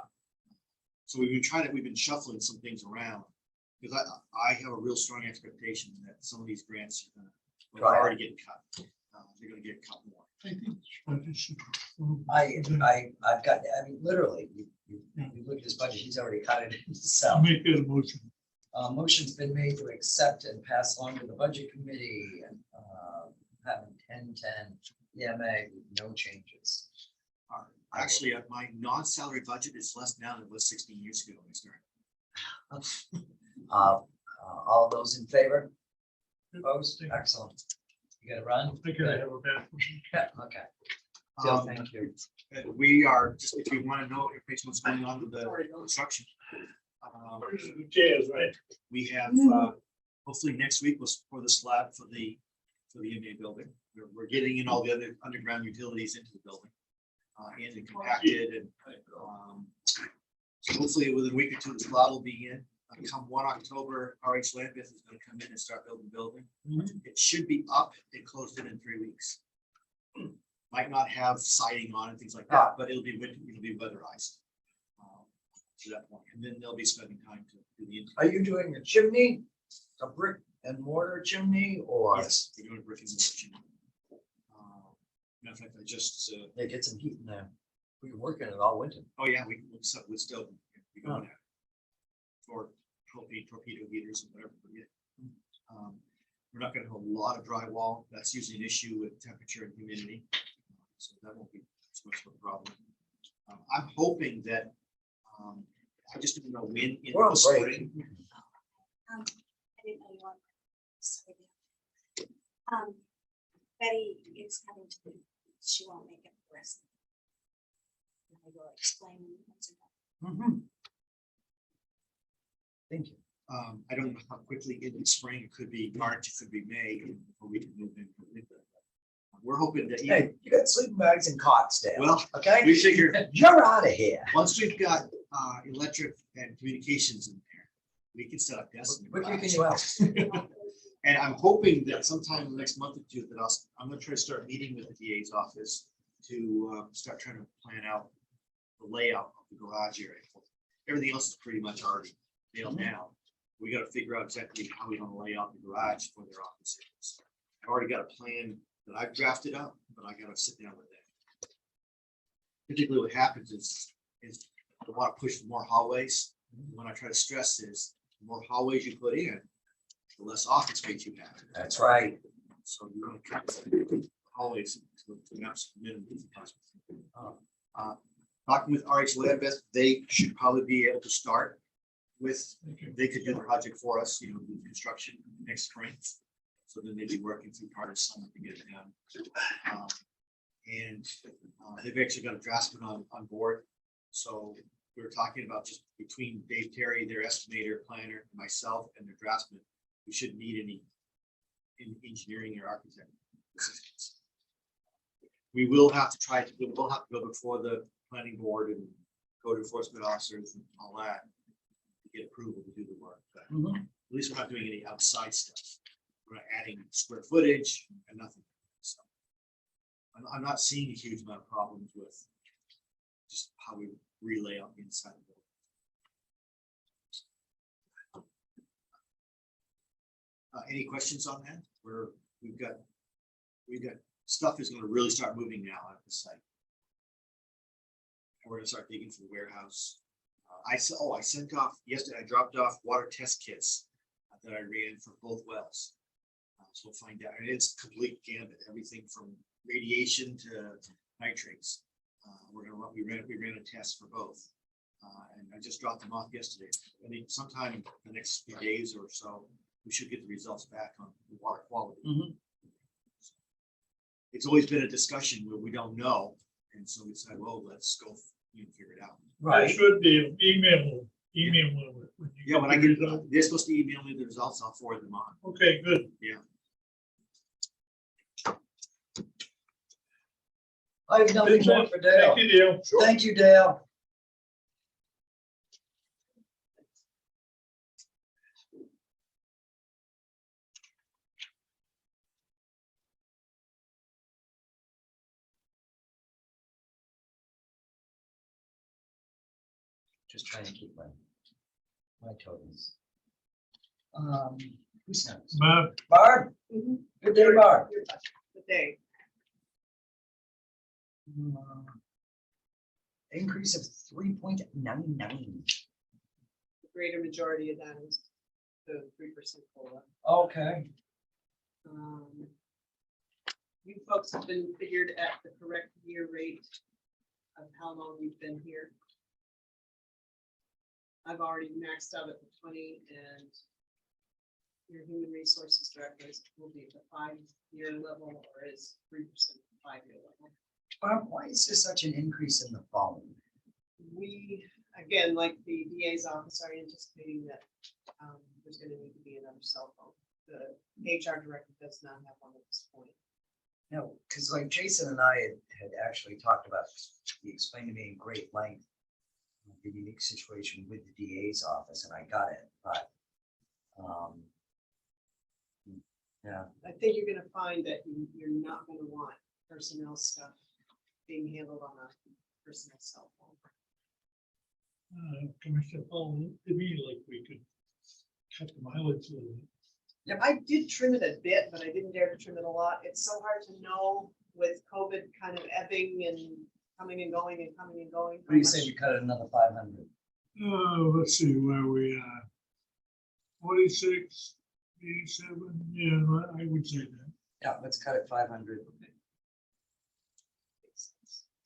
Speaker 11: So we've been shuffling some things around, because I have a real strong expectation that some of these grants are gonna, well, they're already getting cut. They're gonna get cut more.
Speaker 5: I think this budget should be
Speaker 1: I've got, I mean, literally, you look at his budget, he's already cut it
Speaker 5: I'll
Speaker 1: himself.
Speaker 5: make that a motion.
Speaker 1: Motion's been made to accept and pass along to the budget committee, having 10-10 EMA with no changes.
Speaker 11: Actually, my non-salary budget is less now than it was 16 years ago when I started.
Speaker 1: All those in favor? Opposed? Excellent. You gotta run?
Speaker 5: I gotta have a bathroom.
Speaker 1: Okay. Jill,
Speaker 11: Um,
Speaker 1: thank you.
Speaker 11: And we are, just if you want to know information what's going on with the construction.
Speaker 5: The chairs, right?
Speaker 11: We have, hopefully next week was for the slab for the EMA building. We're getting in all the other underground utilities into the building. And compacted and, so hopefully within a week or two, the slab will be in. Come 1 October, RH Lambeth is gonna come in and start building the building. It should be up and closed in 3 weeks. Might not have siding on and things like that, but it'll be weatherized. To that point, and then they'll be spending time to do the.
Speaker 1: Are you doing a chimney, a brick and mortar chimney, or?
Speaker 11: Yes, we're doing brick and mortar chimney. Matter of fact, I just,
Speaker 1: They get some heat in there. We were working it all winter.
Speaker 11: oh yeah, we still, we go there. For torpedo heaters and whatever, but yeah. We're not gonna have a lot of drywall. That's usually an issue with temperature and humidity. So that won't be so much of a problem. I'm hoping that, I just don't know when in
Speaker 1: We're on
Speaker 11: the
Speaker 1: break.
Speaker 11: spring.
Speaker 12: I didn't know you wanted. Sorry. Betty is coming to, she won't make it the rest. I will explain.
Speaker 1: Thank you.
Speaker 11: I don't know how quickly in the spring, it could be March, it could be May, before we can move in. We're hoping that,
Speaker 1: Hey, you got sleeping bags and cots there.
Speaker 11: well,
Speaker 1: Okay?
Speaker 11: we figure,
Speaker 1: You're out of here.
Speaker 11: once we've got electric and communications in there, we can set up desks. in the
Speaker 1: What can
Speaker 11: garage.
Speaker 1: you out?
Speaker 11: And I'm hoping that sometime in the next month or two that I'm gonna try to start meeting with the DA's office to start trying to plan out the layout of the garage area. Everything else is pretty much already nailed down. We gotta figure out exactly how we wanna lay out the garage for their offices. I've already got a plan that I've drafted up, but I gotta sit down with that. Particularly what happens is I wanna push for more hallways. What I try to stress is the more hallways you put in, the less office space you have.
Speaker 1: That's right.
Speaker 11: So you're gonna cut the hallways to an absolute minimum as possible. Talking with RH Lambeth, they should probably be able to start with, they could do the project for us, do construction next spring. So then they'd be working through part of summer to get it done. And they've actually got a draftsman on board. So we were talking about just between Dave Terry, their estimator, planner, myself, and their draftsman, we shouldn't need any engineering or architect assistance. We will have to go before the planning board and code enforcement officers and all that to get approval to do the work. But at least we're not doing any outside stuff. We're not adding square footage and nothing. So I'm not seeing a huge amount of problems with just how we relay out the inside of the building. Any questions on that? We've got stuff is going to really start moving now at the site. And we're going to start digging for the warehouse. I sent off yesterday. I dropped off water test kits that I ran for both wells. So we'll find out. And it's complete gambit, everything from radiation to nitrates. We ran a test for both. And I just dropped them off yesterday. I think sometime in the next few days or so, we should get the results back on the water quality. It's always been a discussion where we don't know. And so we said, well, let's go figure it out.
Speaker 5: I should be email them.
Speaker 11: Yeah, when I get, they're supposed to email me the results, I'll forward them on.
Speaker 5: Okay, good.
Speaker 11: Yeah.
Speaker 1: I have nothing more for Dale.
Speaker 5: Thank you, Dale.
Speaker 1: Thank you, Dale. Just trying to keep my totals. Who's next?
Speaker 5: Mark,
Speaker 1: Barb? Good day, Barb.
Speaker 9: The day.
Speaker 1: Increase of 3.99.
Speaker 9: The greater majority of that is the 3% COLA.
Speaker 1: Okay.
Speaker 9: You folks have been figured at the correct year rate of how long you've been here. I've already maxed out at the 20, and your human resources director will be at the 5-year level, or is 3% 5-year level.
Speaker 1: Barb, why is there such an increase in the phone?
Speaker 9: We, again, like the DA's office, are anticipating that there's gonna need to be another cell phone. The HR director does not have one at this point.
Speaker 1: No, because like Jason and I had actually talked about, he explained to me in great length the unique situation with the DA's office, and I got it, but yeah,
Speaker 9: I think you're gonna find that you're not gonna want personnel stuff being handled on a personal cell phone.
Speaker 5: Commissioner Paul, to me, like we could cut the mileage a little bit.
Speaker 9: I did trim it a bit, but I didn't dare to trim it a lot. It's so hard to know with COVID kind of ebbing and coming and going and coming and going.
Speaker 1: what do you say we cut it another 500?
Speaker 5: Let's see where we are. 46, 87, yeah, I would say that.
Speaker 1: Yeah, let's cut it 500.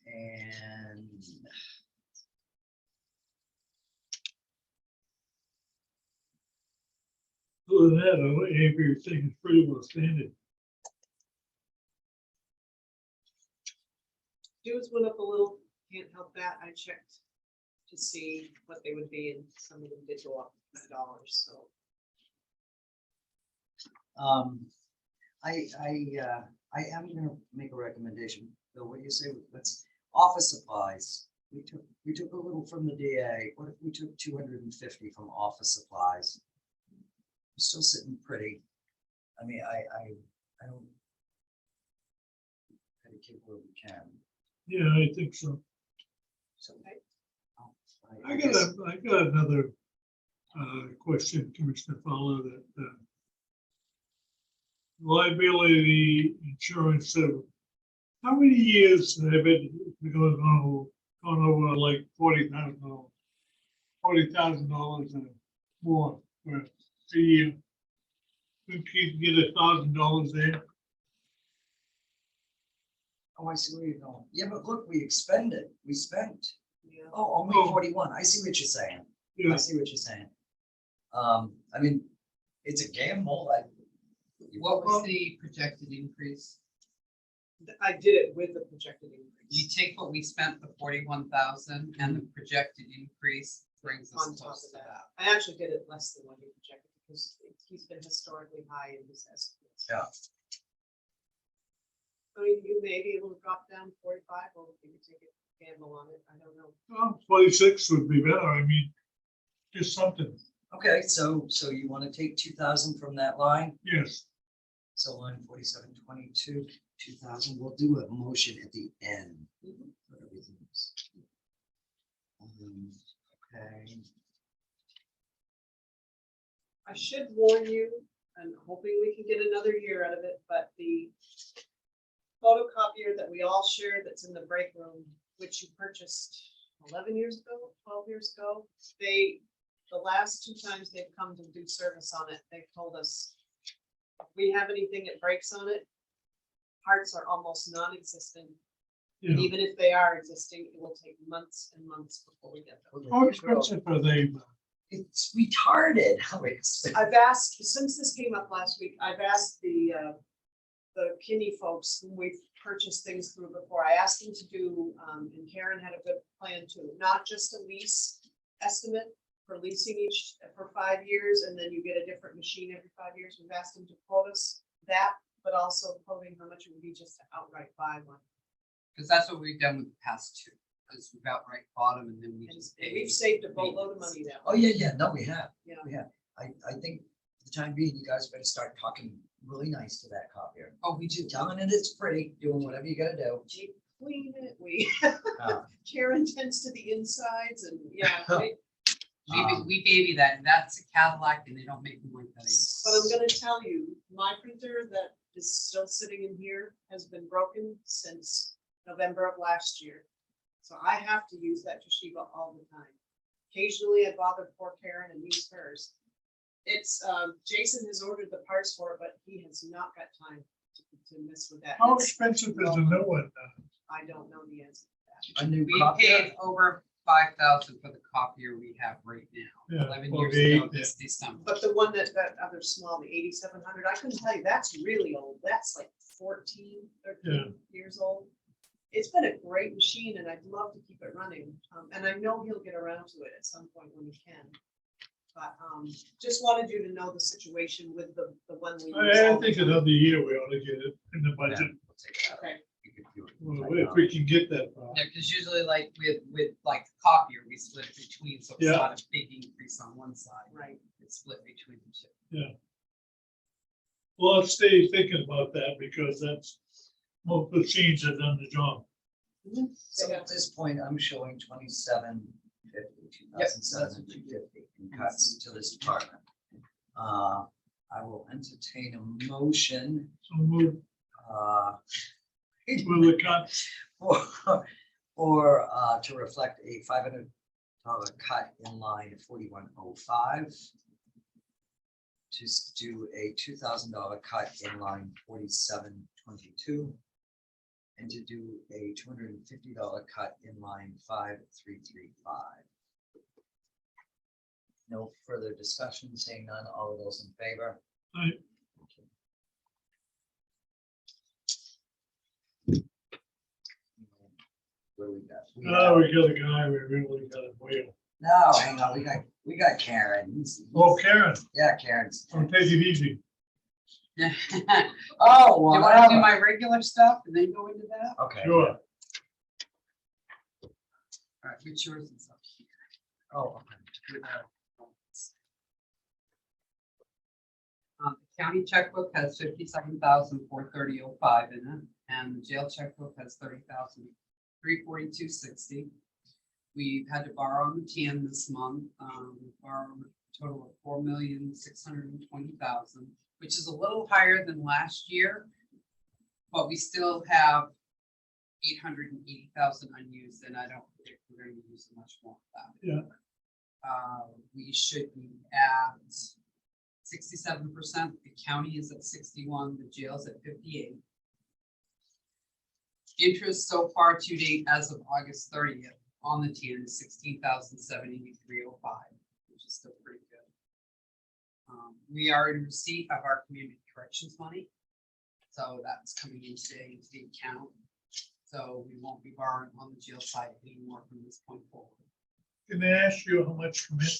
Speaker 1: And
Speaker 5: Other than that, everything is pretty well standard.
Speaker 9: Dues went up a little, can't help that. I checked to see what they would be, and some of them did go up $2, so.
Speaker 1: I am gonna make a recommendation. Bill, what do you say? Let's office supplies. We took a little from the DA. What if we took 250 from office supplies? We're still sitting pretty. I mean, I don't. Gotta keep where we can.
Speaker 5: Yeah, I think so.
Speaker 1: So
Speaker 5: I got another question, Commissioner Fowler, that liability insurance, how many years have it gone over like $40,000 and more for a year? Think you can get $1,000 there?
Speaker 1: Oh, I see where you're going. Yeah, but look, we expended. We spent.
Speaker 9: Yeah.
Speaker 1: Oh, only
Speaker 5: Oh.
Speaker 1: 41. I see what you're saying. I
Speaker 5: Yeah,
Speaker 1: see what you're saying. I mean, it's a gamble.
Speaker 6: What was the projected increase?
Speaker 9: I did it with the projected
Speaker 6: You
Speaker 9: increase
Speaker 6: take what we spent, the 41,000, and the projected increase brings us
Speaker 9: on top
Speaker 6: close
Speaker 9: of
Speaker 6: to
Speaker 9: that.
Speaker 6: that.
Speaker 9: I actually did it less than what he projected because he's been historically high in his estimates.
Speaker 1: Yeah.
Speaker 9: I mean, you may be able to drop down 45, or you can take a gamble on it. I don't know.
Speaker 5: well, 26 would be better. I mean, just something.
Speaker 1: Okay, so you want to take 2,000 from that line?
Speaker 5: Yes.
Speaker 1: So line 4722, 2,000. We'll do a motion at the end. For everything else. Okay.
Speaker 9: I should warn you, and hoping we can get another year out of it, but the photocopier that we all share that's in the break room, which you purchased 11 years ago, 12 years ago, the last 2 times they've come to do service on it, they've told us, if we have anything that breaks on it, parts are almost non-existent. And
Speaker 5: Yeah.
Speaker 9: even if they are existing, it will take months and months before we get them.
Speaker 5: How expensive are they?
Speaker 1: It's retarded how expensive.
Speaker 9: I've asked, since this came up last week, I've asked the Kinney folks who we've purchased things through before, I asked them to do, and Karen had a good plan too, not just a lease estimate for leasing each, for 5 years, and then you get a different machine every 5 years. We've asked them to quote us that, but also quoting how much it would be just to outright buy one.
Speaker 6: Because that's what we've done with the past 2, is we've outright bought them and then we
Speaker 9: And
Speaker 6: just
Speaker 9: and
Speaker 6: pay.
Speaker 9: we've saved a boatload of money now.
Speaker 1: Oh, yeah, no, we have.
Speaker 9: Yeah.
Speaker 1: We have. I think for the time being, you guys better start talking really nice to that copier.
Speaker 6: Oh, we do.
Speaker 1: Telling it it's pretty, doing whatever you gotta do.
Speaker 9: clean it, we,
Speaker 1: Uh,
Speaker 9: Karen tends to the insides and, yeah.
Speaker 6: We baby that, and that's a Cadillac and they don't make them like that anymore.
Speaker 9: But I'm gonna tell you, my printer that is still sitting in here has been broken since November of last year. So I have to use that Toshiba all the time. Occasionally I bother poor Karen and use hers. It's, Jason has ordered the parts for it, but he has not got time to mess with that.
Speaker 5: How
Speaker 9: It's-
Speaker 5: expensive is a new one now?
Speaker 9: I don't know the answer to
Speaker 1: A new
Speaker 6: We
Speaker 1: copier?
Speaker 6: paid over 5,000 for the copier we have right now,
Speaker 5: Yeah,
Speaker 6: 11
Speaker 5: well,
Speaker 6: years
Speaker 5: they-
Speaker 6: ago this December.
Speaker 9: that. But the one that other small, the 8700, I couldn't tell you, that's really old. That's like 14, 13 years old. It's been a great machine and I'd love to keep it running. And I know he'll get around to it at some point when he can. But just wanted you to know the situation with the one we. use
Speaker 5: I
Speaker 9: all the
Speaker 5: think
Speaker 9: time.
Speaker 5: another year we ought to get it in the
Speaker 1: Yeah,
Speaker 5: budget,
Speaker 1: we'll take it out.
Speaker 9: Okay.
Speaker 1: You could do it
Speaker 5: well,
Speaker 1: right
Speaker 5: if
Speaker 1: now.
Speaker 5: we can get that far.
Speaker 6: Yeah, because usually like with like the copier, we split it between, so it's
Speaker 5: Yeah.
Speaker 6: not a big increase on one side.
Speaker 9: Right.
Speaker 6: It's split between the two.
Speaker 5: Well, I'll stay thinking about that because that's, most machines have done the job.
Speaker 1: So at this point, I'm showing 2750 in cuts to this department. I will entertain a motion,
Speaker 5: So move,
Speaker 1: uh,
Speaker 5: will the cut,
Speaker 1: or, to reflect a $500 cut in line 4105. To do a $2,000 cut in line 4722. And to do a $250 cut in line 5335. No further discussion, saying none, all of those in favor?
Speaker 5: Aye.
Speaker 1: What do we got?
Speaker 5: now we got a guy, we really got a wheel.
Speaker 1: No, hang on, we got Karen.
Speaker 5: Oh, Karen,
Speaker 1: Yeah, Karen's.
Speaker 5: I'll take it easy.
Speaker 1: Oh,
Speaker 6: Do you want to do
Speaker 1: whatever.
Speaker 6: my regular stuff and then go into that?
Speaker 1: Okay.
Speaker 5: Sure.
Speaker 6: All right, which yours is up here.
Speaker 1: Oh, okay.
Speaker 6: With our notes. The county checkbook has 57,430.05 in it, and the jail checkbook has 30,342.60. We've had to borrow on the TN this month, borrowed a total of 4,620,000, which is a little higher than last year, but we still have 880,000 unused, and I don't think we're going to use much more of that.
Speaker 5: Yeah.
Speaker 6: We should be at 67%. The county is at 61. The jail's at 58. Interest so far to date as of August 30th on the TN is 16,783.05, which is still pretty good. We are in receipt of our community corrections money, so that's coming in today into the account. So we won't be borrowing on the jail side anymore from this point forward.
Speaker 5: Can I ask you how much commit?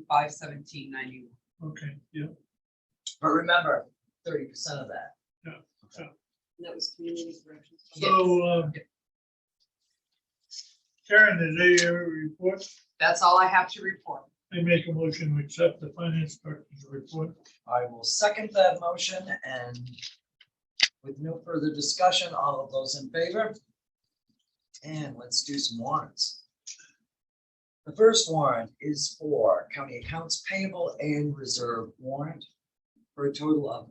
Speaker 6: 813,517.91.
Speaker 5: Okay, yeah,
Speaker 1: But remember, 30% of that.
Speaker 5: Yeah.
Speaker 1: Okay.
Speaker 9: And that was community corrections.
Speaker 5: so, Karen, did they ever report?
Speaker 6: That's all I have to report.
Speaker 5: I make a motion to accept the finance director's report.
Speaker 1: I will second that motion, and with no further discussion, all of those in favor? And let's do some warrants. The first warrant is for county accounts payable and reserve warrant for a total of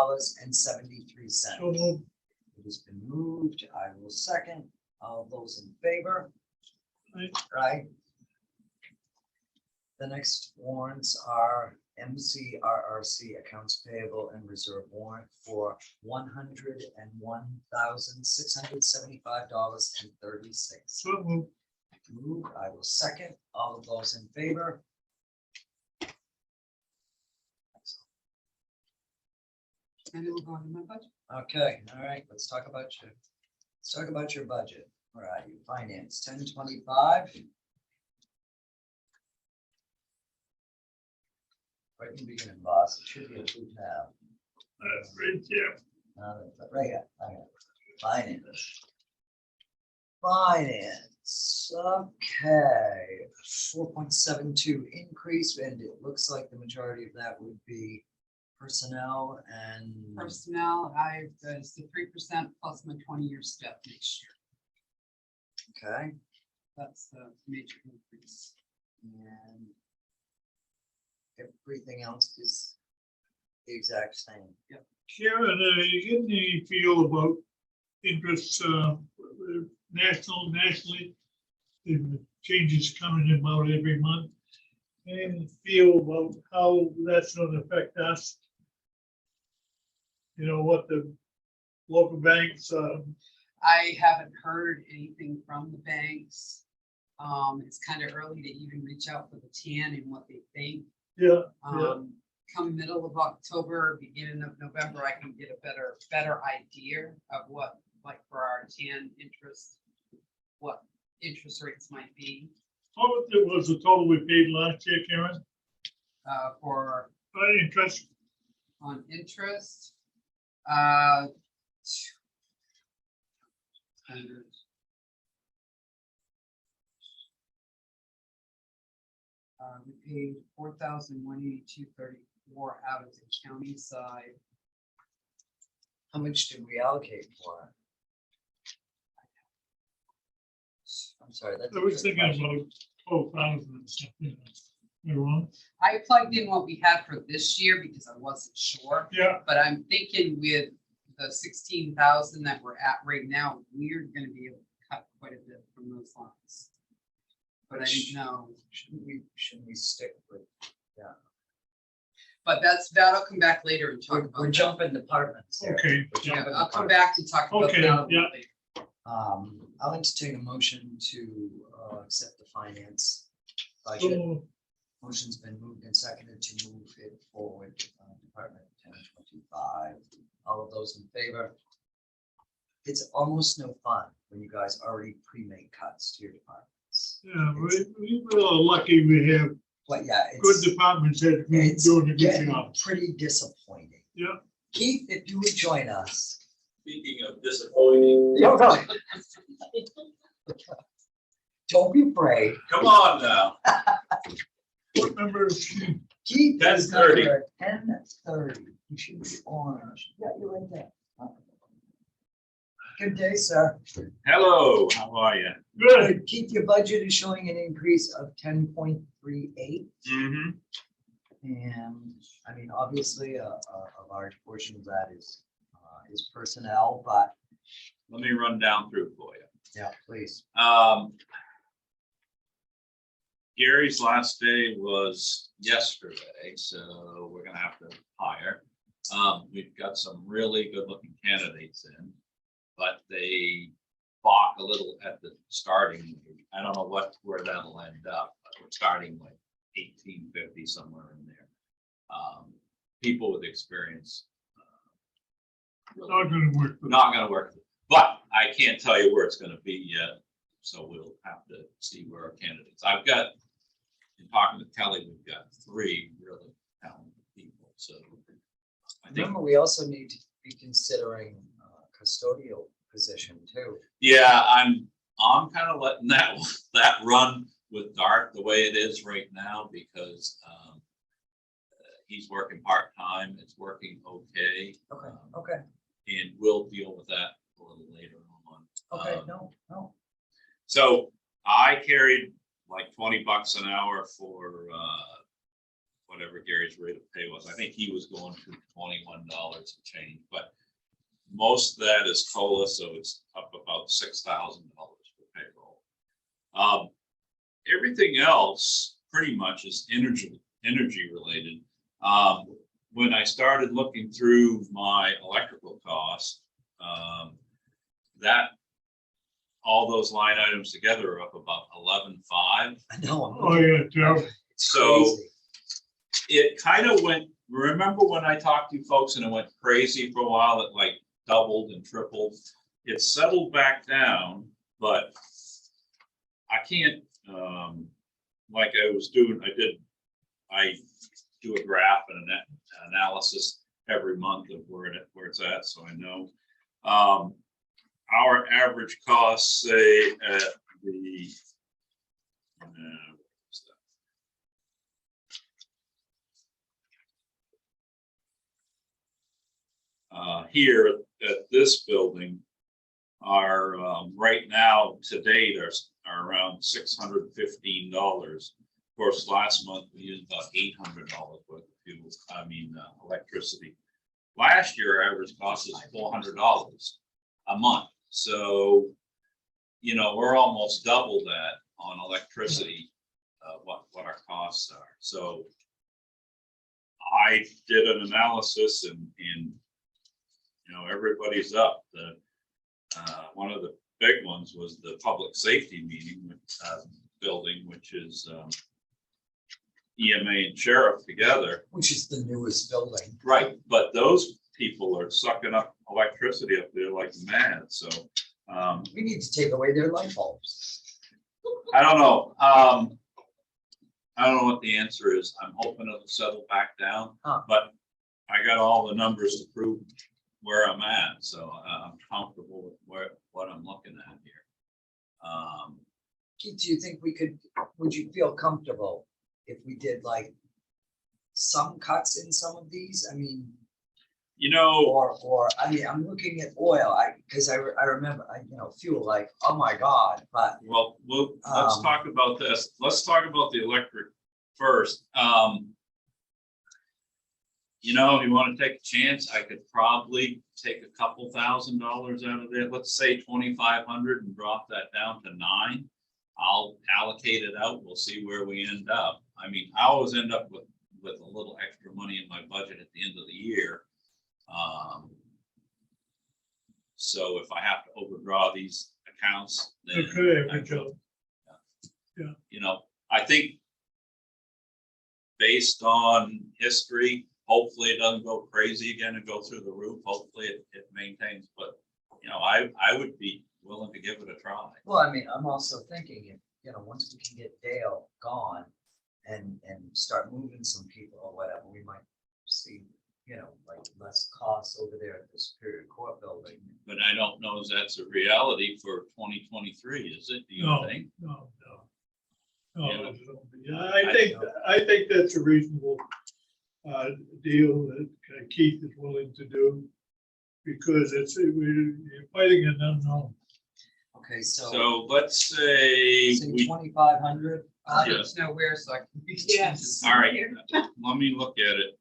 Speaker 1: $354,910.73.
Speaker 5: So moved.
Speaker 1: It has been moved. I will second. All those in favor?
Speaker 5: Aye.
Speaker 1: Right. The next warrants are MCRRC accounts payable and reserve warrant for $101,675.36.
Speaker 5: So moved.
Speaker 1: Moved. I will second. All of those in favor?
Speaker 6: And it will go into my budget.
Speaker 1: Okay, all right, let's talk about your budget. All right, you finance 1025. Right in the beginning, boss, it should be a blue tab.
Speaker 5: Right there.
Speaker 1: Right here, finance. Finance, okay, 4.72 increase, and it looks like the majority of that would be personnel and,
Speaker 6: Personnel, it's the 3% plus my 20-year step next year.
Speaker 1: okay,
Speaker 6: That's the major increase.
Speaker 1: and everything else is the exact same.
Speaker 5: Karen, you getting any feel about interest, nationally? The changes coming in about every month. And feel about how that's gonna affect us? You know, what the local banks,
Speaker 6: I haven't heard anything from the banks. It's kind of early to even reach out for the TAN and what they think.
Speaker 5: yeah,
Speaker 6: Come middle of October, beginning of November, I can get a better idea of what, like for our TAN interest, what interest rates might be,
Speaker 5: how much it was the total we paid last year, Karen?
Speaker 6: for
Speaker 5: Interest,
Speaker 6: on interest. We paid 4,182.34 out of the county side.
Speaker 1: How much did we allocate for it? I'm sorry, that's.
Speaker 5: I was thinking about 12,000 and something. Am I wrong?
Speaker 6: I plugged in what we had for this year because I wasn't sure,
Speaker 5: Yeah,
Speaker 6: but I'm thinking with the 16,000 that we're at right now, we're gonna be able to cut quite a bit from those lines. But I didn't know,
Speaker 1: Shouldn't we stick with,
Speaker 6: but that'll come back later and talk about.
Speaker 1: we're
Speaker 6: that.
Speaker 1: jumping departments here.
Speaker 5: okay.
Speaker 1: We're
Speaker 6: Yeah,
Speaker 1: jumping
Speaker 6: I'll come
Speaker 1: departments.
Speaker 6: back and talk about
Speaker 5: Okay,
Speaker 6: that a little
Speaker 5: yeah.
Speaker 6: later.
Speaker 1: I'll entertain a motion to accept the finance budget.
Speaker 5: So,
Speaker 1: Motion's been moved and seconded to move it forward, Department 1025. All of those in favor? It's almost no fun when you guys already pre-made cuts to your departments.
Speaker 5: yeah, we're lucky we have
Speaker 1: But yeah,
Speaker 5: good
Speaker 1: it's,
Speaker 5: departments that are
Speaker 1: it's
Speaker 5: doing a good
Speaker 1: getting
Speaker 5: job.
Speaker 1: pretty disappointing.
Speaker 5: Yeah.
Speaker 1: Keith, if you would join us.
Speaker 2: Speaking of disappointing,
Speaker 1: Don't be afraid.
Speaker 2: come on now.
Speaker 5: What number is
Speaker 1: Keith is
Speaker 2: 10:30.
Speaker 1: number 10:30. You should be orange. Yeah, you're right there. Good day, sir.
Speaker 2: Hello, how are you?
Speaker 5: good?
Speaker 1: Keith, your budget is showing an increase of 10.38.
Speaker 2: Mm-hmm.
Speaker 1: And I mean, obviously, a large portion of that is personnel, but
Speaker 2: Let me run down through for you.
Speaker 1: yeah, please.
Speaker 2: Gary's last day was yesterday, so we're gonna have to hire. We've got some really good looking candidates in, but they balk a little at the starting. I don't know where that'll end up, but we're starting like 1850 somewhere in there. People with experience. Really
Speaker 5: Not gonna work.
Speaker 2: not gonna work, but I can't tell you where it's gonna be yet, so we'll have to see where our candidates. I've got, in talking to Kelly, we've got 3 really talented people, so I think,
Speaker 1: Remember, we also need to be considering custodial position too.
Speaker 2: yeah, I'm kind of letting that run with Dart the way it is right now, because he's working part-time, it's working okay.
Speaker 1: Okay, okay,
Speaker 2: And we'll deal with that a little later on.
Speaker 1: okay, no.
Speaker 2: So I carried like $20 an hour for whatever Gary's rate of pay was. I think he was going to $21 and change, but most of that is COLA, so it's up about $6,000 for payroll. Everything else pretty much is energy related. When I started looking through my electrical costs, that all those line items together are up about 11.5.
Speaker 1: I know.
Speaker 5: Oh, yeah, Joe.
Speaker 2: So
Speaker 1: Crazy.
Speaker 2: it kind of went, remember when I talked to you folks and it went crazy for a while, it like doubled and tripled. It settled back down, but I can't, like I was doing, I do a graph and an analysis every month of where it's at, so I know. Our average costs, say at the
Speaker 13: here at this building are, right now, to date, are around $615. Of course, last month we used about $800 worth of fuel, electricity. Last year, our average cost was $400 a month. So, you know, we're almost double that on electricity, what our costs are. So I did an analysis and you know, everybody's up. One of the big ones was the public safety meeting, building, which is EMA and sheriff together.
Speaker 1: Which is the newest building.
Speaker 13: Right, but those people are sucking up electricity up there like mad, so.
Speaker 1: We need to take away their light bulbs.
Speaker 13: I don't know. I don't know what the answer is. I'm hoping it'll settle back down,
Speaker 1: Huh.
Speaker 13: but I got all the numbers to prove where I'm at, so I'm comfortable with what I'm looking at here.
Speaker 1: Keith, do you think would you feel comfortable if we did like some cuts in some of these? I mean,
Speaker 13: You know,
Speaker 1: or I mean, I'm looking at oil, because I remember, fuel, like, oh my God, but
Speaker 13: well, let's talk about this. Let's talk about the electric first. You know, if you want to take a chance, I could probably take a couple $1,000 out of there. Let's say 2,500 and drop that down to 9. I'll allocate it out. We'll see where we end up. I mean, I always end up with a little extra money in my budget at the end of the year. So if I have to overdraw these accounts, then
Speaker 5: Okay,
Speaker 13: I
Speaker 5: we go.
Speaker 13: will.
Speaker 5: Yeah.
Speaker 13: You know, I think based on history, hopefully it doesn't go crazy again and go through the roof. Hopefully it maintains, but you know, I would be willing to give it a try.
Speaker 1: well, I mean, I'm also thinking if, once we can get Dale gone and start moving some people or whatever, we might see, like less costs over there at the Superior Court building.
Speaker 13: But I don't know if that's a reality for 2023, is it? Do you
Speaker 5: No,
Speaker 13: think?
Speaker 5: no.
Speaker 13: Yeah.
Speaker 5: Yeah, I think that's a reasonable deal that Keith is willing to do, because you're fighting an unknown.
Speaker 1: Okay, so
Speaker 13: So let's say
Speaker 1: say
Speaker 13: we,
Speaker 1: 2,500.
Speaker 10: I
Speaker 13: Yeah.
Speaker 10: need to know where, so I can.
Speaker 6: Yes.
Speaker 13: all right, let me look at it.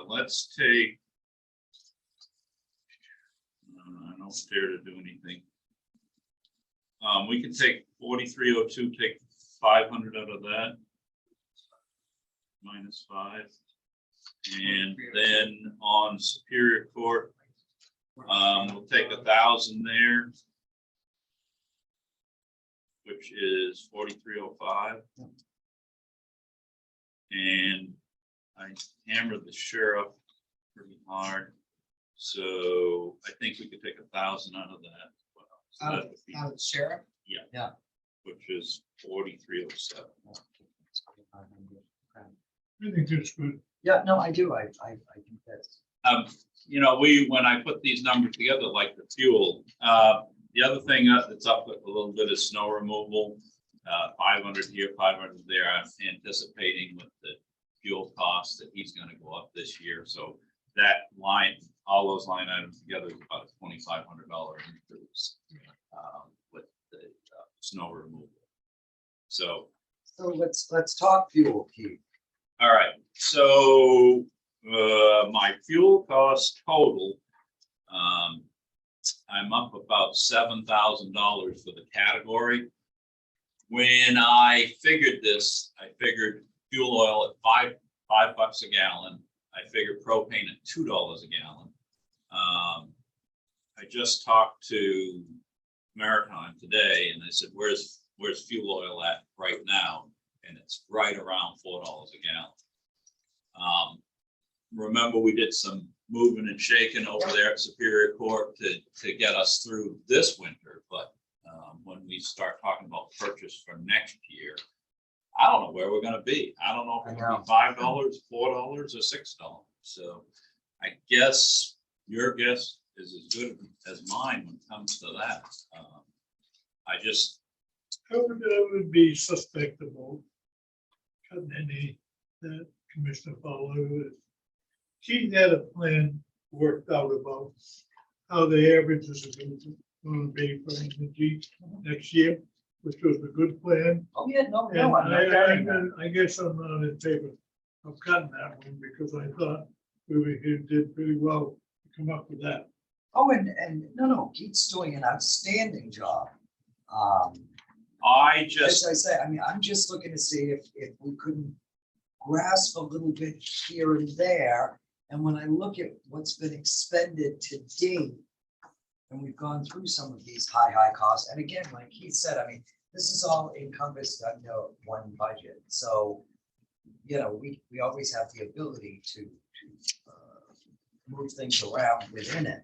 Speaker 13: Let's take. I don't dare to do anything. We can take 4302, take 500 out of that. -5. And then on Superior Court, we'll take 1,000 there, which is 4305. And I hammered the sheriff pretty hard, so I think we could take 1,000 out of that. So
Speaker 10: Out
Speaker 13: that
Speaker 10: of
Speaker 13: would be-
Speaker 10: out of the sheriff?
Speaker 13: which is 4307.
Speaker 5: I think that's good.
Speaker 1: Yeah, no, I do. I think that's.
Speaker 13: You know, when I put these numbers together, like the fuel, the other thing that's up a little bit is snow removal. 500 here, 500 there. I'm anticipating with the fuel costs that he's gonna go up this year. So that line, all those line items together is about a $2,500 increase with the snow removal. So,
Speaker 1: So let's talk fuel, Keith.
Speaker 13: all right, so my fuel cost total, I'm up about $7,000 for the category. When I figured this, I figured fuel oil at five bucks a gallon. I figured propane at $2 a gallon. I just talked to Maritime today and I said, where's fuel oil at right now? And it's right around $4 a gallon. Remember, we did some moving and shaking over there at Superior Court to get us through this winter, but when we start talking about purchase for next year, I don't know where we're gonna be. I don't know if it's gonna be $5, $4, or $6. So I guess your guess is as good as mine when it comes to that. I
Speaker 5: would be suspectable, cutting any that Commissioner Fowler. Keith had a plan worked out about how the averages are going to be for energy next year, which was a good plan.
Speaker 1: Oh, yeah, no,
Speaker 5: And
Speaker 1: no, I'm not doubting that.
Speaker 5: I guess I'm not in favor of cutting that one because I thought we did pretty well to come up with that.
Speaker 1: Oh, and no, Keith's doing an outstanding job.
Speaker 13: I
Speaker 1: As
Speaker 13: just,
Speaker 1: I say, I mean, I'm just looking to see if we couldn't grasp a little bit here and there. And when I look at what's been expended to date, and we've gone through some of these high costs, and again, like Keith said, I mean, this is all encompassed under one budget. So, you know, we always have the ability to move things around within it.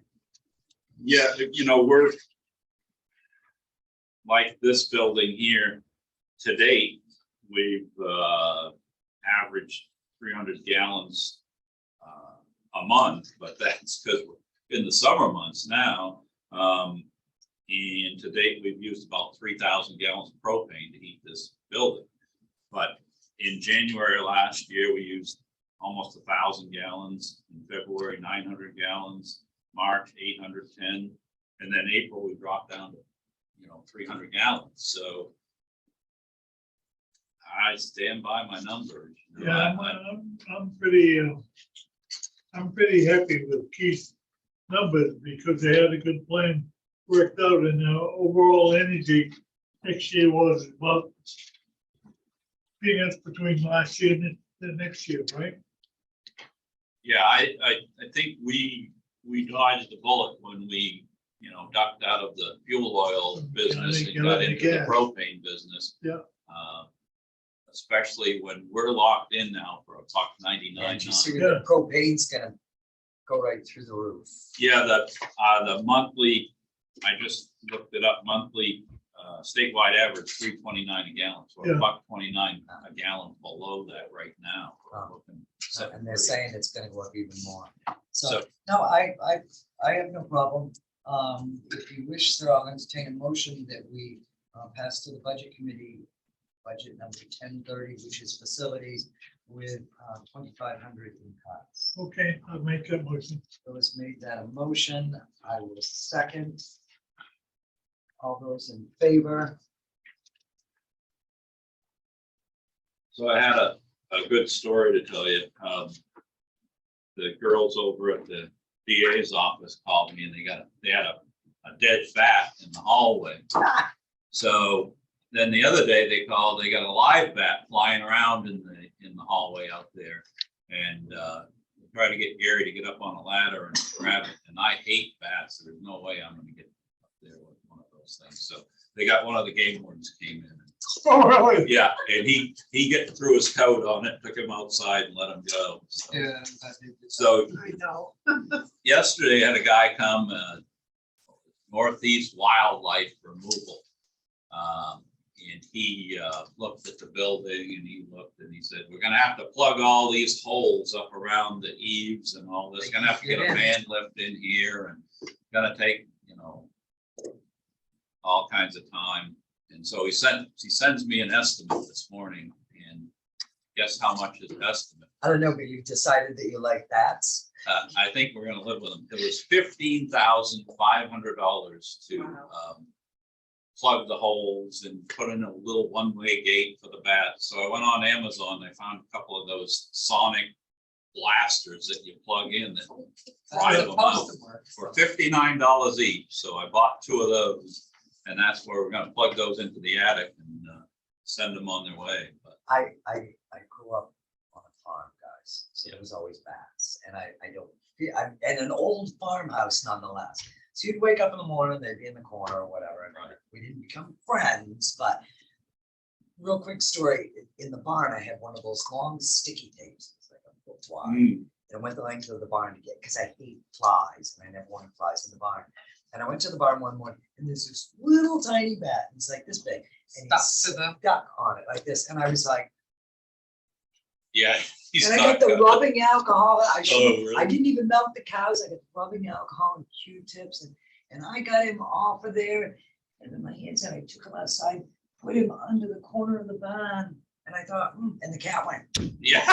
Speaker 13: yeah, you know, we're like this building here, to date, we've averaged 300 gallons a month, but that's because we're in the summer months now. And to date, we've used about 3,000 gallons of propane to heat this building. But in January last year, we used almost 1,000 gallons. In February, 900 gallons. March, 810. And then April, we dropped down to 300 gallons. So I stand by my numbers.
Speaker 5: Yeah, I'm pretty happy with Keith's numbers because they had a good plan worked out and overall energy next year was about peanuts between last year and the next year, right?
Speaker 13: Yeah, I think we dodged the bullet when we, ducked out of the fuel oil business and got into the propane business.
Speaker 5: Yeah.
Speaker 13: Especially when we're locked in now for $1.99.
Speaker 1: And you see the propane's gonna go right through the roof.
Speaker 13: Yeah, the monthly, I just looked it up, monthly statewide average, $3.29 a gallon. So
Speaker 5: Yeah.
Speaker 13: $1.29 a gallon below that right now.
Speaker 1: So, and they're saying it's gonna go up even more. So,
Speaker 13: So-
Speaker 1: no, I have no problem. If you wish, sir, I'll entertain a motion that we pass to the budget committee, budget number 1030, which is facilities with 2,500 in cuts.
Speaker 5: Okay, I'll make that motion.
Speaker 1: Phyllis made that a motion. I will second. All those in favor?
Speaker 13: So I had a good story to tell you. The girls over at the DA's office called me and they had a dead bat in the hallway. So then the other day they called, they got a live bat flying around in the hallway out there. And tried to get Gary to get up on a ladder and grab it. And I hate bats, so there's no way I'm gonna get up there with one of those things. So they got one of the game wardens came in.
Speaker 5: Oh, really?
Speaker 13: Yeah, and he threw his coat on it, took him outside and let him go. So,
Speaker 6: Yeah.
Speaker 13: so
Speaker 9: I know.
Speaker 13: yesterday I had a guy come, Northeast Wildlife Removal. And he looked at the building and he said, we're gonna have to plug all these holes up around the eaves and all this. Gonna have to get a man lift in here and gonna take, all kinds of time. And so he sends me an estimate this morning, and guess how much his estimate?
Speaker 1: I don't know, but you've decided that you like bats.
Speaker 13: I think we're gonna live with him. It was $15,500 to plug the holes and put in a little one-way gate for the bat. So I went on Amazon, I found a couple of those sonic blasters that you plug in that drive them out for $59 each. So I bought 2 of those, and that's where we're gonna plug those into the attic and send them on their way. But
Speaker 1: I grew up on a farm, guys, so there was always bats, and I don't, I'm in an old farmhouse nonetheless. So you'd wake up in the morning, they'd be in the corner or whatever, and we didn't become friends, but real quick story, in the barn, I had one of those long sticky tapes, it's like a foot wide. And I went the length of the barn to get, because I hate flies, and I never wanted flies in the barn. And I went to the barn one morning, and there's this little tiny bat, he's like this big, and he's stuck on it like this, and I was like,
Speaker 13: yeah, he's
Speaker 1: and I got the
Speaker 13: stuck.
Speaker 1: rubbing alcohol. I
Speaker 13: really?
Speaker 1: didn't even milk the cows. I got the rubbing alcohol and Q-tips, and I got him off of there. And then my hands, and I took him outside, put him under the corner of the barn, and I thought, and the cat went.
Speaker 13: Yeah.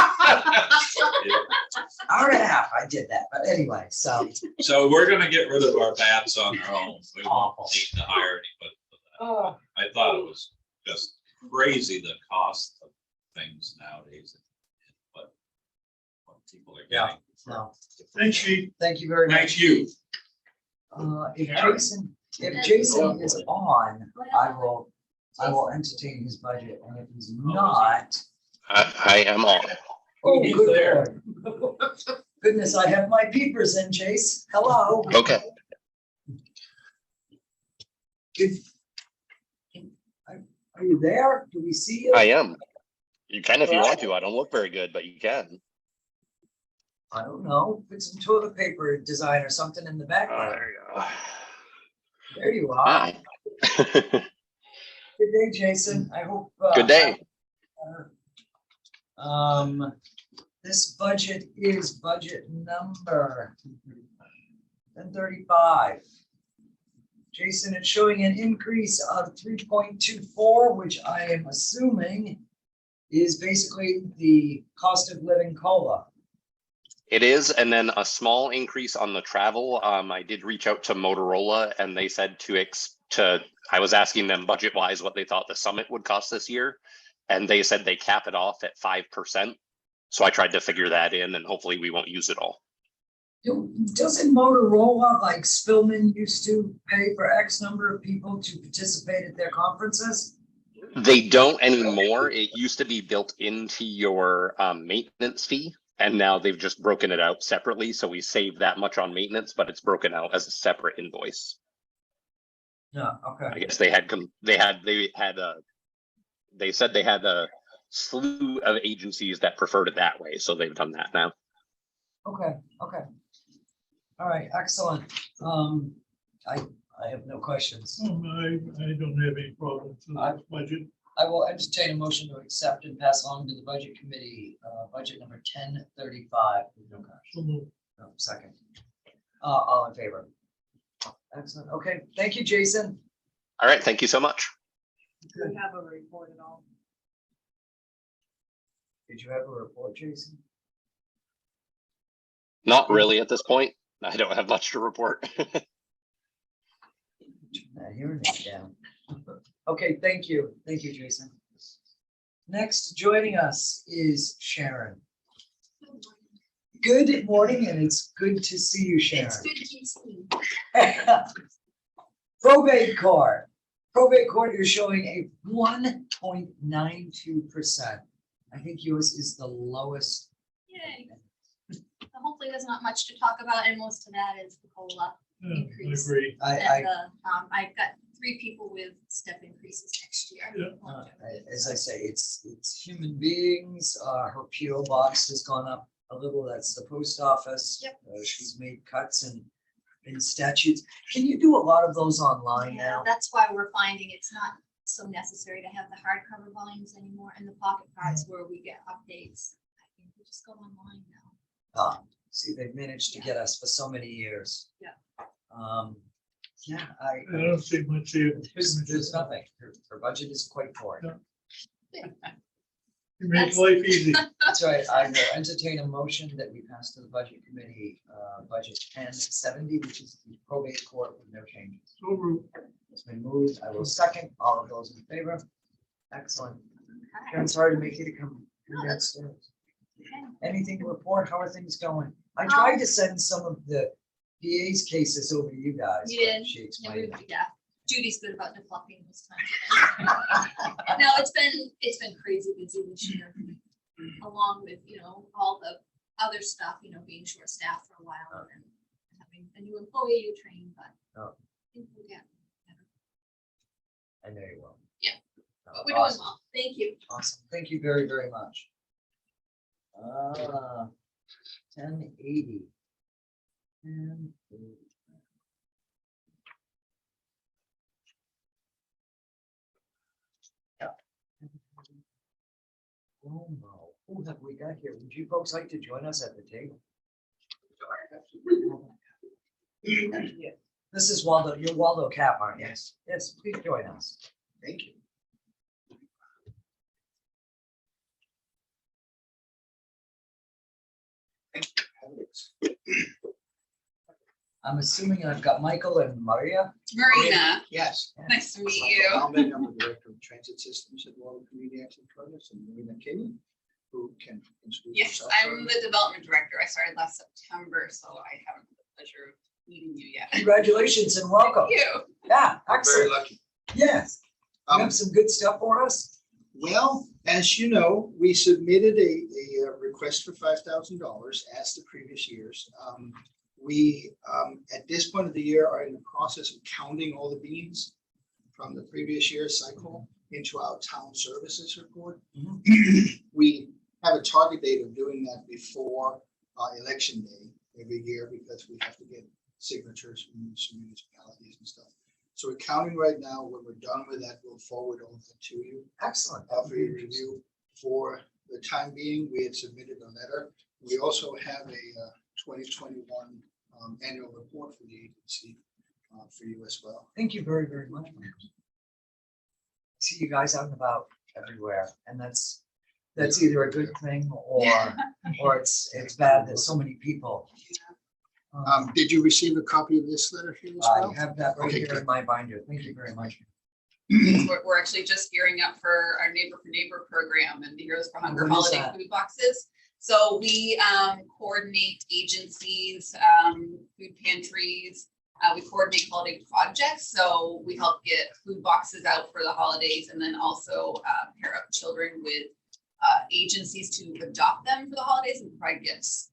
Speaker 1: Hour and a half, I did that, but anyway, so.
Speaker 13: So we're gonna get rid of our bats on our own. We won't
Speaker 1: Awful.
Speaker 13: need to hire anybody for that.
Speaker 1: Oh,
Speaker 13: I thought it was just crazy the cost of things nowadays. What people are
Speaker 1: Yeah.
Speaker 13: getting.
Speaker 1: no,
Speaker 5: Thanks, Chief.
Speaker 1: thank you very much.
Speaker 13: Thank you.
Speaker 1: If Jason is on, I will entertain his budget, and if he's not.
Speaker 14: I am on.
Speaker 1: Oh,
Speaker 4: He's
Speaker 1: good
Speaker 4: there.
Speaker 1: Lord. Goodness, I have my peepers in, Chase. Hello.
Speaker 14: Okay.
Speaker 1: Good. Are you there? Do we see you?
Speaker 14: I am. You can if you want to. I don't look very good, but you can.
Speaker 1: I don't know. Put some toilet paper design or something in the background.
Speaker 14: There you go.
Speaker 1: There you are.
Speaker 14: Hi.
Speaker 1: Good day, Jason. I hope.
Speaker 14: Good day.
Speaker 1: This budget is budget number 1035. Jason, it's showing an increase of 3.24, which I am assuming is basically the cost of living COLA.
Speaker 14: It is, and then a small increase on the travel. I did reach out to Motorola, and they said I was asking them budget-wise what they thought the summit would cost this year, and they said they cap it off at 5%. So I tried to figure that in, and hopefully we won't use it all.
Speaker 1: Doesn't Motorola, like Spillman used to pay for X number of people to participate at their conferences?
Speaker 14: They don't anymore. It used to be built into your maintenance fee, and now they've just broken it out separately. So we save that much on maintenance, but it's broken out as a separate invoice.
Speaker 1: Yeah,
Speaker 14: I
Speaker 1: okay.
Speaker 14: guess they said they had a slew of agencies that preferred it that way, so they've done that now.
Speaker 1: Okay. All right, excellent. I have no questions.
Speaker 5: I don't have any problems with this budget.
Speaker 1: I will entertain a motion to accept and pass on to the budget committee, budget number 1035.
Speaker 5: So moved.
Speaker 1: No, second. All in favor? Excellent. Okay, thank you, Jason.
Speaker 14: All right, thank you so much.
Speaker 9: Do we have a report at all?
Speaker 1: Did you have a report, Jason?
Speaker 14: Not really at this point. I don't have much to report.
Speaker 1: Hearing it down. Okay, thank you. Thank you, Jason. Next, joining us is Sharon. Good morning, and it's good to see you, Sharon.
Speaker 8: It's good to see you.
Speaker 1: Probate court. Probate court is showing a 1.92%. I think yours is the lowest.
Speaker 12: Yay. So hopefully there's not much to talk about, and most of that is the COLA
Speaker 5: Yeah, I
Speaker 12: increase.
Speaker 5: agree.
Speaker 12: And I've got 3 people with step increases next year.
Speaker 1: As I say, it's human beings. Her PO box has gone up a little. That's the post office.
Speaker 12: Yep.
Speaker 1: She's made cuts in statutes. Can you do a lot of those online
Speaker 12: Yeah,
Speaker 1: now?
Speaker 12: that's why we're finding it's not so necessary to have the hardcover volumes anymore, and the pocket cards where we get updates. I think we just go online now.
Speaker 1: See, they've managed to get us for so many years.
Speaker 12: Yeah.
Speaker 1: Yeah,
Speaker 5: I don't see much here.
Speaker 1: there's nothing. Her budget is quite poor.
Speaker 5: Yeah. You make life easy.
Speaker 1: That's right. I will entertain a motion that we pass to the budget committee, budget 1070, which is the probate court with no changes.
Speaker 5: So moved.
Speaker 1: It's been moved. I will second. All of those in favor? Excellent. I'm sorry to make you to come downstairs. Anything to report? How are things going? I tried to send some of the PA's cases over to you guys.
Speaker 12: You
Speaker 1: but
Speaker 12: did?
Speaker 1: She
Speaker 12: Yeah,
Speaker 1: explained.
Speaker 12: yeah, Judy's good about deflecting this time. No, it's been crazy busy this year, along with, all the other stuff, being short-staffed for a while and having a new employee you train, but
Speaker 1: Oh.
Speaker 12: I think we'll get better.
Speaker 1: I know you will.
Speaker 12: Yeah. But we're doing
Speaker 1: Awesome.
Speaker 12: well. Thank you.
Speaker 1: Awesome. Thank you very, very much. 1080. 1080. Yeah. Oh, no. Who have we got here? Would you folks like to join us at the table? Yeah. This is Waldo. You're Waldo Cap, aren't you? Yes, please join us. Thank you.
Speaker 11: this.
Speaker 1: I'm assuming I've got Michael and Maria.
Speaker 10: Marina,
Speaker 11: Yes.
Speaker 10: nice to meet you.
Speaker 11: I'm the Director of Transit Systems at Waldo Community Action Projects, and Marina Kenny, who can introduce
Speaker 10: Yes,
Speaker 11: herself.
Speaker 10: I'm the development director. I started last September, so I haven't had the pleasure of meeting you yet.
Speaker 1: Congratulations and welcome.
Speaker 10: Thank you.
Speaker 1: Yeah,
Speaker 11: I'm very
Speaker 1: excellent.
Speaker 11: lucky.
Speaker 1: Yes. You
Speaker 11: Um,
Speaker 1: have some good stuff for us?
Speaker 11: Well, as you know, we submitted a request for $5,000 as the previous years. We, at this point of the year, are in the process of counting all the beans from the previous year's cycle into our town services report. We have a target date of doing that before election day every year because we have to get signatures from some municipalities and stuff. So we're counting right now. When we're done with that, we'll forward all that to you.
Speaker 1: Excellent.
Speaker 11: For your review. For the time being, we had submitted a letter. We also have a 2021 annual report for the agency for you as well.
Speaker 1: Thank you very, very much. See you guys out and about everywhere, and that's either a good thing or it's bad that so many people.
Speaker 11: Did you receive a copy of this letter here as well?
Speaker 1: I have that right
Speaker 11: Okay,
Speaker 1: here
Speaker 11: good.
Speaker 1: in my binder. Thank you very much.
Speaker 10: We're actually just gearing up for our Neighbor for Neighbor program and the Heroes for Hunger
Speaker 1: What is
Speaker 10: holiday
Speaker 1: that?
Speaker 10: food boxes. So we coordinate agencies, food pantries. We coordinate holiday projects. So we help get food boxes out for the holidays and then also pair up children with agencies to adopt them for the holidays and provide gifts.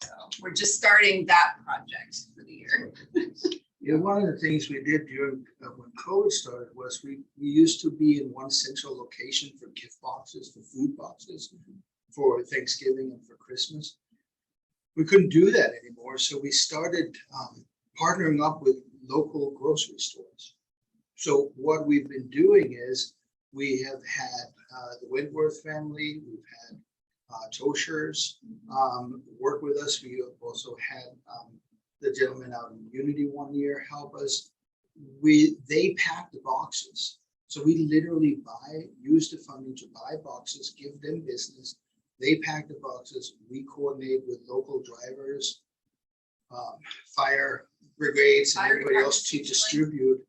Speaker 10: So we're just starting that project for the year.
Speaker 11: Yeah, one of the things we did during when COVID started was we used to be in one central location for gift boxes, for food boxes, for Thanksgiving and for Christmas. We couldn't do that anymore, so we started partnering up with local grocery stores. So what we've been doing is we have had the Wentworth family, we've had Toshers work with us. We have also had the gentleman out in Unity one year help us. They pack the boxes. So we literally use the funding to buy boxes, give them business. They pack the boxes. We coordinate with local drivers, fire brigades, and
Speaker 10: Fire
Speaker 11: everybody else to
Speaker 10: departments,
Speaker 11: distribute,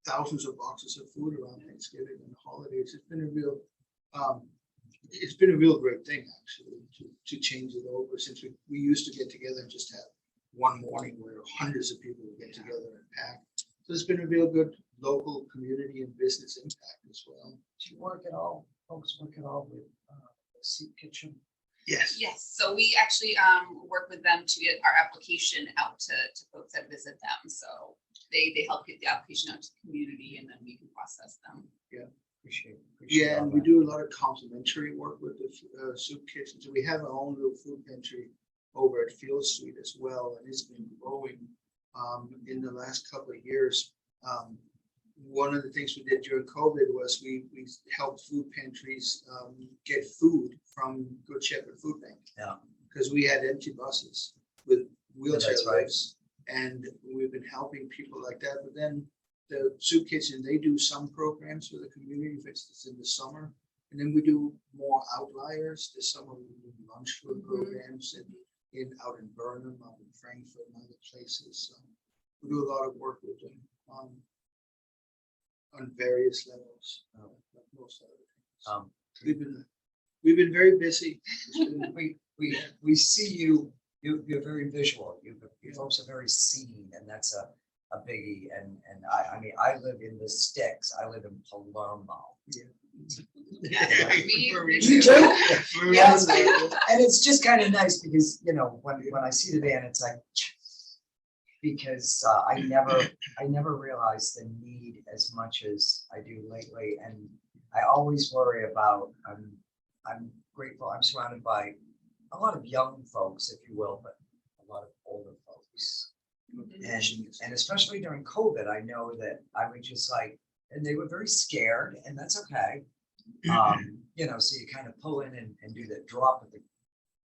Speaker 11: thousands of boxes of food around Thanksgiving and the holidays. It's been a real great thing actually to change it over, since we used to get together and just have one morning where hundreds of people would get together and pack. So it's been a real good local community and business impact as well.
Speaker 1: Do you work at all, folks work at all with the soup kitchen?
Speaker 11: Yes.
Speaker 10: Yes, so we actually work with them to get our application out to folks that visit them. So they help get the application out to the community and then we can process them.
Speaker 1: Appreciate
Speaker 11: Yeah,
Speaker 1: all
Speaker 11: and we
Speaker 1: that.
Speaker 11: do a lot of complimentary work with the soup kitchen. So we have our own little food pantry over at Field Street as well, and it's been growing in the last couple of years. One of the things we did during COVID was we helped food pantries get food from Good Shepherd Food Bank.
Speaker 1: Yeah.
Speaker 11: Because we had empty buses with wheelchair
Speaker 1: that's right.
Speaker 11: lifts, and we've been helping people like that. But then the soup kitchen, they do some programs for the community, for instance, in the summer. And then we do more outliers. This summer we do lunch food programs out in Burnham, out in Frankfurt, and other places. So we do a lot of work with them on various levels. Like most other things. We've been very busy. It's been-
Speaker 1: We see you're very visual. You folks are very seen, and that's a biggie. And I mean, I live in the sticks. I live in Palermo.
Speaker 10: Me
Speaker 1: You
Speaker 10: too.
Speaker 1: too? Yes. And it's just kind of nice because, when I see the van, it's like, because I never realized the need as much as I do lately. And I always worry about, I'm grateful, I'm surrounded by a lot of young folks, if you will, but a lot of older folks. And especially during COVID, I know that I would just and they were very scared, and that's okay. So you kind of pull in and do the drop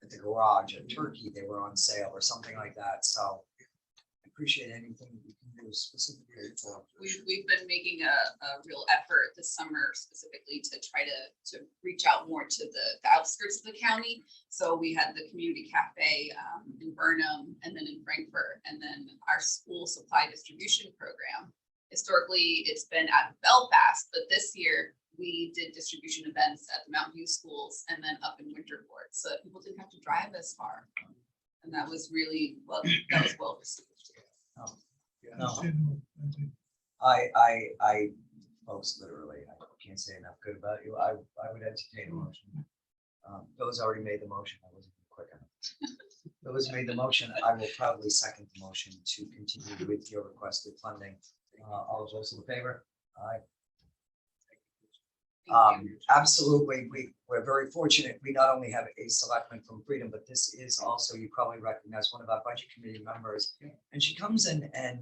Speaker 1: at the garage, a turkey, they were on sale or something like that. So I appreciate anything that you can do specifically for.
Speaker 10: We've been making a real effort this summer specifically to try to reach out more to the outskirts of the county.
Speaker 15: So we had the community cafe in Burnham and then in Frankfurt, and then our school supply distribution program. Historically, it's been out of Belfast, but this year we did distribution events at the Mountain View schools and then up in Winterport, so that people didn't have to drive as far. And that was really, well, that was well received.
Speaker 1: No, folks, literally, I can't say enough good about you. I would entertain a motion. Bill's already made the motion. I wasn't quick enough. Bill has made the motion. I will probably second the motion to continue with your requested funding. All of those in favor? Aye. Absolutely. We're very fortunate. We not only have a selectman from Freedom, but this is also, you probably recognize, one of our budget committee members. And she comes in and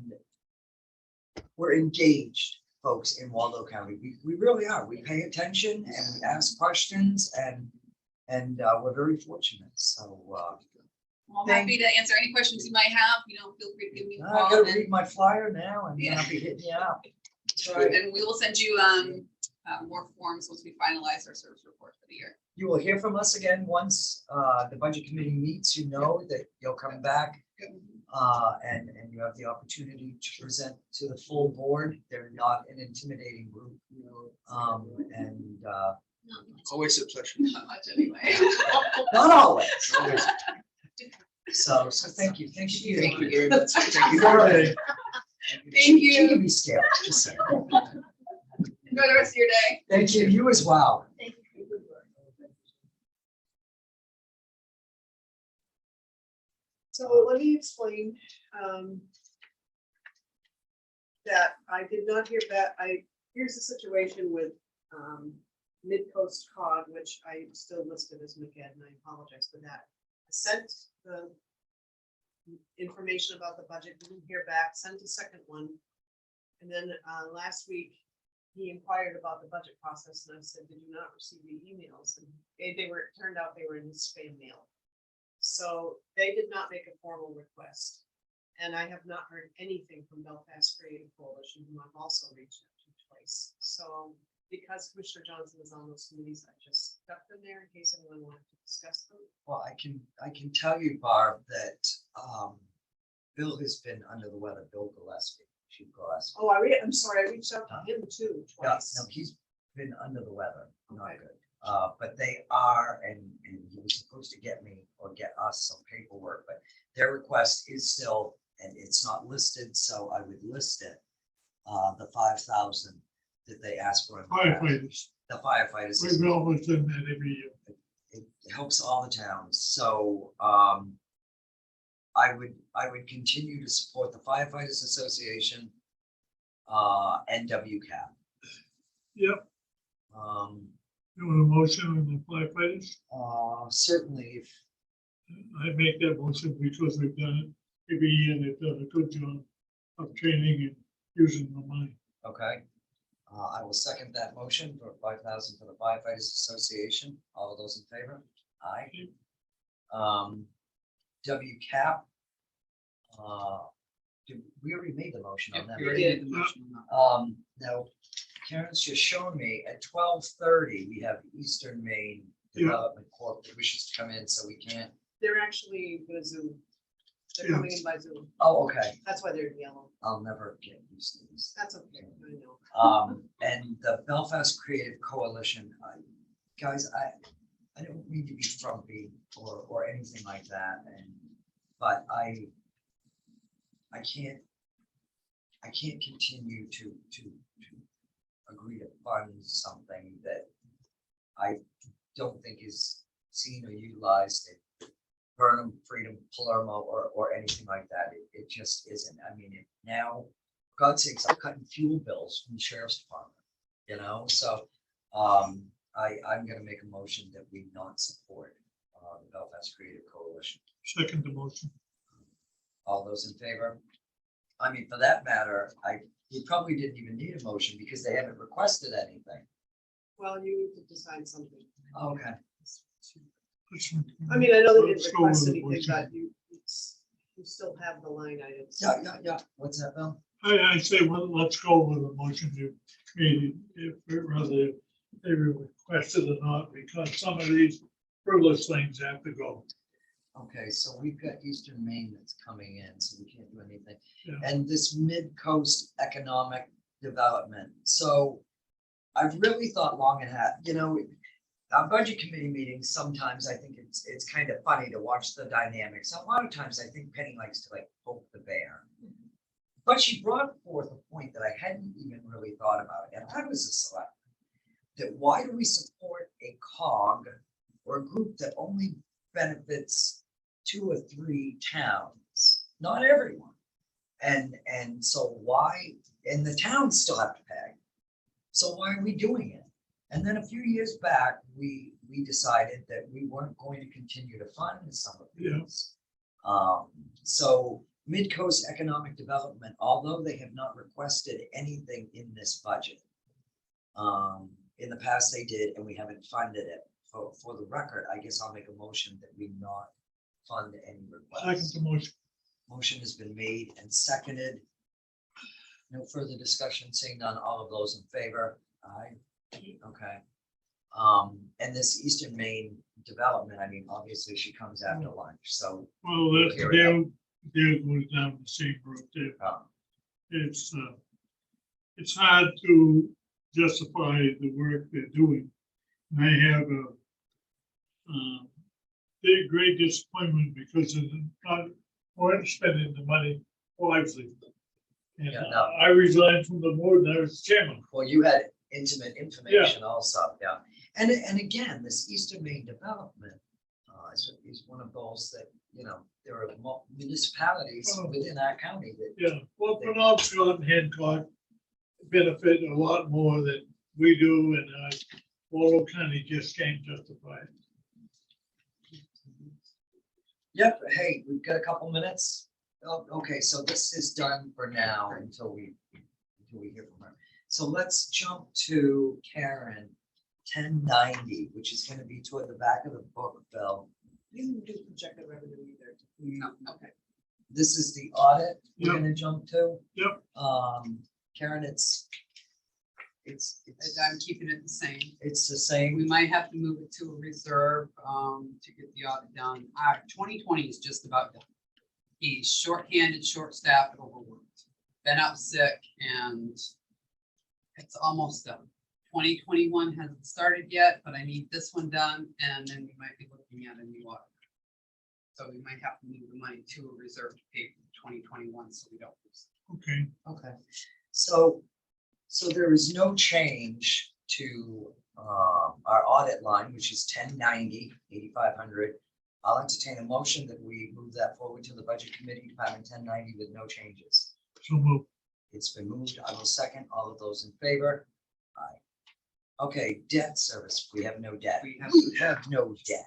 Speaker 1: we're engaged folks in Waldo County. We really are. We pay attention and we ask questions and we're very fortunate. So
Speaker 15: Well, I'm happy to answer any questions you might have. Feel free to give me a
Speaker 1: I
Speaker 15: call.
Speaker 1: gotta read my flyer now and I'll be hitting you up.
Speaker 15: And we will send you more forms once we finalize our service report for the year.
Speaker 1: You will hear from us again once the budget committee meets. You know that you'll come back and you have the opportunity to present to the full board. They're not an intimidating group.
Speaker 7: Always a pleasure.
Speaker 15: Not much anyway.
Speaker 1: Not always. So thank you. Thank you.
Speaker 7: Thank you very much. Thank you.
Speaker 1: Thank
Speaker 15: you.
Speaker 1: She can be scared. Just saying.
Speaker 15: Enjoy the rest of your day.
Speaker 1: Thank you. You as well.
Speaker 9: So let me explain, that I did not hear back. Here's the situation with, Mid-Coast Cog, which I still listed as McEd, and I apologize for that. I sent the information about the budget, didn't hear back, sent a second one. And then, last week, he inquired about the budget process, and I said, did you not receive the emails? And it turned out they were in his spam mail. So they did not make a formal request. And I have not heard anything from Belfast Creative Coalition, whom I've also reached out to twice. So because Commissioner Johnson is on those committees, I just stuck them there in case anyone wanted to discuss them.
Speaker 1: Well, I can tell you, Barb, that Bill has been under the weather. Bill Gillespie, Chief Gillespie.
Speaker 9: Oh, I'm sorry, I reached out to him too
Speaker 1: Yeah,
Speaker 9: twice.
Speaker 1: no, he's been under the weather. Not
Speaker 9: Okay.
Speaker 1: good. But they are, and he was supposed to get me or get us some paperwork, but their request is still, and it's not listed, so I would list it. The 5,000 that they asked for. in the past.
Speaker 5: Firefighters,
Speaker 1: The firefighters.
Speaker 5: we've always done that every year.
Speaker 1: It helps all the towns, so I would continue to support the Firefighters Association and WCAP.
Speaker 5: Yep, you want a motion on the firefighters?
Speaker 1: Certainly, if
Speaker 5: I make that motion because we've done it every year, they've done a good job of training and using the money.
Speaker 1: okay, I will second that motion for 5,000 for the Firefighters Association. All of those in favor? Aye. WCAP. We already made the motion on that.
Speaker 15: We
Speaker 1: right?
Speaker 15: already did the motion on that.
Speaker 1: Now, Karen's just shown me at 12:30, we have Eastern Maine
Speaker 5: Yeah.
Speaker 1: Development Corp that wishes to come in, so we can't.
Speaker 9: They're actually gonna Zoom. They're
Speaker 5: Yeah.
Speaker 9: coming in by Zoom.
Speaker 1: Oh, okay.
Speaker 9: That's why they're yellow.
Speaker 1: I'll never get used to this.
Speaker 9: That's okay, I know.
Speaker 1: And the Belfast Creative Coalition, guys, I don't mean to be frumpy or anything like that, but I can't continue to agree to fund something that I don't think is seen or utilized at Burnham, Freedom, Palermo, or anything like that. It just isn't. I mean, now, for God's sakes, I'm cutting fuel bills from the sheriff's department, so I'm gonna make a motion that we not support the Belfast Creative Coalition.
Speaker 5: Second the motion.
Speaker 1: All those in favor? I mean, for that matter, we probably didn't even need a motion because they haven't requested anything.
Speaker 9: Well, you need to decide something.
Speaker 1: Okay.
Speaker 9: I mean, I know they
Speaker 5: Let's
Speaker 9: didn't
Speaker 5: go
Speaker 9: request
Speaker 5: with the
Speaker 9: anything,
Speaker 5: motion.
Speaker 9: but you still have the line items.
Speaker 1: Yeah. What's that, Bill?
Speaker 5: I say, well, let's go with the motion you made, if rather they were requested or not, because some of these frivolous things have to go.
Speaker 1: Okay, so we've got Eastern Maine that's coming in, so we can't do anything.
Speaker 5: Yeah.
Speaker 1: And this mid-coast economic development, so I've really thought long and hard, our budget committee meetings, sometimes I think it's kind of funny to watch the dynamics. A lot of times I think Penny likes to like poke the bear. But she brought forth a point that I hadn't even really thought about, and I was a selectman. That why do we support a cog or a group that only benefits 2 or 3 towns, not everyone? And so why, and the towns still have to pay. So why are we doing it? And then a few years back, we decided that we weren't going to continue to fund some of these. So Mid-Coast Economic Development, although they have not requested anything in this budget, in the past they did, and we haven't funded it. For the record, I guess I'll make a motion that we not fund any requests.
Speaker 5: Second motion.
Speaker 1: Motion has been made and seconded. No further discussion, seeing none, all of those in favor? Aye. Okay. And this Eastern Maine development, I mean, obviously she comes after lunch, so.
Speaker 5: Well,
Speaker 1: we'll
Speaker 5: that's
Speaker 1: hear it out.
Speaker 5: Dale goes down the same road there.
Speaker 1: Um,
Speaker 5: It's hard to justify the work they're doing. And I have a great disappointment because it's not, we're spending the money wisely. And
Speaker 1: Yeah, no.
Speaker 5: I resigned from the board and I was chairman.
Speaker 1: Well, you had intimate information also, yeah. And again, this Eastern Maine development is one of those that, there are municipalities within our county that.
Speaker 5: Yeah, well, Penobscot and Hancock benefit a lot more than we do, and Waldo County just can't justify it.
Speaker 1: Yep, hey, we've got a couple minutes. Oh, okay, so this is done for now until we hear from her. So let's jump to Karen, 1090, which is gonna be toward the back of the book, Bill.
Speaker 6: You didn't do projected revenue either. No, okay.
Speaker 1: This is the audit we're
Speaker 5: Yep.
Speaker 1: gonna jump to.
Speaker 5: Yep.
Speaker 1: Karen, it's
Speaker 6: I'm keeping it the same.
Speaker 1: the same.
Speaker 6: We might have to move it to a reserve to get the audit done. 2020 is just about done. He's shorthanded, short-staffed, and overworked. Been out sick, and it's almost done. 2021 hasn't started yet, but I need this one done, and then we might be looking at a new audit. So we might have to move the money to a reserve to pay for 2021, so we don't lose.
Speaker 5: Okay.
Speaker 1: Okay, so there is no change to our audit line, which is 1090, 8500. I'll entertain a motion that we move that forward to the budget committee, Department 1090, with no changes.
Speaker 5: So move.
Speaker 1: It's been moved. I will second. All of those in favor? Aye. Okay, debt service. We have no debt.
Speaker 6: We have
Speaker 1: We have no debt.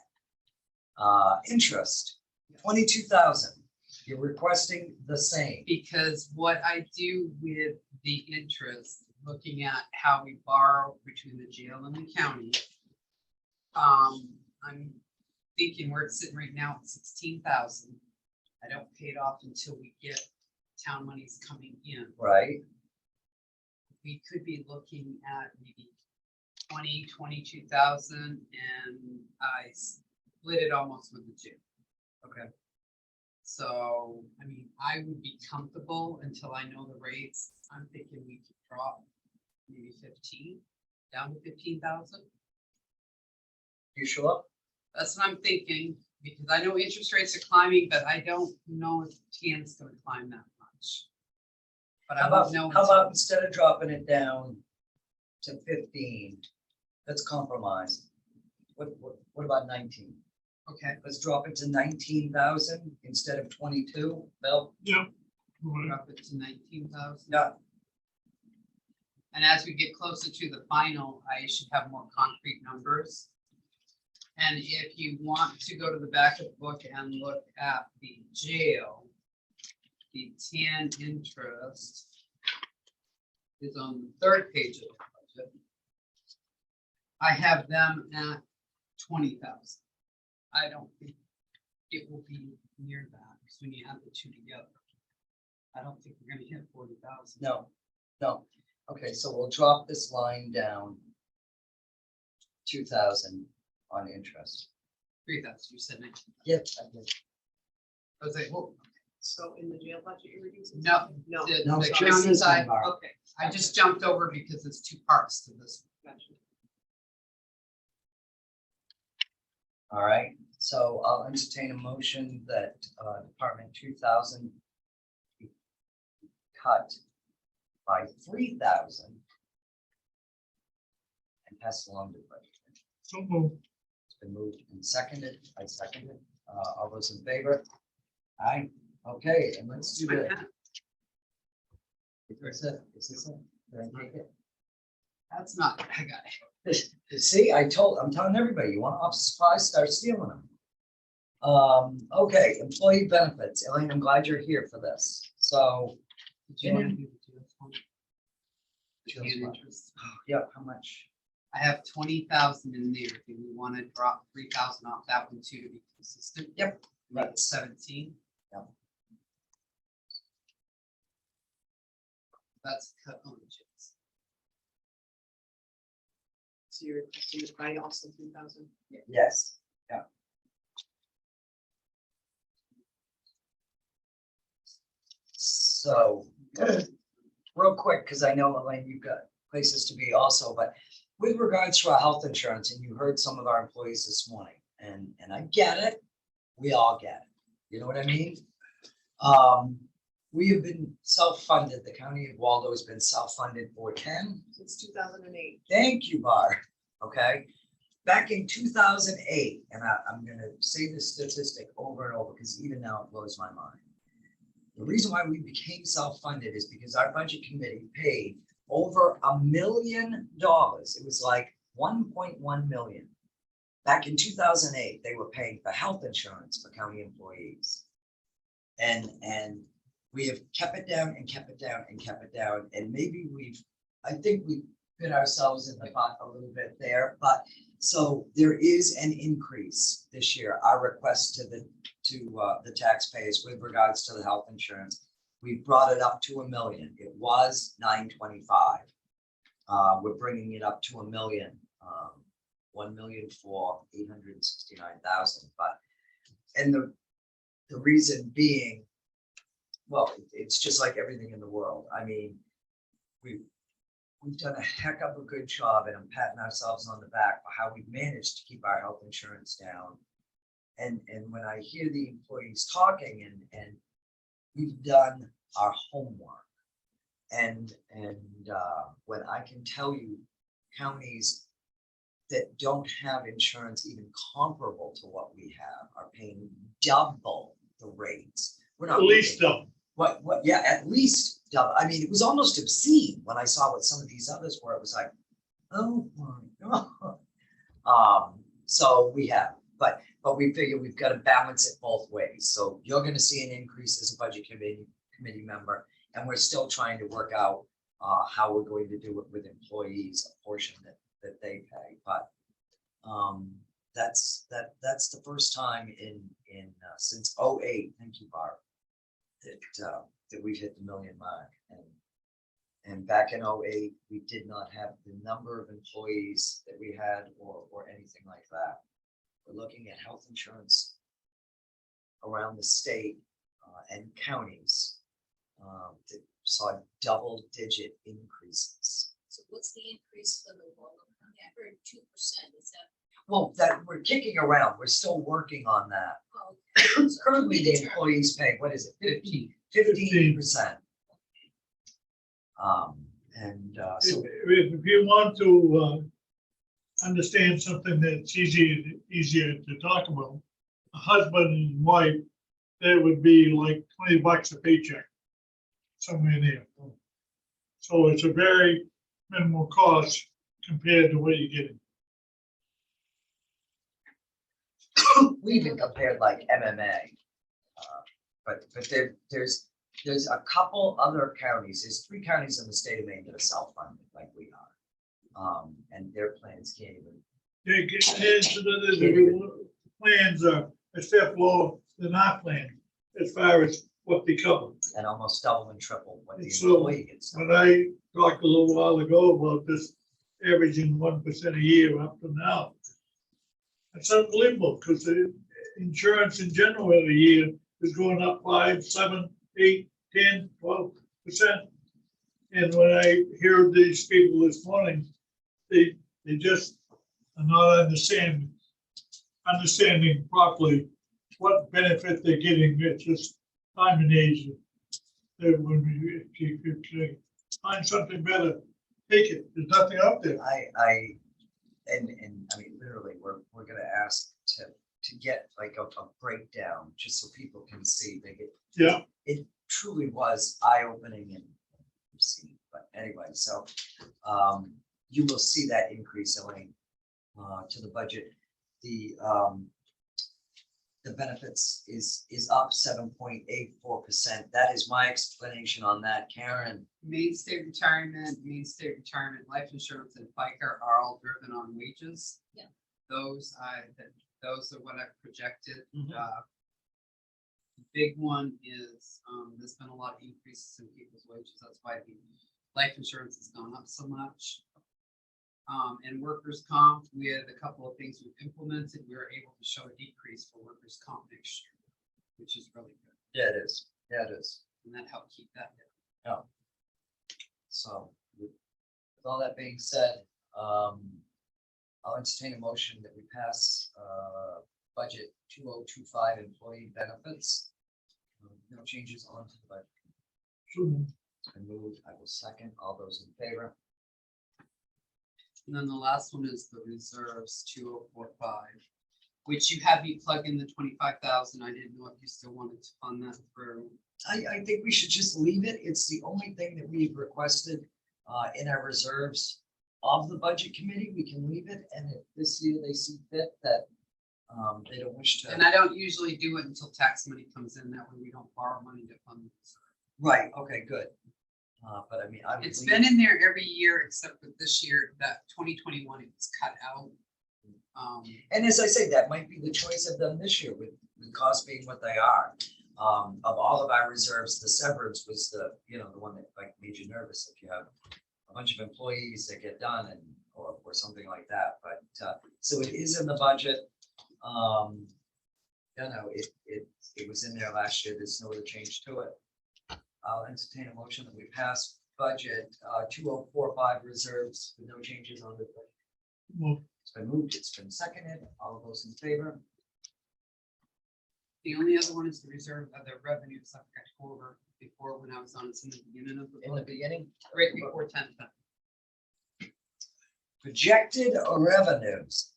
Speaker 1: Interest, 22,000. You're requesting the same.
Speaker 6: Because what I do with the interest, looking at how we borrow between the jail and the county. I'm thinking where it's sitting right now at 16,000. I don't pay it off until we get town monies coming in.
Speaker 1: Right?
Speaker 6: We could be looking at maybe 22,000, and I split it almost with the jail.
Speaker 1: Okay.
Speaker 6: So, I mean, I would be comfortable until I know the rates. I'm thinking we could drop maybe 15, down to 15,000.
Speaker 1: You sure?
Speaker 6: That's what I'm thinking, because I know interest rates are climbing, but I don't know if TAN's gonna climb that much. But I
Speaker 1: How
Speaker 6: won't
Speaker 1: about,
Speaker 6: know.
Speaker 1: how
Speaker 6: until-
Speaker 1: about instead of dropping it down to 15, let's compromise. What about 19?
Speaker 6: Okay,
Speaker 1: Let's drop it to 19,000 instead of 22, Bill?
Speaker 5: Yep. All right.
Speaker 6: drop it to 19,000.
Speaker 1: Yeah.
Speaker 6: And as we get closer to the final, I should have more concrete numbers. And if you want to go to the back of the book and look at the jail, the TAN interest is on the 3rd page of the budget. I have them at 20,000. I don't think it will be near that, because when you add the two together, I don't think we're gonna hit 40,000.
Speaker 1: No. Okay, so we'll drop this line down 2,000 on interest.
Speaker 6: 3,000, you said 19.
Speaker 1: Yep. I did.
Speaker 6: I was like, well,
Speaker 9: So in the jail budget, you're reducing?
Speaker 6: no,
Speaker 9: No.
Speaker 1: No,
Speaker 6: the
Speaker 1: just
Speaker 6: county
Speaker 1: this
Speaker 6: side,
Speaker 1: one, Barb.
Speaker 9: Okay.
Speaker 6: I just jumped over because it's two parts to this.
Speaker 9: Gotcha.
Speaker 1: All right, so I'll entertain a motion that Department 2000 be cut by 3,000 and pass along to the budget.
Speaker 5: So moved.
Speaker 1: It's been moved and seconded. I second it. All those in favor? Aye. Okay, and let's do the. Is this it? Is this it? Did I take it?
Speaker 6: That's not, I got it.
Speaker 1: See, I'm telling everybody, you want office supplies, start stealing them. Okay, employee benefits. Elaine, I'm glad you're here for this. So,
Speaker 6: Did you want to do the jail fund?
Speaker 1: Jail
Speaker 6: And
Speaker 1: fund.
Speaker 6: interest?
Speaker 1: yep, how much?
Speaker 6: I have 20,000 in there. Do we want to drop 3,000 off that one too to be consistent?
Speaker 1: Yep.
Speaker 6: Make it 17.
Speaker 1: Yep.
Speaker 6: That's cut on the checks.
Speaker 9: So you're requesting it by also 3,000?
Speaker 1: Yes, yeah. So, real quick, because I know, Elaine, you've got places to be also, but with regards to our health insurance, and you heard some of our employees this morning, and I get it, we all get it, you know what I mean? We have been self-funded, the county of Waldo has been self-funded for 10,
Speaker 9: Since 2008.
Speaker 1: thank you, Barb, okay? Back in 2008, and I'm gonna say this statistic over and over, because even now it blows my mind. The reason why we became self-funded is because our budget committee paid over $1 million. It was like 1.1 million. Back in 2008, they were paying for health insurance for county employees. And we have kept it down and kept it down and kept it down. And maybe I think we've bit ourselves in the butt a little bit there, but so there is an increase this year. Our request to the taxpayers with regards to the health insurance, we brought it up to $1 million. It was $925. We're bringing it up to $1 million. 1 million for 869,000. But and the reason being, well, it's just like everything in the world. I mean, we've done a heck of a good job, and I'm patting ourselves on the back for how we've managed to keep our health insurance down. And when I hear the employees talking, and we've done our homework, and when I can tell you counties that don't have insurance even comparable to what we have are paying double the rates. We're not
Speaker 5: At least
Speaker 1: looking-
Speaker 5: double.
Speaker 1: What, yeah, at least double. I mean, it was almost obscene when I saw what some of these others were. It was like, oh my God. So we have, but we figure we've got to balance it both ways. So you're going to see an increase as a budget committee member, and we're still trying to work out how we're going to do it with employees, a portion that they pay. But that's the first time in since 2008. Thank you, Barb. That we've hit the $1 million mark, and back in 2008 we did not have the number of employees that we had or anything like that. We're looking at health insurance around the state and counties that saw double-digit increases.
Speaker 8: So what's the increase for the Waldo County? I heard 2%, is that?
Speaker 1: Well, that we're kicking around. We're still working on that.
Speaker 8: Oh, okay. So
Speaker 1: Currently, the
Speaker 8: midterm.
Speaker 1: employees pay, what is it, 15%. So
Speaker 5: If you want to understand something that's easier to talk about, a husband and wife, that would be like $20 a paycheck, somewhere there. So it's a very minimal cost compared to what you're getting.
Speaker 1: we even compared like MMA. But there's a couple other counties, there's 3 counties in the state of Maine that are self-funded like we are. And their plans can't even.
Speaker 5: The plans are a step lower than our plan as far as what they cover.
Speaker 1: And almost double and triple what the
Speaker 5: And so,
Speaker 1: employee gets.
Speaker 5: when I talked a little while ago about this averaging 1% a year up to now, It's unbelievable, because the insurance in general every year is going up 5, 7, 8, 10, 12%. And when I hear these people this morning, they just are not understanding properly what benefit they're getting. It's just time and age. That when if you could find something better, take it. There's nothing out there.
Speaker 1: And I mean, literally, we're gonna ask to get like a breakdown, just so people can see.
Speaker 5: Yeah.
Speaker 1: It truly was eye-opening and see, but anyway, so you will see that increase owing to the budget. The benefits is up 7.84%. That is my explanation on that. Karen.
Speaker 6: Maine State Retirement, Life Insurance and FICA are all driven on wages.
Speaker 8: Yeah.
Speaker 6: Those are what I've projected.
Speaker 1: Mhm.
Speaker 6: The big one is, there's been a lot of increases in people's wages. That's why the life insurance has gone up so much. And workers' comp, we had a couple of things we've implemented. We were able to show a decrease for workers' comp next year, which is really good.
Speaker 1: Yeah, it is. Yeah, it is.
Speaker 6: And that helped keep that down.
Speaker 1: Yeah. So with all that being said, I'll entertain a motion that we pass budget 2025 employee benefits. No changes onto the budget.
Speaker 5: Sure.
Speaker 1: It's been moved. I will second. All those in favor?
Speaker 6: And then the last one is the reserves 2045, which you had me plug in the 25,000. I didn't know if you still wanted to fund that through.
Speaker 1: I think we should just leave it. It's the only thing that we've requested in our reserves of the budget committee. We can leave it, and if this year they see fit that they don't wish to.
Speaker 6: And I don't usually do it until tax money comes in. That way we don't borrow money to fund the reserve.
Speaker 1: Right, okay, good. But I mean, I would
Speaker 6: It's
Speaker 1: leave
Speaker 6: been
Speaker 1: it.
Speaker 6: in there every year except for this year, that 2021, it was cut out.
Speaker 1: And as I say, that might be the choice of them this year with costs being what they are. Of all of our reserves, the severance was the one that like made you nervous if you have a bunch of employees that get done and or something like that. But so it is in the budget. It was in there last year. There's no other change to it. I'll entertain a motion that we pass budget 2045 reserves with no changes on the budget.
Speaker 5: Well,
Speaker 1: It's been moved, it's been seconded. All of those in favor?
Speaker 6: The only other one is the reserve of the revenues I forgot to go over before when I was on, it's in the beginning of the
Speaker 1: In the
Speaker 6: book,
Speaker 1: beginning,
Speaker 6: right before 10.
Speaker 1: projected revenues.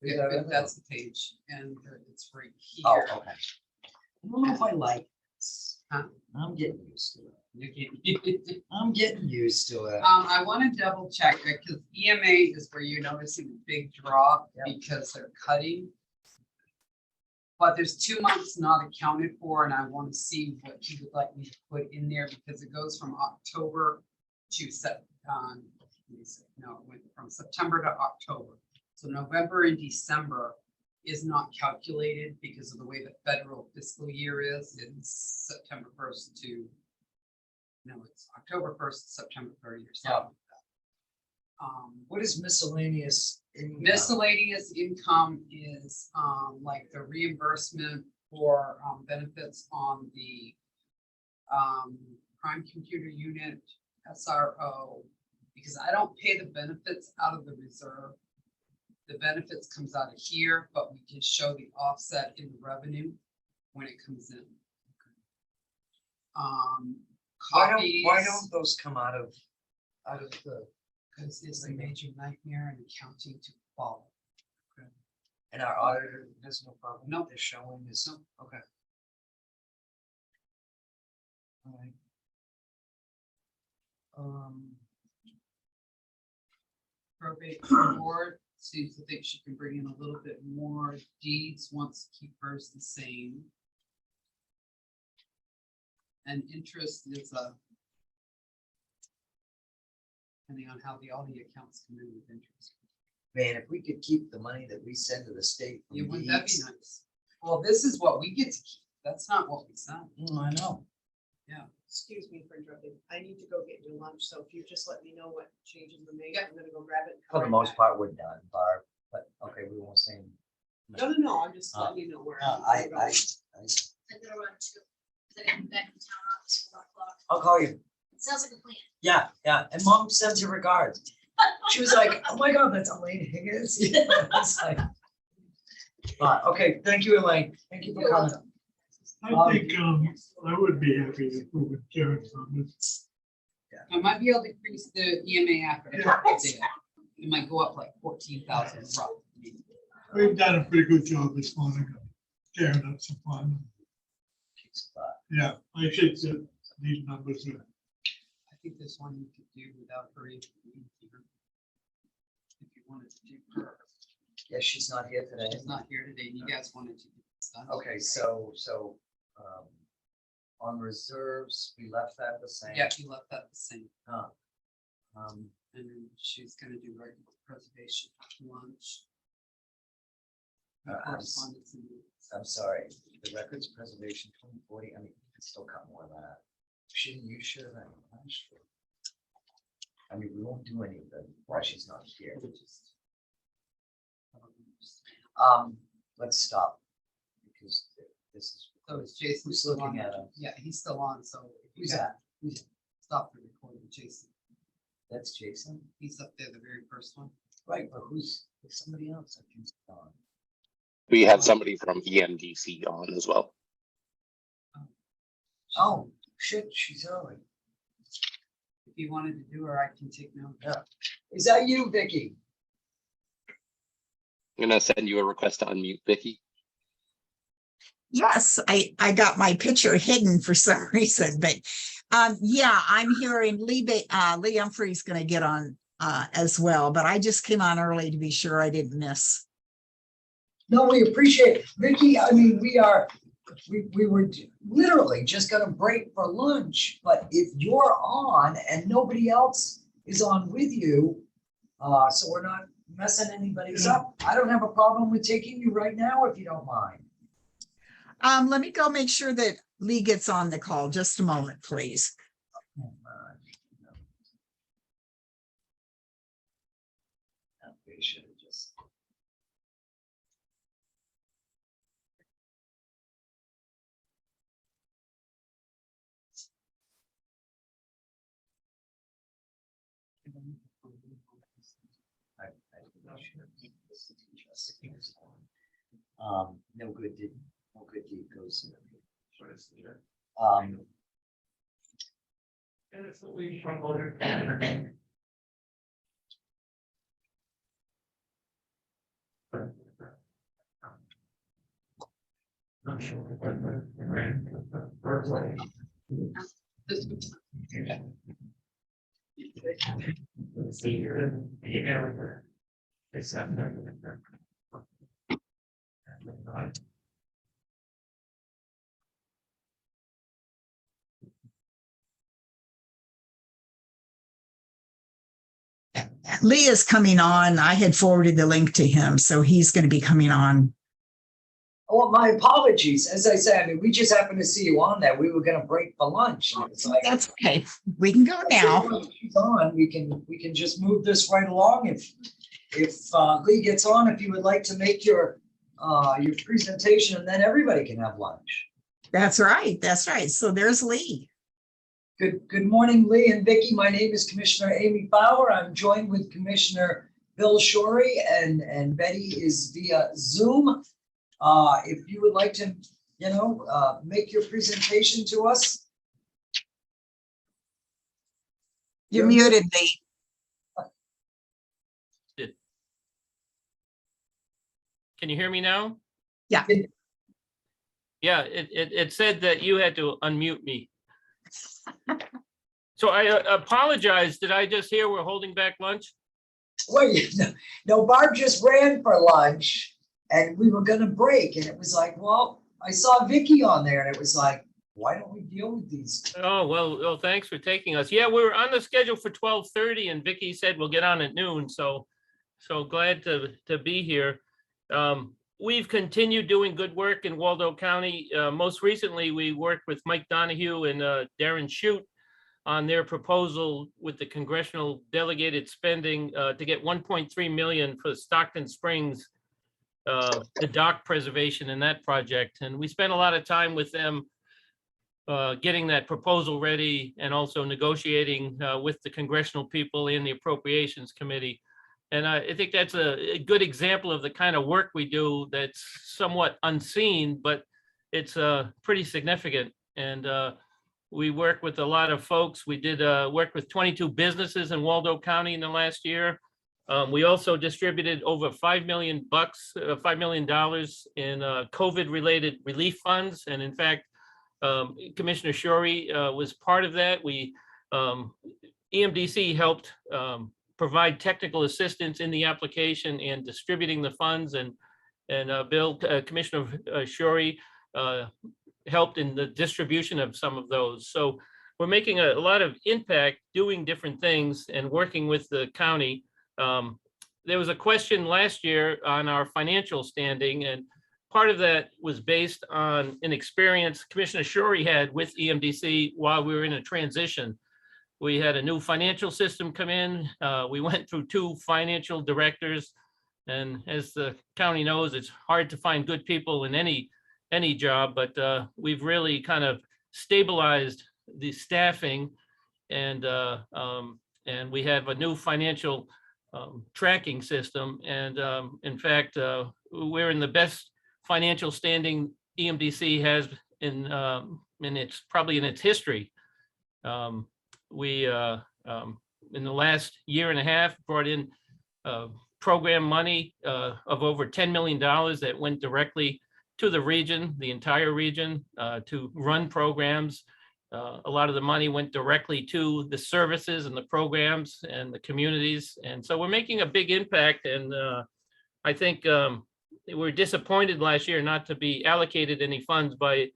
Speaker 1: Is that it?
Speaker 6: That's the page, and it's right
Speaker 1: Oh,
Speaker 6: here.
Speaker 1: okay. I don't know if I like this.
Speaker 6: Huh?
Speaker 1: I'm getting used to it.
Speaker 6: You can't-
Speaker 1: I'm getting used to it.
Speaker 6: I want to double check because EMA is where you're noticing a big drop
Speaker 1: Yeah.
Speaker 6: because they're cutting. But there's 2 months not accounted for, and I want to see what you would like me to put in there because it goes from October to it went from September to October. So November and December is not calculated because of the way the federal fiscal year is. It's September 1st to, no, it's October 1st to September 30th or something like that.
Speaker 1: What is miscellaneous income?
Speaker 6: Miscellaneous income is like the reimbursement for benefits on the crime computer unit, SRO, because I don't pay the benefits out of the reserve. The benefits comes out of here, but we can show the offset in the revenue when it comes in. Copies.
Speaker 1: Why don't those come out of the,
Speaker 6: Because it's a major nightmare in accounting to follow.
Speaker 1: and our auditor has no problem?
Speaker 6: No.
Speaker 1: They're showing this, okay. All right.
Speaker 6: Probate board seems to think she can bring in a little bit more. Deeds wants to keep hers the same. And interest is depending on how all the accounts come in with interest.
Speaker 1: Man, if we could keep the money that we send to the state. from
Speaker 6: Yeah, wouldn't that be
Speaker 1: deeds.
Speaker 6: nice? Well, this is what we get to keep. That's not what we sell.
Speaker 1: I know.
Speaker 6: Yeah.
Speaker 9: excuse me for interrupting. I need to go get your lunch, so if you just let me know what changes were made,
Speaker 6: Yeah.
Speaker 9: I'm gonna go grab it. and
Speaker 1: For
Speaker 9: come
Speaker 1: the
Speaker 9: right
Speaker 1: most
Speaker 9: back.
Speaker 1: part, we're done, Barb, but okay, we won't say.
Speaker 9: No, I'm just letting you know where.
Speaker 1: I
Speaker 8: I'm gonna run too. 'Cause I gotta be back in town office for 1 o'clock.
Speaker 1: I'll call you.
Speaker 8: It sounds like a plan.
Speaker 1: Yeah, and mom sends you regards. She was like, oh my God, that's Elaine Higgins. It's like, okay, thank you, Elaine. Thank you for
Speaker 8: You're
Speaker 1: coming.
Speaker 8: welcome.
Speaker 5: I think, I would be happy to approve it, Karen's numbers.
Speaker 6: I might be able to increase the EMA after. It might go up like 14,000 roughly.
Speaker 5: We've done a pretty good job this morning, Karen, up some fun. Yeah, I think that these numbers are,
Speaker 6: I think this one you could do without her even being here. If you wanted to do her,
Speaker 1: Yeah, she's not here today.
Speaker 6: she's not here today, and you guys wanted to do this done.
Speaker 1: Okay, so, on reserves, we left that the same.
Speaker 6: Yeah, you left that the same,
Speaker 1: Huh.
Speaker 6: and then she's gonna do regular preservation lunch. Correspondence and
Speaker 1: I'm sorry, the records preservation 2040, I mean, you could still cut more than that. Shouldn't you share that? last year? I mean, we won't do any of them while she's not here. Let's stop. Because this is,
Speaker 6: So is Jason
Speaker 1: who's
Speaker 6: still
Speaker 1: looking
Speaker 6: on?
Speaker 1: at him?
Speaker 6: Yeah, he's still on, so. if you
Speaker 1: Who's
Speaker 6: got-
Speaker 1: that?
Speaker 6: Stop the recording, Jason.
Speaker 1: That's Jason?
Speaker 6: He's up there, the very first one.
Speaker 1: Right, but who's somebody else I can see on?
Speaker 14: We had somebody from EMDC on as well.
Speaker 1: Oh, shit, she's early.
Speaker 6: If you wanted to do her, I can take note.
Speaker 1: Is that you, Vicky?
Speaker 14: I'm gonna send you a request to unmute, Vicky.
Speaker 16: Yes, I got my picture hidden for some reason, but yeah, I'm hearing Lee Humphrey's gonna get on as well, but I just came on early to be sure I didn't miss.
Speaker 1: No, we appreciate it. Vicky, I mean, we were literally just gonna break for lunch, but if you're on and nobody else is on with you, so we're not messing anybody's up, I don't have a problem with taking you right now if you don't mind.
Speaker 16: Let me go make sure that Lee gets on the call. Just a moment, please.
Speaker 1: We should have just. No good deed goes.
Speaker 16: Lee is coming on. I had forwarded the link to him, so he's going to be coming on.
Speaker 1: Oh, my apologies. As I said, I mean, we just happened to see you on there. We were gonna break for lunch. and it's like,
Speaker 16: That's okay. We can go now.
Speaker 1: She's on, we can just move this right along. If Lee gets on, if you would like to make your presentation, and then everybody can have lunch.
Speaker 16: That's right. That's right. So there's Lee.
Speaker 1: Good morning, Lee and Vicky. My name is Commissioner Amy Fowler. I'm joined with Commissioner Bill Shorey, and Betty is via Zoom. If you would like to, make your presentation to us.
Speaker 16: You're muted, Lee.
Speaker 17: Can you hear me now?
Speaker 16: Yeah.
Speaker 17: Yeah, it said that you had to unmute me. So I apologize. Did I just hear we're holding back lunch?
Speaker 1: Wait, no, Barb just ran for lunch and we were gonna break, and it was like, well, I saw Vicky on there and it was like, why don't we deal with these?
Speaker 17: Oh, well, thanks for taking us. Yeah, we were on the schedule for 12:30 and Vicky said we'll get on at noon. So glad to be here. we've continued doing good work in Waldo County. Most recently, we worked with Mike Donahue and Darren Shute on their proposal with the congressional delegated spending to get 1.3 million for Stockton Springs, the dock preservation in that project. And we spent a lot of time with them getting that proposal ready and also negotiating with the congressional people in the Appropriations Committee. And I think that's a good example of the kind of work we do that's somewhat unseen, but it's pretty significant. And we work with a lot of folks. We did work with 22 businesses in Waldo County in the last year. We also distributed over $5 million in COVID-related relief funds. And in fact, Commissioner Shorey was part of that. EMDC helped provide technical assistance in the application and distributing the funds, and Commissioner Shorey helped in the distribution of some of those. So we're making a lot of impact doing different things and working with the county. There was a question last year on our financial standing, and part of that was based on an experience Commissioner Shorey had with EMDC while we were in a transition. We had a new financial system come in. We went through 2 financial directors. And as the county knows, it's hard to find good people in any job, but we've really kind of stabilized the staffing, and we have a new financial tracking system. And in fact, we're in the best financial standing EMDC has in its history. We in the last year and a half brought in program money of over $10 million that went directly to the region, the entire region, to run programs. A lot of the money went directly to the services and the programs and the communities. And so we're making a big impact. And I think we're disappointed last year not to be allocated any funds by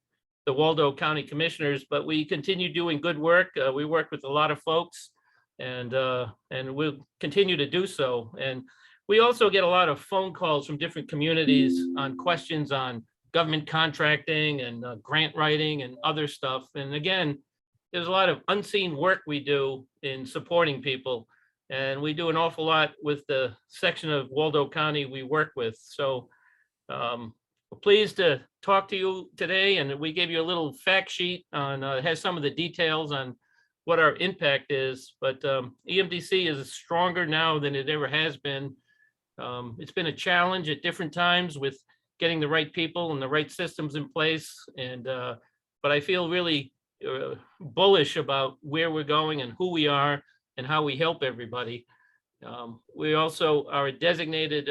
Speaker 17: the Waldo County Commissioners, but we continue doing good work. We work with a lot of folks, and we'll continue to do so. And we also get a lot of phone calls from different communities on questions on government contracting and grant writing and other stuff. And again, there's a lot of unseen work we do in supporting people. And we do an awful lot with the section of Waldo County we work with. So we're pleased to talk to you today. And we gave you a little fact sheet on, has some of the details on what our impact is. But EMDC is stronger now than it ever has been. It's been a challenge at different times with getting the right people and the right systems in place. And but I feel really bullish about where we're going and who we are and how we help everybody. We also are a designated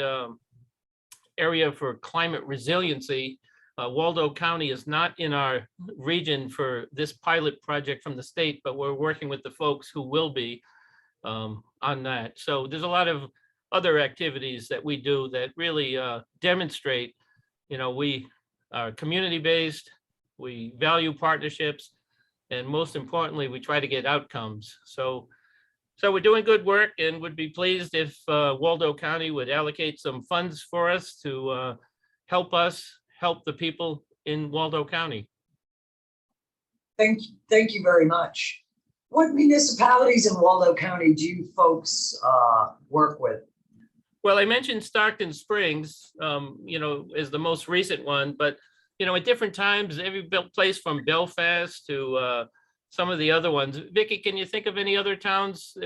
Speaker 17: area for climate resiliency. Waldo County is not in our region for this pilot project from the state, but we're working with the folks who will be on that. So there's a lot of other activities that we do that really demonstrate, we are community-based, we value partnerships, and most importantly, we try to get outcomes. So we're doing good work, and would be pleased if Waldo County would allocate some funds for us to help the people in Waldo County.
Speaker 1: Thank you very much. What municipalities in Waldo County do you folks work with?
Speaker 17: Well, I mentioned Stockton Springs, is the most recent one, but, at different times, every place from Belfast to some of the other ones. Vicki, can you think of any other towns?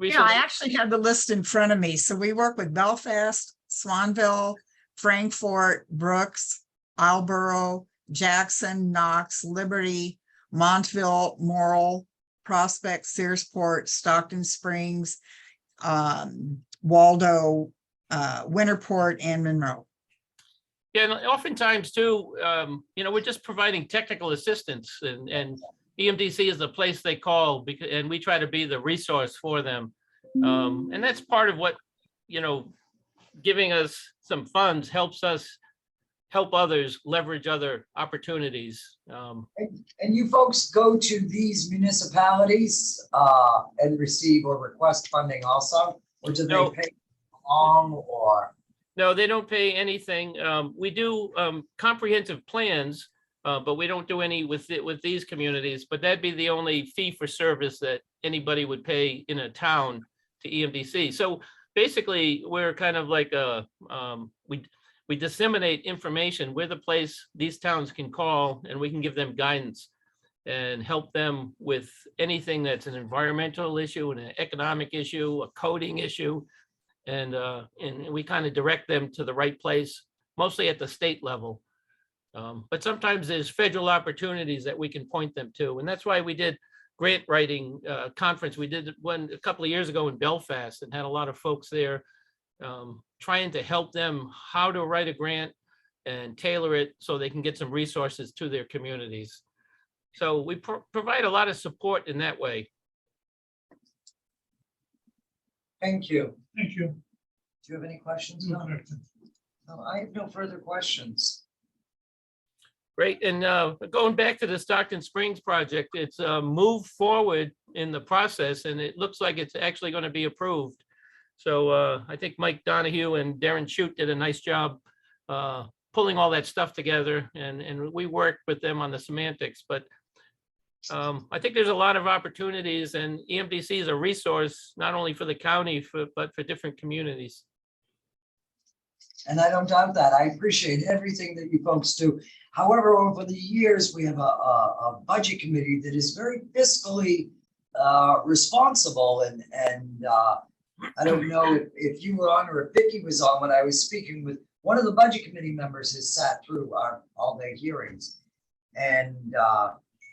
Speaker 16: Yeah, I actually have the list in front of me. So we work with Belfast, Swanville, Frankfort, Brooks, Islesboro, Jackson, Knox, Liberty, Montville, Morrill, Prospect, Searsport, Stockton Springs, Waldo, Winterport, and Monroe.
Speaker 17: Yeah, and oftentimes too, we're just providing technical assistance, and EMDC is the place they call, and we try to be the resource for them. And that's part of what, giving us some funds helps us help others leverage other opportunities.
Speaker 1: And you folks go to these municipalities and receive or request funding also, or do they pay along, or?
Speaker 17: No, they don't pay anything. We do comprehensive plans, but we don't do any with these communities. But that'd be the only fee for service that anybody would pay in a town to EMDC. So basically, we're kind of like we disseminate information. We're the place these towns can call, and we can give them guidance and help them with anything that's an environmental issue, an economic issue, a coding issue. And we kind of direct them to the right place, mostly at the state level. But sometimes there's federal opportunities that we can point them to. And that's why we did grant writing conference. We did one a couple of years ago in Belfast and had a lot of folks there trying to help them how to write a grant and tailor it so they can get some resources to their communities. So we provide a lot of support in that way.
Speaker 1: Thank you.
Speaker 5: Thank you.
Speaker 1: Do you have any questions?
Speaker 5: No
Speaker 1: No,
Speaker 5: questions.
Speaker 1: No, I have no further questions.
Speaker 17: Great. And going back to the Stockton Springs project, it's moved forward in the process and it looks like it's actually going to be approved. So I think Mike Donahue and Darren Shute did a nice job pulling all that stuff together, and we worked with them on the semantics. But I think there's a lot of opportunities, and EMDC is a resource not only for the county, but for different communities.
Speaker 1: And I don't doubt that. I appreciate everything that you folks do. However, over the years, we have a budget committee that is very fiscally responsible. And I don't know if you were on or if Vicki was on when I was speaking with one of the budget committee members has sat through our all-day hearings. And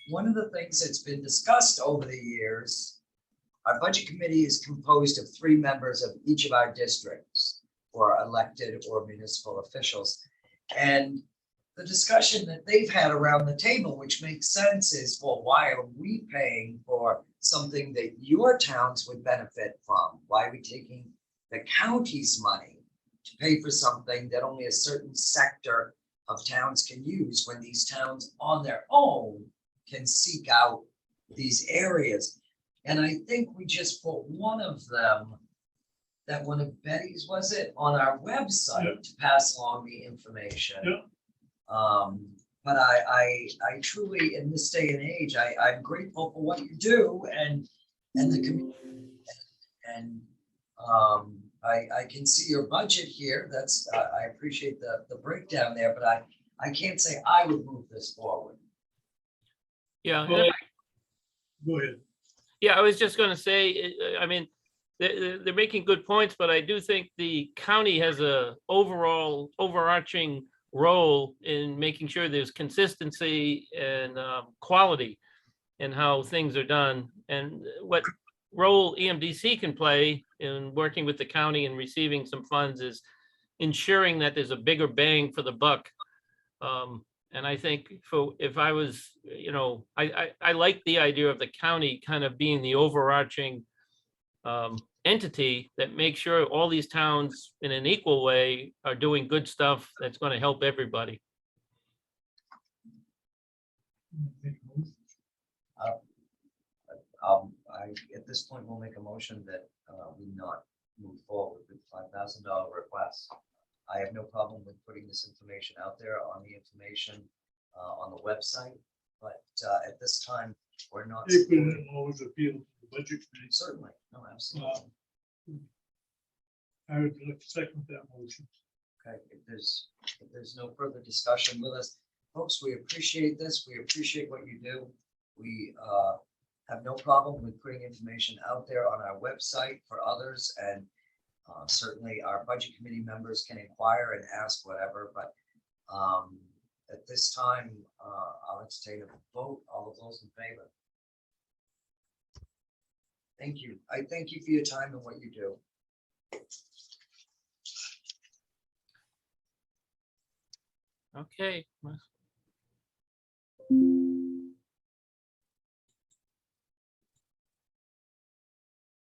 Speaker 1: one of the things that's been discussed over the years, our budget committee is composed of 3 members of each of our districts, or elected or municipal officials. And the discussion that they've had around the table, which makes sense, is, well, why are we paying for something that your towns would benefit from? Why are we taking the county's money to pay for something that only a certain sector of towns can use, when these towns on their own can seek out these areas? And I think we just put one of them, that one of Betty's, was it, on our website to pass along the information. But I truly, in this day and age, I'm grateful for what you do and the community. And I can see your budget here. That's I appreciate the breakdown there, but I can't say I would move this forward.
Speaker 17: Yeah.
Speaker 5: Go ahead.
Speaker 17: Yeah, I was just going to say, I mean, they're making good points, but I do think the county has a overall overarching role in making sure there's consistency and quality in how things are done, and what role EMDC can play in working with the county and receiving some funds is ensuring that there's a bigger bang for the buck. And I think if I was, you know, I like the idea of the county kind of being the overarching entity that makes sure all these towns in an equal way are doing good stuff that's going to help everybody.
Speaker 1: At this point, we'll make a motion that we not move forward with $5,000 requests. I have no problem with putting this information out there on the information on the website, but at this time, we're not.
Speaker 5: They could always appeal to the budget committee.
Speaker 1: Certainly, no, absolutely.
Speaker 5: I would like to second that motion.
Speaker 1: Okay, if there's no further discussion with us, folks, we appreciate this. We appreciate what you do. We have no problem with putting information out there on our website for others, and certainly our budget committee members can inquire and ask whatever, but at this time, I'll entertain a vote. All of those in favor? Thank you. I thank you for your time and what you do.
Speaker 17: Okay.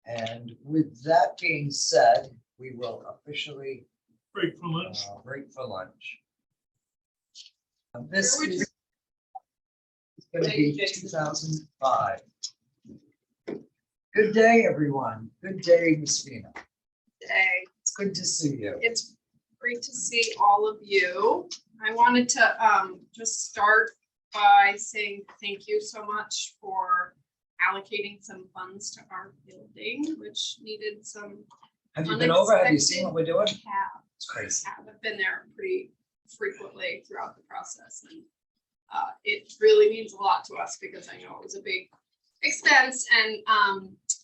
Speaker 1: And with that being said, we will officially
Speaker 5: Break for lunch.
Speaker 1: break for lunch. This is going to be 2005. Good day, everyone. Good day, Ms. Fina.
Speaker 9: Hey,
Speaker 1: It's good to see you.
Speaker 9: it's
Speaker 6: Great to see all of you. I wanted to just start by saying thank you so much for allocating some funds to our building, which needed some.
Speaker 1: Have you been over? Have you seen what we're doing?
Speaker 6: Have.
Speaker 1: It's crazy.
Speaker 6: I've been there pretty frequently throughout the process, and it really means a lot to us because I know it was a big expense, and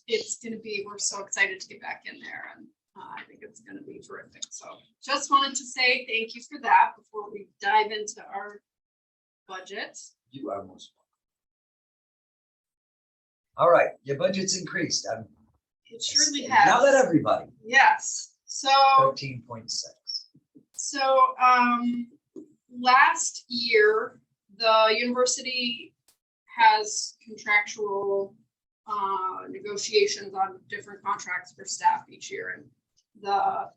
Speaker 6: it's gonna be, we're so excited to get back in there, and I think it's gonna be terrific. So just wanted to say thank you for that before we dive into our budget.
Speaker 1: You are most welcome. All right, your budget's increased.
Speaker 6: It surely
Speaker 1: Now that
Speaker 6: has.
Speaker 1: everybody,
Speaker 6: Yes, so.
Speaker 1: 13.6.
Speaker 6: So, last year, the university has contractual negotiations on different contracts for staff each year. And the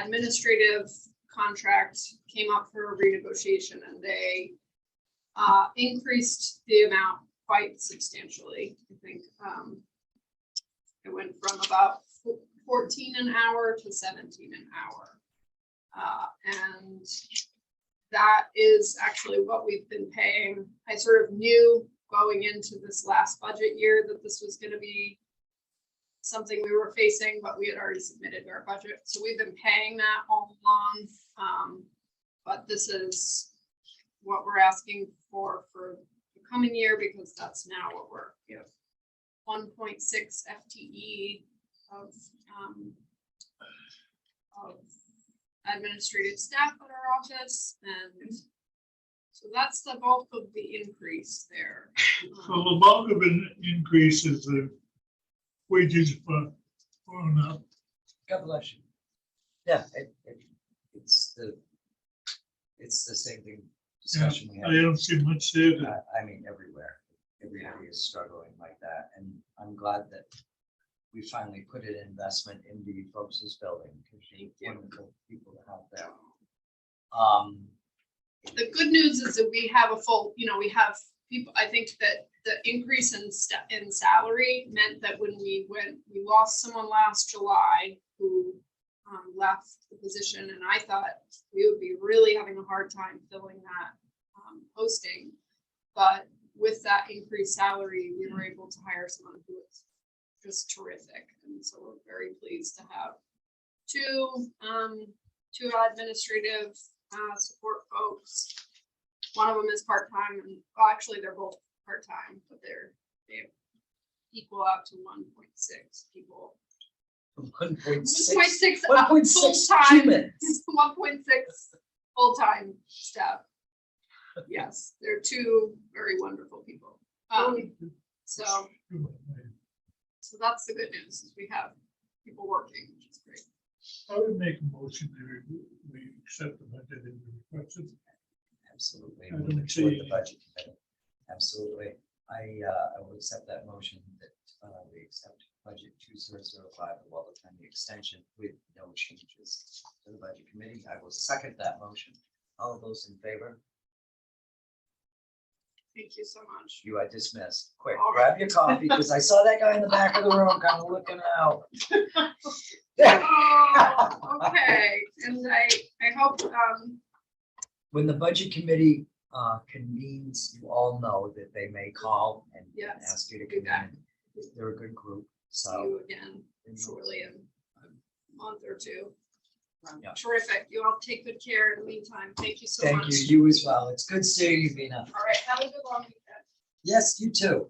Speaker 6: administrative contract came up for renegotiation, and they increased the amount quite substantially. I think it went from about 14 an hour to 17 an hour. And that is actually what we've been paying. I sort of knew going into this last budget year that this was going to be something we were facing, but we had already submitted our budget. So we've been paying that all along. But this is what we're asking for the coming year, because that's now what we're, 1.6 FTE of administrative staff at our office, and so that's the bulk of the increase there.
Speaker 5: So the bulk of an increase is the wages for going up.
Speaker 1: God bless you. Yeah, it's the same thing discussion we
Speaker 5: I
Speaker 1: had.
Speaker 5: don't see much there.
Speaker 1: I mean, everywhere. Everybody is struggling like that, and I'm glad that we finally put an investment into you folks' building, because you're wonderful people to have there.
Speaker 6: The good news is that we have a full, we have people. I think that the increase in salary meant that when we lost someone last July who left the position, and I thought we would be really having a hard time filling that posting, but with that increased salary, we were able to hire someone who was just terrific, and so we're very pleased to have two administrative support folks. One of them is part-time, and well, actually they're both part-time, but they equal out to 1.6 people.
Speaker 1: 1.6
Speaker 6: 1.6
Speaker 1: full-time.
Speaker 6: humans. 1.6 full-time staff. Yes, they're two very wonderful people. So that's the good news, is we have people working, which is great.
Speaker 5: I would make a motion that we accept the budget as requested.
Speaker 1: Absolutely.
Speaker 5: I
Speaker 1: Move
Speaker 5: don't
Speaker 1: it toward the
Speaker 5: see-
Speaker 1: budget committee. Absolutely. I will accept that motion that we accept budget 2005, the Waldo County Extension, with no changes to the budget committee. I will second that motion. All of those in favor?
Speaker 6: Thank you so much.
Speaker 1: You are dismissed. Quick,
Speaker 6: All right.
Speaker 1: grab your coffee, because I saw that guy in the back of the room kind of looking out.
Speaker 6: Oh, okay, and I hope,
Speaker 1: When the budget committee convenes, you all know that they may call and
Speaker 6: Yes,
Speaker 1: ask you to
Speaker 6: do
Speaker 1: come
Speaker 6: that.
Speaker 1: in. They're a good group,
Speaker 6: see
Speaker 1: so.
Speaker 6: you again shortly in a month or two.
Speaker 1: Yeah.
Speaker 6: Terrific. You all take good care in the meantime. Thank you so
Speaker 1: Thank
Speaker 6: much.
Speaker 1: you, you as well. It's good seeing you, Vina.
Speaker 6: All right, have a good long weekend.
Speaker 1: Yes, you too.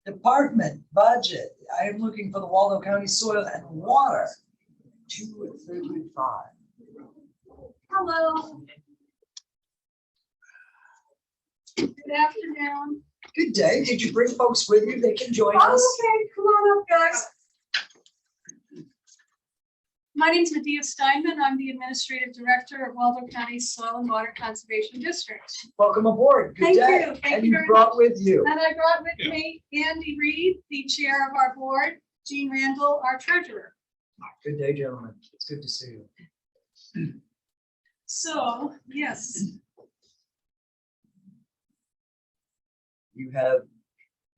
Speaker 1: Department budget. I am looking for the Waldo County Soil and Water. 235.
Speaker 18: Hello. Good afternoon.
Speaker 1: Good day. Did you bring folks with you? They can join
Speaker 18: Oh,
Speaker 1: us.
Speaker 18: okay, come on up, guys. My name's Medea Steinman. I'm the Administrative Director of Waldo County Soil and Water Conservation District.
Speaker 1: Welcome aboard. Good
Speaker 18: Thank
Speaker 1: day.
Speaker 18: you. Thank
Speaker 1: And
Speaker 18: you
Speaker 1: you
Speaker 18: very
Speaker 1: brought with you.
Speaker 18: And I brought with me Andy Reed, the Chair of our board, Jean Randall, our Treasurer.
Speaker 1: Good day, gentlemen. It's good to see you.
Speaker 18: So, yes,
Speaker 1: You have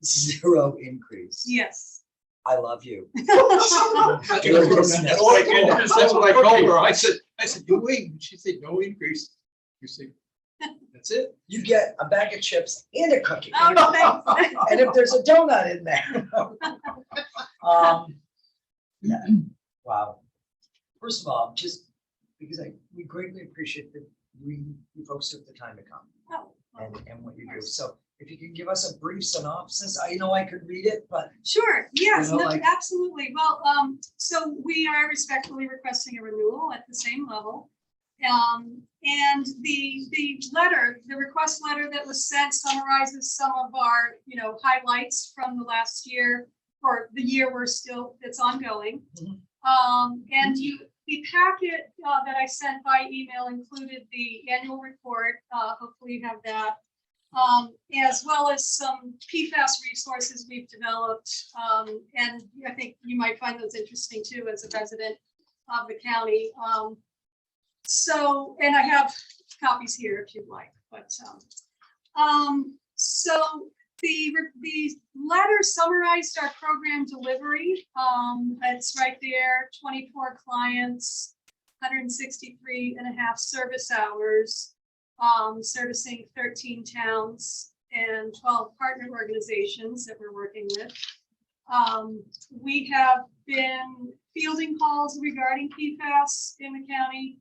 Speaker 1: 0 increase.
Speaker 18: yes.
Speaker 1: I love you.
Speaker 11: That's what I told her. I said, you wait. And she said, no increase. You say, that's it.
Speaker 1: You get a bag of chips and a cookie.
Speaker 18: Oh, thanks.
Speaker 1: And if there's a donut in there. Yeah, wow. First of all, just because we greatly appreciate that you folks took the time to come
Speaker 18: Oh,
Speaker 1: and what you do. So if you could give us a brief synopsis, I know I could read it, but
Speaker 18: sure, yes,
Speaker 1: You know,
Speaker 18: no,
Speaker 1: like-
Speaker 18: absolutely. Well, so we are respectfully requesting a renewal at the same level. And the letter, the request letter that was sent summarizes some of our, highlights from the last year or the year that's ongoing. And the packet that I sent by email included the annual report. Hopefully you have that. As well as some PFAS resources we've developed. And I think you might find those interesting too, as a resident of the county. And I have copies here if you'd like, but, so the letter summarized our program delivery. It's right there, 24 clients, 163.5 service hours, servicing 13 towns and 12 partner organizations that we're working with. We have been fielding calls regarding PFAS in the county.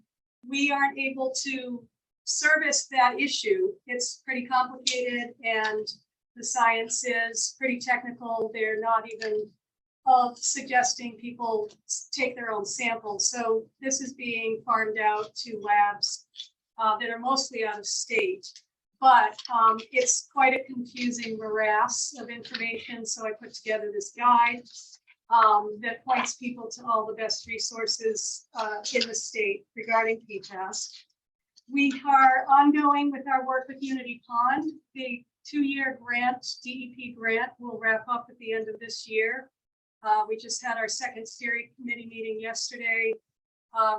Speaker 18: We aren't able to service that issue. It's pretty complicated and the science is pretty technical. They're not even suggesting people take their own samples. So this is being farmed out to labs that are mostly out of state. But it's quite a confusing morass of information. So I put together this guide that points people to all the best resources in the state regarding PFAS. We are ongoing with our work with Unity Pond. The 2-year grant, DEP grant, will wrap up at the end of this year. We just had our second steering committee meeting yesterday,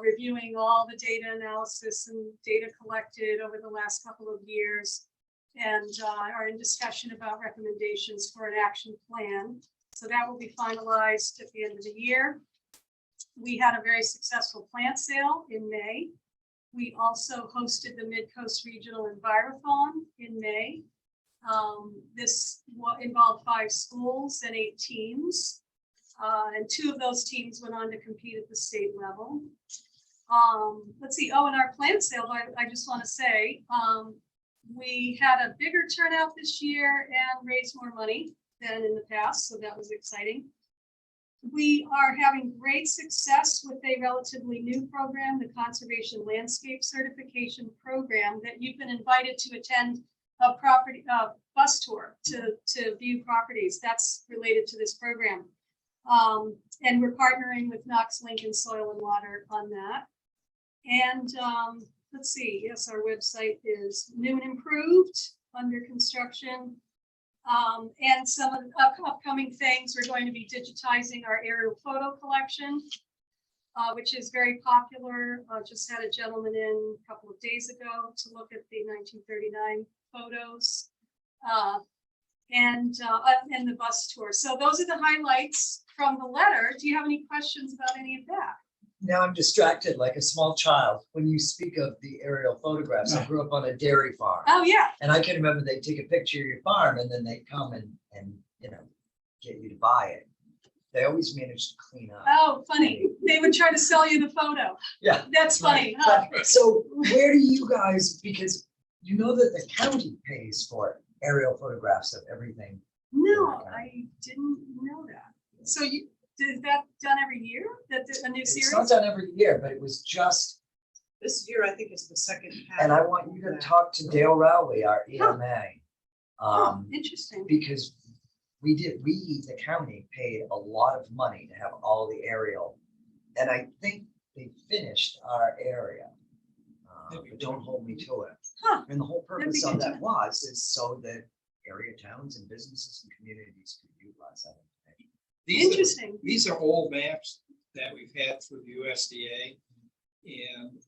Speaker 18: reviewing all the data analysis and data collected over the last couple of years, and are in discussion about recommendations for an action plan. So that will be finalized at the end of the year. We had a very successful plant sale in May. We also hosted the Mid-Coast Regional Envirothon in May. This involved 5 schools and 8 teams. And 2 of those teams went on to compete at the state level. Let's see. Oh, and our plant sale, I just want to say, we had a bigger turnout this year and raised more money than in the past, so that was exciting. We are having great success with a relatively new program, the Conservation Landscape Certification Program, that you've been invited to attend a bus tour to view properties. That's related to this program. And we're partnering with Knox Lincoln Soil and Water on that. And let's see, yes, our website is new and improved, under construction. And some of the upcoming things, we're going to be digitizing our aerial photo collection, which is very popular. Just had a gentleman in a couple of days ago to look at the 1939 photos and the bus tour. So those are the highlights from the letter. Do you have any questions about any of that?
Speaker 1: now I'm distracted like a small child when you speak of the aerial photographs. I grew up on a dairy farm.
Speaker 18: Oh, yeah.
Speaker 1: And I can remember they'd take a picture of your farm and then they'd come and you know, get you to buy it. They always managed to clean up.
Speaker 18: Oh, funny. They would try to sell you the photo.
Speaker 1: Yeah.
Speaker 18: That's funny, huh?
Speaker 1: But, so where do you guys, because you know that the county pays for aerial photographs of everything.
Speaker 18: No, I didn't know that. So you, is that done every year? That a new series?
Speaker 1: It's not done every year, but it was just,
Speaker 9: This year, I think is the second half.
Speaker 1: and I want you to talk to Dale Rowley, our EMA.
Speaker 18: Interesting.
Speaker 1: Because we, the county paid a lot of money to have all the aerial. And I think they finished our area. But don't hold me to it.
Speaker 18: Huh.
Speaker 1: And the whole
Speaker 18: That'd
Speaker 1: purpose
Speaker 18: be
Speaker 1: of
Speaker 18: good to
Speaker 1: that was is so that area towns and businesses and communities could utilize that information.
Speaker 18: Interesting.
Speaker 11: These are old maps that we've had through the USDA. And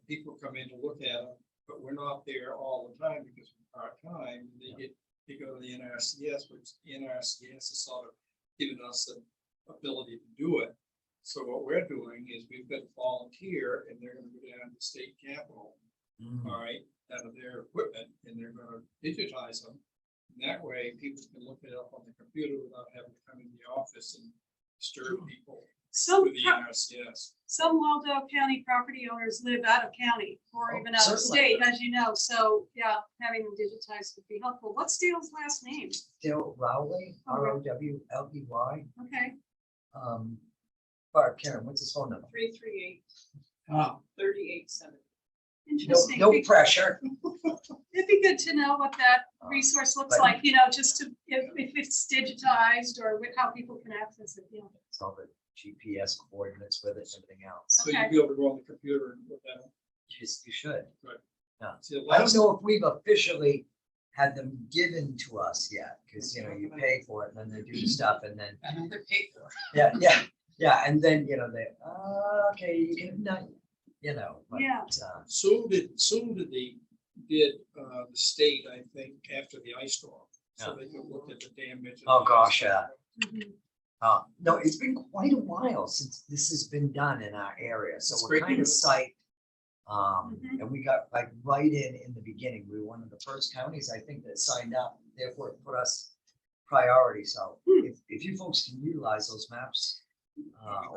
Speaker 11: people come in to look at them, but we're not there all the time because we're part-time. They go to the NRCS, which the NRCS is sort of giving us ability to do it. So what we're doing is we've got volunteer and they're gonna go down to the state capitol, all right, out of their equipment, and they're gonna digitize them. And that way, people can look it up on the computer without having to come in the office and disturb people
Speaker 18: Some,
Speaker 11: with the NRCS.
Speaker 18: some Waldo County property owners live out of county or
Speaker 1: Oh,
Speaker 18: even out of
Speaker 1: certainly.
Speaker 18: state, as you know, so yeah, having them digitized would be helpful. What's Dale's last name?
Speaker 1: Dale Rowley,
Speaker 18: Okay.
Speaker 1: Rowley.
Speaker 18: Okay,
Speaker 1: Barb, Karen, what's his phone number?
Speaker 9: 338-3870.
Speaker 18: interesting.
Speaker 1: No pressure.
Speaker 18: It'd be good to know what that resource looks
Speaker 1: but-
Speaker 18: like, you know, just to, if it's digitized or with how people can access it, you know.
Speaker 1: It's all the GPS coordinates with it and everything else.
Speaker 11: So you'll
Speaker 18: Okay.
Speaker 11: be able to go on the computer and look at them.
Speaker 1: You should.
Speaker 11: See, the
Speaker 1: I don't
Speaker 11: last,
Speaker 1: know if we've officially had them given to us yet, because, you know, you pay for it and then they do stuff and then,
Speaker 6: They're paid for.
Speaker 1: yeah, and then, you know, okay, you can, not, you know. but,
Speaker 18: Yeah.
Speaker 11: soon did the state, I think, after the ice storm. So they could look at the damage.
Speaker 1: Oh, gosh, yeah.
Speaker 18: Mhm.
Speaker 1: No, it's been quite a while since this has been done in our area, so
Speaker 11: It's
Speaker 1: we're
Speaker 11: great
Speaker 1: kind of
Speaker 11: news.
Speaker 1: psyched.
Speaker 18: Mhm.
Speaker 1: And we got like right in the beginning, we were one of the first counties, I think, that signed up, therefore it put us priority, so if you folks can utilize those maps.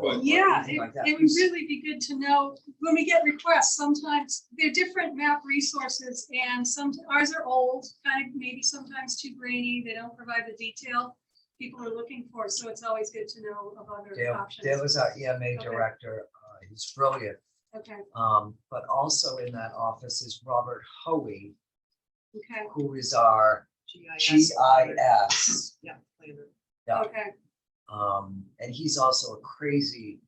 Speaker 1: Or
Speaker 18: Yeah,
Speaker 1: anything like that,
Speaker 18: it would
Speaker 1: please.
Speaker 18: really be good to know, when we get requests, sometimes they're different map resources and some, ours are old, kind of maybe sometimes too grainy, they don't provide the detail people are looking for, so it's always good to know of other
Speaker 1: Dale
Speaker 18: options.
Speaker 1: was our EMA
Speaker 18: Okay.
Speaker 1: director, he's brilliant,
Speaker 18: Okay,
Speaker 1: but also in that office is Robert Hoey,
Speaker 18: okay,
Speaker 1: who is our GIS.
Speaker 9: Yeah. planner.
Speaker 1: Yeah.
Speaker 18: okay.
Speaker 1: And he's also a crazy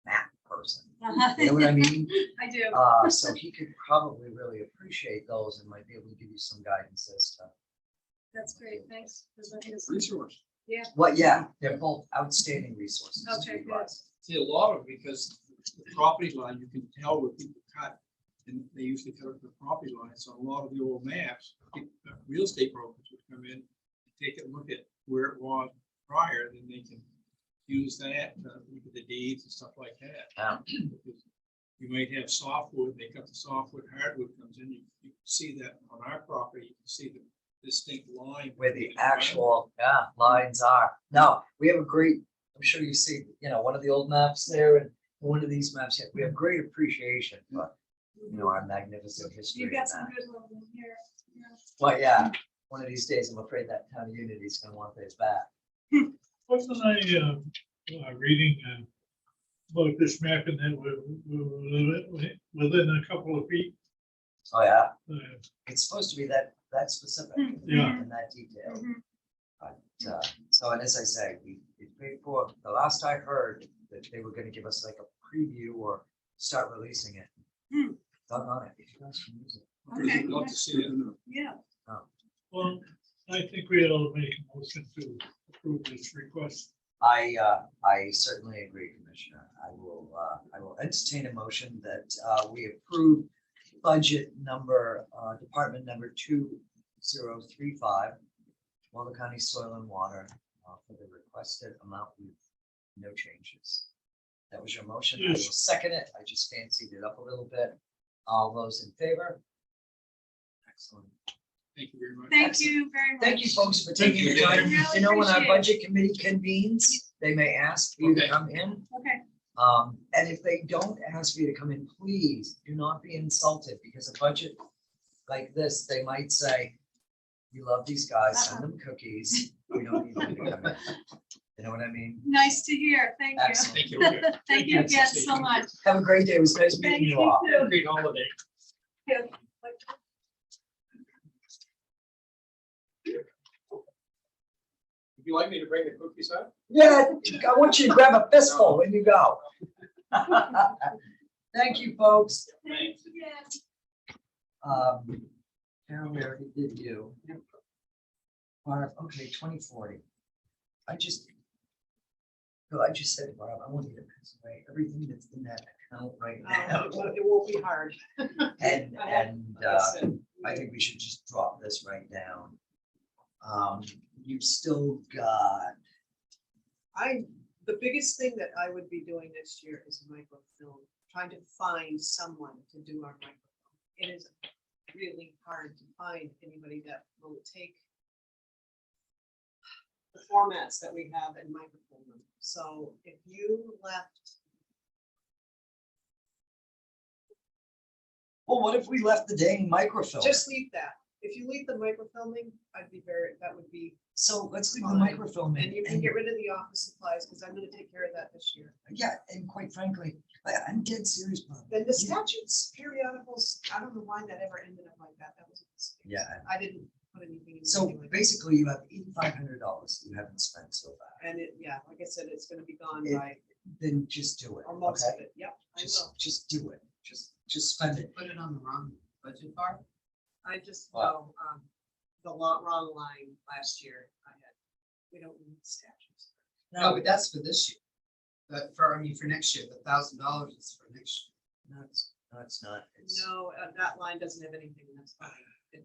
Speaker 1: map person.
Speaker 18: Uh-huh.
Speaker 1: You know what I mean?
Speaker 18: I do.
Speaker 1: So he could probably really appreciate those and might be able to give you some guidance as to
Speaker 18: That's great, thanks. for letting us-
Speaker 11: Resource.
Speaker 18: Yeah,
Speaker 1: what, yeah, they're both outstanding resources. to
Speaker 18: Okay, good.
Speaker 1: utilize.
Speaker 11: See, a lot of, because the property line, you can tell where people cut, and they usually cut up the property line, so a lot of the old maps, real estate brokers would come in, take a look at where it was prior, then they can use that, look at the deeds and stuff like that.
Speaker 1: Yeah.
Speaker 11: Because you might have softwood, they cut the softwood, hardwood comes in, you can see that on our property, you can see the distinct line.
Speaker 1: Where the actual, lines are. No, we have a great, I'm sure you see, you know, one of the old maps there and one of these maps, we have great appreciation for, you know, our magnificent history.
Speaker 18: you
Speaker 1: of
Speaker 18: got some
Speaker 1: that.
Speaker 18: good ones in here. Yeah.
Speaker 1: Well, yeah, one of these days, I'm afraid that town of unity is gonna want this back.
Speaker 5: Wasn't I reading about this map and then we're within a couple of feet?
Speaker 1: Oh, yeah,
Speaker 5: uh,
Speaker 1: it's supposed to be that specific.
Speaker 5: Yeah.
Speaker 1: And that detail.
Speaker 18: Mhm.
Speaker 1: But, so, and as I say, we paid for, the last I heard that they were gonna give us like a preview or start releasing it.
Speaker 18: Hmm.
Speaker 1: Done on it, if you guys can use it.
Speaker 18: Okay.
Speaker 11: I'd love to see it.
Speaker 18: Yeah,
Speaker 5: Well, I think we ought to make a motion to approve this request.
Speaker 1: I certainly agree, Commissioner. I will entertain a motion that we approve budget number, department number 2035, Waldo County Soil and Water, for the requested amount with no changes. That was your motion. I will
Speaker 5: Yes.
Speaker 1: second it. I just fancied it up a little bit. All those in favor? Excellent.
Speaker 11: Thank you very much.
Speaker 18: thank you very much.
Speaker 1: Thank you, folks, for
Speaker 11: Thank
Speaker 1: taking the
Speaker 11: you.
Speaker 1: time.
Speaker 18: Really
Speaker 1: You know, when our
Speaker 18: appreciate it.
Speaker 1: budget committee convenes, they may ask you to
Speaker 11: Okay.
Speaker 1: come in.
Speaker 18: Okay,
Speaker 1: And if they don't ask for you to come in, please do not be insulted, because a budget like this, they might say, you love these guys, send them cookies. We don't need them to come in. You know what I mean?
Speaker 18: nice to hear, thank you.
Speaker 1: Excellent.
Speaker 11: Thank you.
Speaker 18: Thank you again so much.
Speaker 1: Have a great day. It was nice
Speaker 18: Thank
Speaker 1: meeting you
Speaker 18: you
Speaker 1: all.
Speaker 18: too.
Speaker 11: Great holiday.
Speaker 18: Yeah.
Speaker 11: Would you like me to bring the cookies out?
Speaker 1: Yeah, I want you to grab a fistful when you go. Thank you, folks.
Speaker 18: Thanks again.
Speaker 1: Carol, we already did you. Barb, okay, 2040. I just said, Barb, I want you to pass away everything that's in that account right now.
Speaker 9: It won't be hard.
Speaker 1: And I think we should just drop this right down. You've still got,
Speaker 9: I The biggest thing that I would be doing next year is microfilm, trying to find someone to do our microfilm. It is really hard to find anybody that will take the formats that we have and microfilm them. So if you left,
Speaker 1: Well, what if we left the dang microfilm?
Speaker 9: just leave that. If you leave the microfilming, that would be,
Speaker 1: So let's leave the
Speaker 9: fine.
Speaker 1: microfilming.
Speaker 9: and you can get rid of the office supplies, because I'm gonna take care of that this year.
Speaker 1: Yeah, and quite frankly, I'm dead serious, Bob.
Speaker 9: Then the statutes, periodicals, I don't know why that ever ended up like that. That was a mistake.
Speaker 1: Yeah.
Speaker 9: I didn't put anything in.
Speaker 1: So
Speaker 9: anyway.
Speaker 1: basically you have $8,500 you haven't spent so far.
Speaker 9: And it, yeah, like I said, it's gonna be gone
Speaker 1: It-
Speaker 9: by,
Speaker 1: Then just do it.
Speaker 9: or most of
Speaker 1: okay?
Speaker 9: it. Yep, I will.
Speaker 1: Just do it. Just spend it.
Speaker 6: Put it on the wrong budget bar.
Speaker 9: I just,
Speaker 1: Wow.
Speaker 9: the wrong line last year. We don't need statutes.
Speaker 6: No, but that's for this year. But for next year, the $1,000 is for next
Speaker 1: No, it's not. It's,
Speaker 9: No, that line doesn't have anything, that's fine.
Speaker 6: year.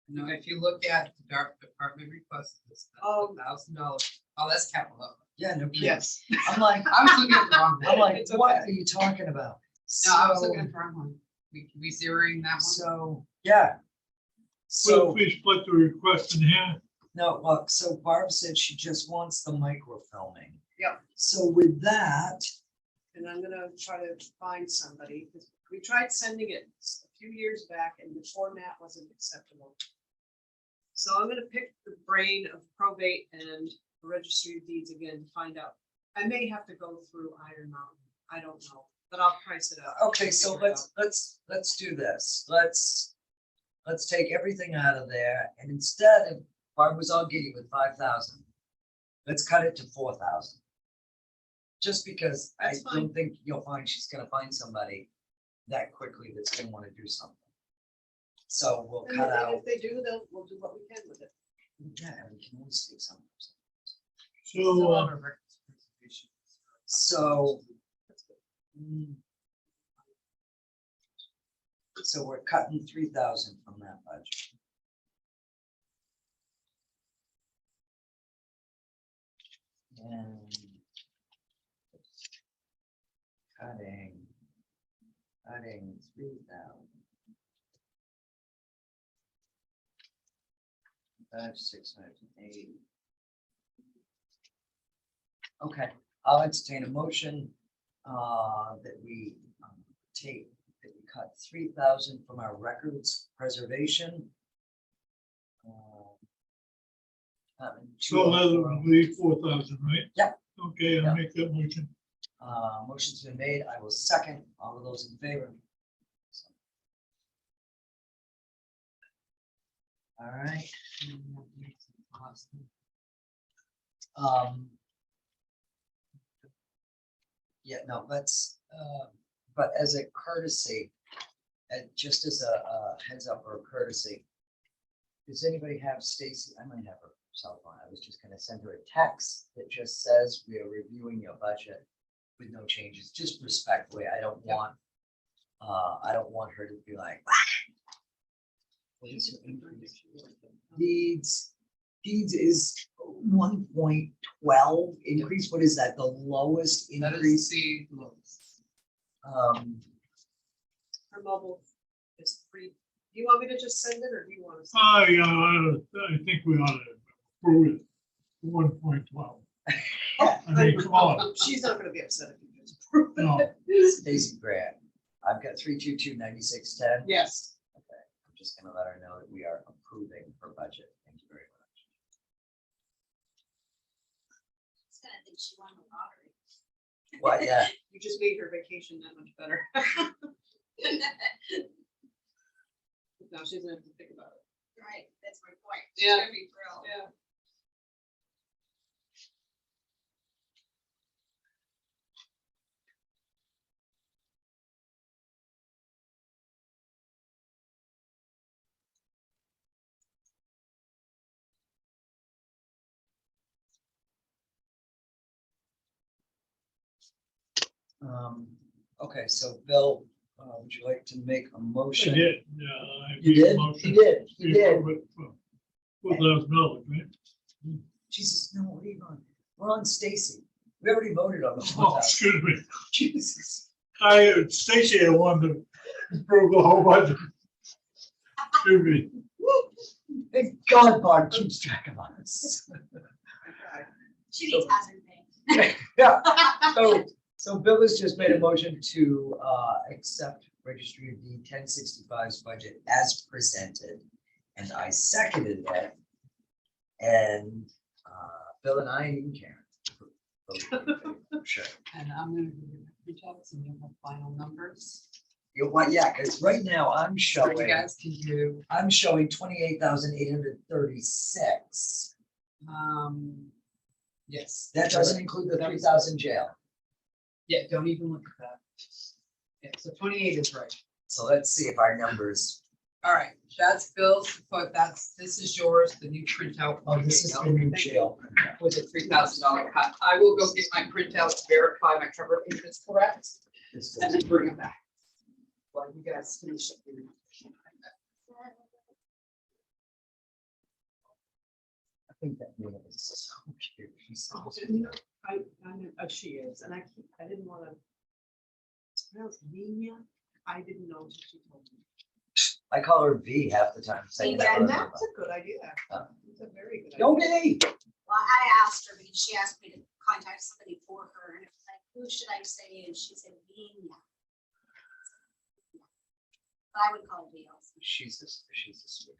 Speaker 6: No, if you look at the dark department request, it's
Speaker 9: Oh.
Speaker 6: $1,000. Oh, that's capital. outlay.
Speaker 1: yeah, no kidding.
Speaker 6: Yes.
Speaker 1: I'm like,
Speaker 6: I was looking at the wrong one.
Speaker 1: I'm like,
Speaker 9: It's
Speaker 1: what
Speaker 9: okay.
Speaker 1: are you talking about?
Speaker 6: No, I was
Speaker 1: So-
Speaker 6: looking at the wrong one. We zeroing that one?
Speaker 1: So, yeah.
Speaker 5: Well,
Speaker 1: So,
Speaker 5: if we split the request in half,
Speaker 1: no, well, so Barb said she just wants the microfilming.
Speaker 9: Yep.
Speaker 1: So with that,
Speaker 9: And I'm gonna try to find somebody, because we tried sending it a few years back and the format wasn't acceptable. So I'm gonna pick the brain of probate and registry of deeds again to find out. I may have to go through Iron Mountain. I don't know, but I'll price it out.
Speaker 1: okay, so let's do this. Let's take everything out of there, and instead of, Barb was all giddy with 5,000. Let's cut it to 4,000. Just because I
Speaker 9: That's fine.
Speaker 1: don't think you'll find she's gonna find somebody that quickly that's gonna wanna do something. So we'll
Speaker 9: And
Speaker 1: cut
Speaker 9: and
Speaker 1: out,
Speaker 9: if they do, we'll do what we can with it.
Speaker 1: yeah, we can always take some.
Speaker 5: so,
Speaker 1: So. So we're cutting 3,000 from that budget. And. Cutting 3,000. 5, 6, 7, 8. Okay, I'll entertain a motion that we cut 3,000 from our records preservation.
Speaker 5: so that would be 4,000, right?
Speaker 1: Yep.
Speaker 5: Okay,
Speaker 1: Yep.
Speaker 5: I'll make that motion.
Speaker 1: Motion's been made. I will second. All of those in favor? All right. Yeah, no, let's, but as a courtesy, and just as a heads up or a courtesy, does anybody have Stacy? I might have her cell phone. I was just gonna send her a text that just says we are reviewing your budget with no changes, just respectfully. I don't want her to be like, what is your increase? Deeds is 1.12 increase. What is that? The lowest
Speaker 6: That is
Speaker 1: increase?
Speaker 6: the lowest.
Speaker 9: Her mobile is free. Do you want me to just send it, or do you want to?
Speaker 5: Yeah, I think we ought to approve it, 1.12. I mean, come on,
Speaker 9: She's not gonna be upset if you just approve it.
Speaker 5: no,
Speaker 1: Stacy Grant. I've got 322-9610.
Speaker 9: Yes.
Speaker 1: Okay, I'm just gonna let her know that we are approving her budget. Thank you very much.
Speaker 8: It's gonna think she won the lottery.
Speaker 1: Well, yeah,
Speaker 9: You just made her vacation that much better. Now she's gonna have to think about it.
Speaker 8: Right, that's my point.
Speaker 9: Yeah.
Speaker 8: She's gonna be thrilled.
Speaker 9: Yeah.
Speaker 1: Okay, so Bill, would you like to make a
Speaker 5: I
Speaker 1: motion?
Speaker 5: did, yeah. I
Speaker 1: You
Speaker 5: made a
Speaker 1: did?
Speaker 5: motion.
Speaker 1: You did? You
Speaker 5: We
Speaker 1: did?
Speaker 5: approve it for $4,000, right?
Speaker 1: Jesus, no, what are you on? We're on Stacy. We already voted on the
Speaker 5: Oh,
Speaker 1: 4,000.
Speaker 5: excuse me.
Speaker 1: Jesus.
Speaker 5: Stacy had wanted to approve the whole budget. Excuse me.
Speaker 1: Thank God Barb keeps track of us.
Speaker 12: She needs hazard pay.
Speaker 1: Yeah, so Bill has just made a motion to accept Registry of Deed 1065's budget as presented. And I seconded it. And Bill and I and Karen. Sure.
Speaker 6: And I'm gonna give you the printouts and you'll have final numbers.
Speaker 1: You want, yeah, because right now I'm
Speaker 6: So you
Speaker 1: showing,
Speaker 6: guys can do,
Speaker 1: I'm showing 28,836.
Speaker 6: yes.
Speaker 1: That doesn't include the 3,000 jail.
Speaker 6: Yeah, don't even look at that. Yeah, so 28 is right.
Speaker 1: So let's see if our numbers,
Speaker 6: All right, that's Bill's, but this is yours, the new printout.
Speaker 1: oh, this is the new jail.
Speaker 6: With a $3,000 cut. I will go get my printout to verify my cover page is correct
Speaker 1: This
Speaker 6: and
Speaker 1: goes-
Speaker 6: then bring it back. While you guys finish up your.
Speaker 1: I think that name is so cute. She's so
Speaker 9: I know, she is, and I didn't wanna. It's pronounced Vina. I didn't know until she told me.
Speaker 1: I call her V half the time. saying that
Speaker 9: And
Speaker 1: word.
Speaker 9: that's a good idea. It's a very good idea.
Speaker 1: Don't be.
Speaker 12: Well, I asked her because she asked me to contact somebody for her, and it was like, who should I say? And she said, Vina. But I would call it V also.
Speaker 1: She's a sweet.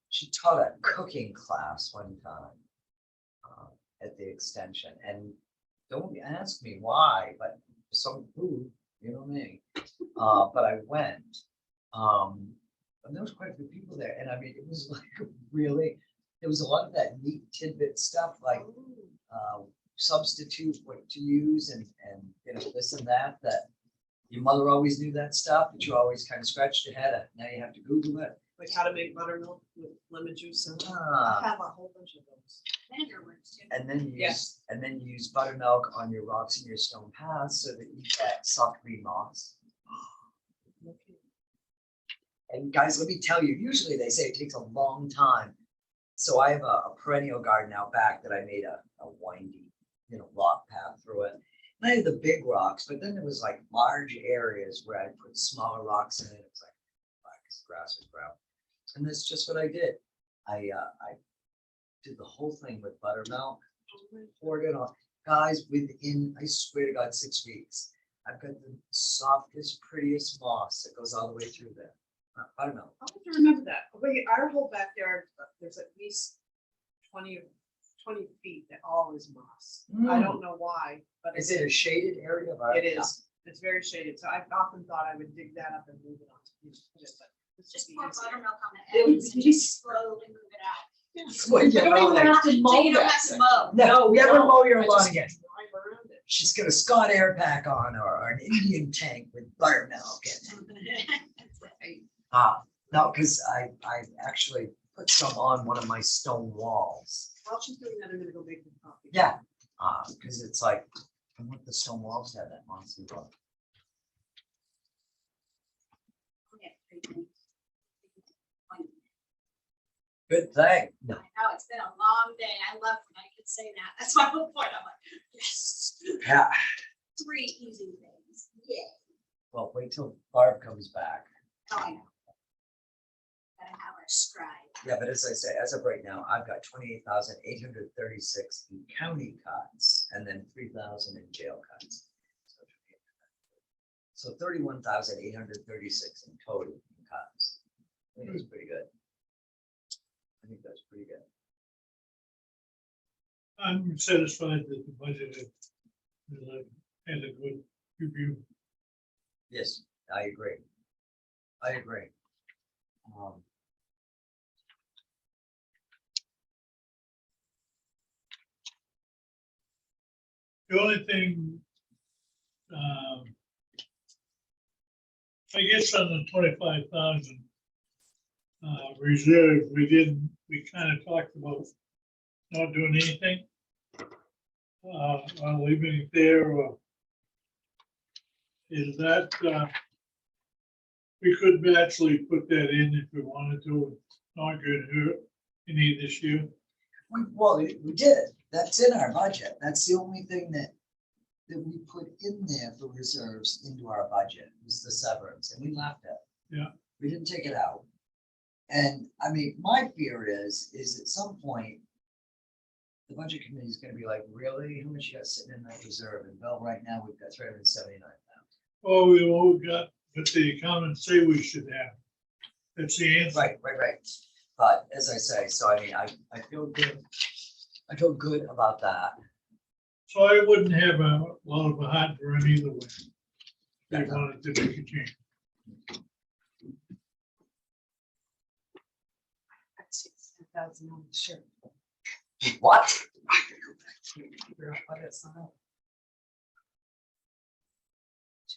Speaker 1: She taught a cooking class one time at the extension, and don't ask me why, but some food, you know me. But I went, and there was quite a few people there, and I mean, it was like really, there was a lot of that neat tidbit stuff, like substitute what to use and you know, this and that your mother always knew that stuff, but you always kind of scratched your head. Now you have to Google it.
Speaker 9: Like how to make buttermilk with lemon juice and I
Speaker 1: Ah,
Speaker 9: have a whole bunch of those.
Speaker 12: Vinegar works too.
Speaker 1: and then you
Speaker 6: Yes.
Speaker 1: use buttermilk on your rocks and your stone paths so that you get soft green moss. And guys, let me tell you, usually they say it takes a long time. So I have a perennial garden out back that I made a windy, you know, rock path through it. And I had the big rocks, but then there was like large areas where I put smaller rocks in it. It was like grass was brown. And that's just what I did. I did the whole thing with buttermilk, poured it on. Guys, within, I swear to God, 6 weeks, I've got the softest, prettiest moss that goes all the way through there. Buttermilk.
Speaker 9: I'll have to remember that. Wait, our whole backyard, there's at least 20 feet that all is moss. I don't know why, but
Speaker 1: Is it a shaded area of our?
Speaker 9: it is. It's very shaded. So I've often thought I would dig that up and move it on.
Speaker 12: Just pour buttermilk on the ends and just slowly move it out.
Speaker 1: Well, you know, like-
Speaker 12: So you don't have to mow.
Speaker 1: No, never
Speaker 9: No,
Speaker 1: mow your
Speaker 9: I
Speaker 1: lawn
Speaker 9: just
Speaker 1: again.
Speaker 9: drive around it.
Speaker 1: She's got a Scott air pack on or an Indian tank with buttermilk in it. No, because I actually put some on one of my stone walls.
Speaker 9: While she's doing that, I'm gonna go make them coffee.
Speaker 1: Yeah, because it's like, I want the stone walls to have that monster look. Good thing. No,
Speaker 12: I know, it's been a long day. I love when I could say that. That's my whole point. I'm like, yes,
Speaker 1: yeah,
Speaker 12: 3 easy things. Yeah.
Speaker 1: well, wait till Barb comes back.
Speaker 12: Oh, I know. Gotta have our stride.
Speaker 1: Yeah, but as I say, as of right now, I've got 28,836 in county cuts and then 3,000 in jail cuts. So 31,836 in total in cuts. I think that's pretty good. I think that's pretty good.
Speaker 5: I'm satisfied that the budget has a good review.
Speaker 1: Yes, I agree. I agree.
Speaker 5: The only thing, I guess on the 25,000 reserve, we kind of talked about not doing anything. Or leaving it there, or is that, we could actually put that in if we wanted to, it's not gonna hurt. any this year?
Speaker 1: Well, we did. That's in our budget. That's the only thing that we put in there for reserves into our budget was the severance, and we left it.
Speaker 5: Yeah.
Speaker 1: We didn't take it out. And I mean, my fear is at some point, the budget committee is gonna be like, really? How much you got sitting in that reserve? And Bill, right now, we've got 379,000.
Speaker 5: Oh, we all got, what the accountants say we should have. That's the answer.
Speaker 1: Right. But as I say, so I mean, I feel good. I feel good about that.
Speaker 5: So I wouldn't have a lot of a heart burn either way. They wanted to make a change.
Speaker 6: Sure.
Speaker 1: What?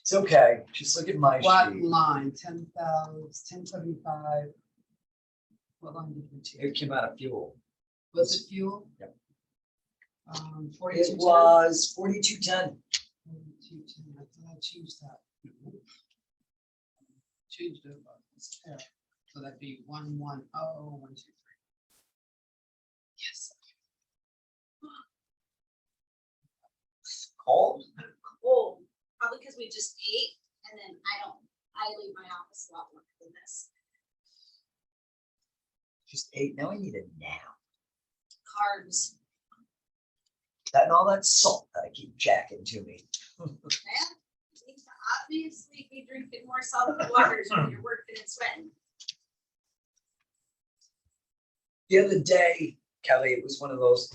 Speaker 1: It's okay. Just look at my
Speaker 6: What
Speaker 1: sheet.
Speaker 6: line? 10,000, 1075. What line did we take?
Speaker 1: It came out of fuel.
Speaker 6: Was it fuel?
Speaker 1: Yep.
Speaker 6: Um,
Speaker 1: It
Speaker 6: 4210.
Speaker 1: was 4210.
Speaker 6: 4210. I thought I changed that. Changed it. But it's there. So that'd be 110, 123. Yes.
Speaker 1: Cold?
Speaker 8: Cold, probably because we just ate and then I leave my office a lot more than this.
Speaker 1: Just 8. Now I need a nap.
Speaker 8: Carbs,
Speaker 1: That and all that salt that I keep jacking to me.
Speaker 8: man. You need to obviously be drinking more salted waters when you're working and sweating.
Speaker 1: The other day, Kelly, it was one of those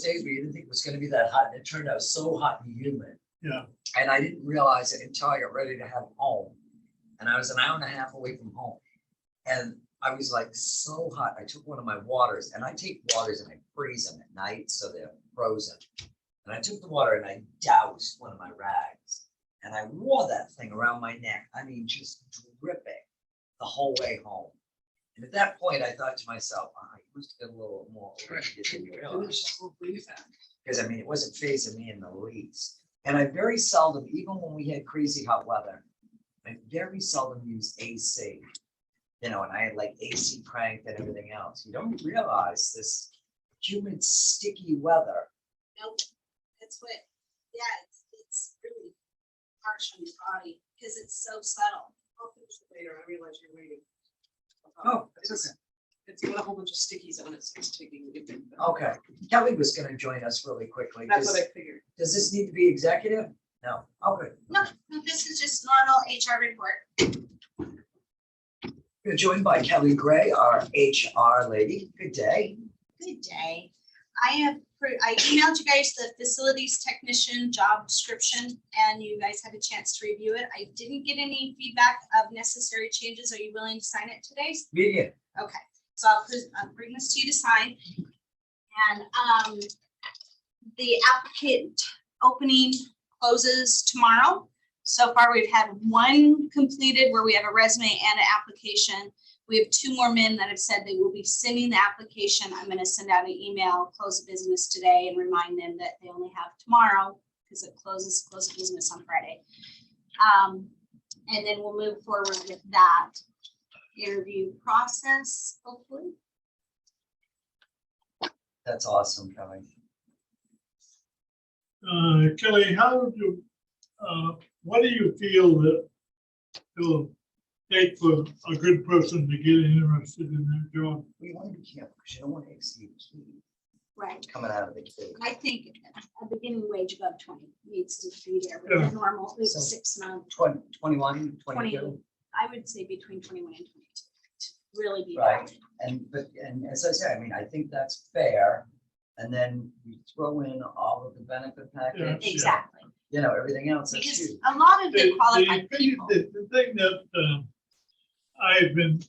Speaker 1: days where you didn't think it was gonna be that hot, and it turned out so hot and humid.
Speaker 5: Yeah.
Speaker 1: And I didn't realize it until I got ready to head home. And I was an hour and a half away from home. And I was like so hot. I took one of my waters, and I take waters and I freeze them at night so they're frozen. And I took the water and I doused one of my rags. And I wore that thing around my neck. I mean, just dripping the whole way home. And at that point, I thought to myself, I must get a little more overheated than you realize. Because I mean, it wasn't phasing me in the least. And I very seldom, even when we had crazy hot weather, I very seldom use AC. You know, and I had like AC cranked and everything else. You don't realize this humid, sticky weather.
Speaker 8: Nope, that's what, yeah, it's really harsh on your body because it's so subtle.
Speaker 6: I'll finish it later. I realize you're waiting.
Speaker 1: Oh,
Speaker 6: It's okay. It's got a whole bunch of stickies on it, so it's taking.
Speaker 1: Okay, Kelly was gonna join us really quickly.
Speaker 6: That's
Speaker 1: Does-
Speaker 6: what I figured.
Speaker 1: Does this need to be executive? No, okay.
Speaker 8: No, this is just normal HR report.
Speaker 1: We're joined by Kelly Gray, our HR lady. Good day.
Speaker 8: Good day. I emailed you guys the facilities technician job description and you guys had a chance to review it. I didn't get any feedback of necessary changes. Are you willing to sign it today?
Speaker 1: Media.
Speaker 8: Okay, so I'll bring this to you to sign. And the applicant opening closes tomorrow. So far, we've had one completed where we have a resume and an application. We have 2 more men that have said they will be sending the application. I'm going to send out an email, close of business today, and remind them that they only have tomorrow because it close of business on Friday. And then we'll move forward with that interview process, hopefully.
Speaker 1: That's awesome, Kelly.
Speaker 5: Kelly, what do you feel that it'll take for a good person to get interested in that job?
Speaker 1: We want to be careful because you don't want to exceed key
Speaker 8: Right.
Speaker 1: coming out of the kid.
Speaker 8: I think a beginning wage above 20 needs to be there, but
Speaker 5: Yeah.
Speaker 8: a normal is
Speaker 1: So-
Speaker 8: 6 month,
Speaker 1: 21,
Speaker 8: 20,
Speaker 1: 22.
Speaker 8: I would say between 21 and 22 to really be.
Speaker 1: Right.
Speaker 8: valued.
Speaker 1: And as I said, I mean, I think that's fair. And then we throw in all of the benefit package,
Speaker 8: Exactly,
Speaker 1: you know, everything else. That's
Speaker 8: because
Speaker 1: huge.
Speaker 8: a lot of the qualified
Speaker 5: The
Speaker 8: people,
Speaker 5: thing that I've been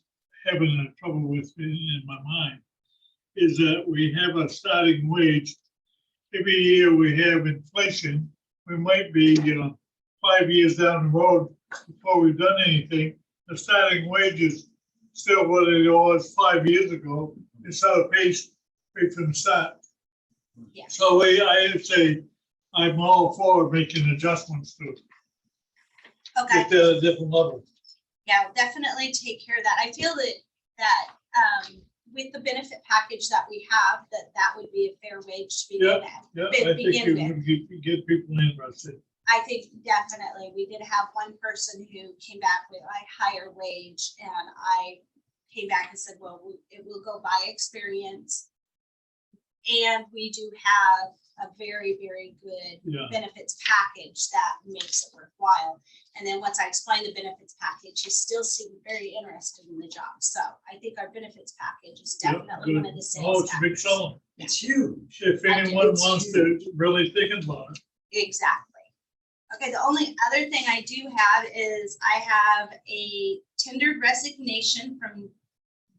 Speaker 5: having trouble with in my mind is that we have a starting wage. Every year we have inflation. We might be, 5 years down the road before we've done anything. The starting wage is still what it was 5 years ago. It's out of pace right from the start.
Speaker 8: yeah.
Speaker 5: So I would say I'm all for making adjustments to
Speaker 8: Okay,
Speaker 5: get to a different level.
Speaker 8: yeah, we'll definitely take care of that. I feel that with the benefit package that we have, that would be a fair wage to
Speaker 5: Yeah,
Speaker 8: begin at.
Speaker 5: Yeah,
Speaker 8: Be-
Speaker 5: I think
Speaker 8: begin
Speaker 5: you
Speaker 8: with.
Speaker 5: would get people interested.
Speaker 8: I think definitely, we did have one person who came back with a higher wage, and I came back and said, well, it will go by experience. And we do have a very, very good
Speaker 5: Yeah.
Speaker 8: benefits package that makes it worthwhile. And then once I explain the benefits package, he still seemed very interested in the job. So I think our benefits package is
Speaker 5: Yeah,
Speaker 8: definitely one
Speaker 5: good.
Speaker 8: of the
Speaker 5: Oh,
Speaker 8: sales
Speaker 5: it's a big
Speaker 8: factors.
Speaker 5: seller.
Speaker 1: It's huge.
Speaker 5: If
Speaker 8: I do.
Speaker 5: anyone
Speaker 1: It's
Speaker 5: wants to really think about it.
Speaker 8: Exactly. Okay, the only other thing I do have is I have a tendered resignation from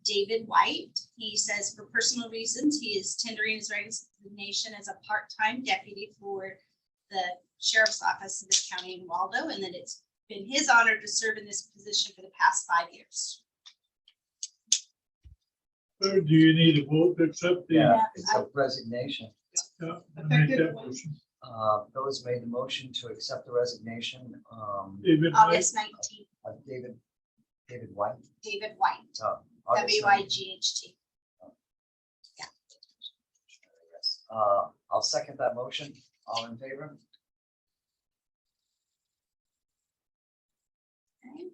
Speaker 8: David White. He says for personal reasons, he is tendering his resignation as a part-time deputy for the sheriff's office in the county in Waldo, and that it's been his honor to serve in this position for the past 5 years.
Speaker 5: Or do you need a vote to accept the?
Speaker 1: Yeah, it's a resignation.
Speaker 5: Yeah, I make that motion.
Speaker 1: Phyllis made the motion to accept the resignation,
Speaker 5: David, White?
Speaker 8: August 19th,
Speaker 1: of David White.
Speaker 8: David White,
Speaker 1: August 19th.
Speaker 8: WYGHT.
Speaker 1: I'll second that motion. All in favor?
Speaker 8: Okay.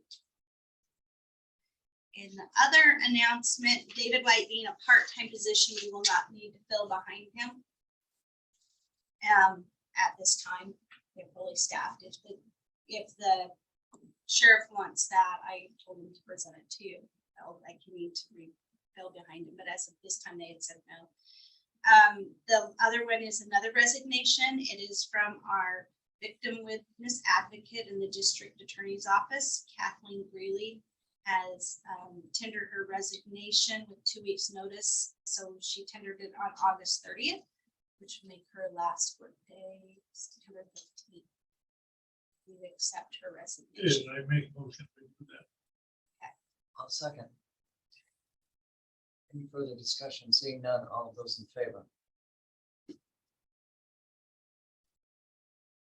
Speaker 8: In the other announcement, David White being a part-time position, we will not need to fill behind him. At this time, they're fully staffed. If the sheriff wants that, I told him to present it to you. Like you need to refill behind him, but as of this time, they had said no. The other one is another resignation. It is from our victim witness advocate in the district attorney's office. Kathleen Greeley has tendered her resignation with 2 weeks notice. So she tendered it on August 30th, which would make her last workday September 15th. We would accept her resignation.
Speaker 5: Yeah, I make a motion to do that.
Speaker 1: I'll second. Any further discussion? Seeing none, all of those in favor?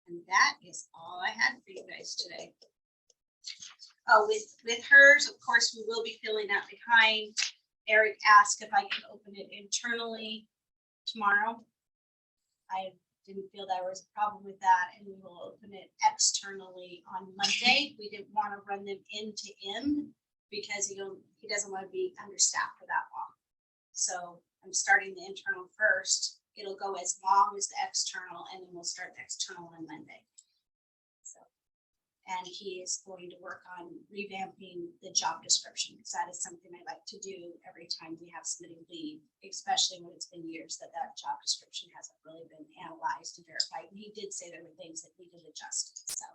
Speaker 8: And that is all I had for you guys today. Oh, with hers, of course, we will be filling out behind. Eric asked if I could open it internally tomorrow. I didn't feel there was a problem with that, and we will open it externally on Monday. We didn't want to run them end to end because he doesn't want to be understaffed for that long. So I'm starting the internal first. It'll go as long as the external, and then we'll start the external on Monday. So, and he is going to work on revamping the job description, because that is something I like to do every time we have somebody leave, especially when it's been years that job description hasn't really been analyzed and verified. And he did say there were things that needed adjusted. So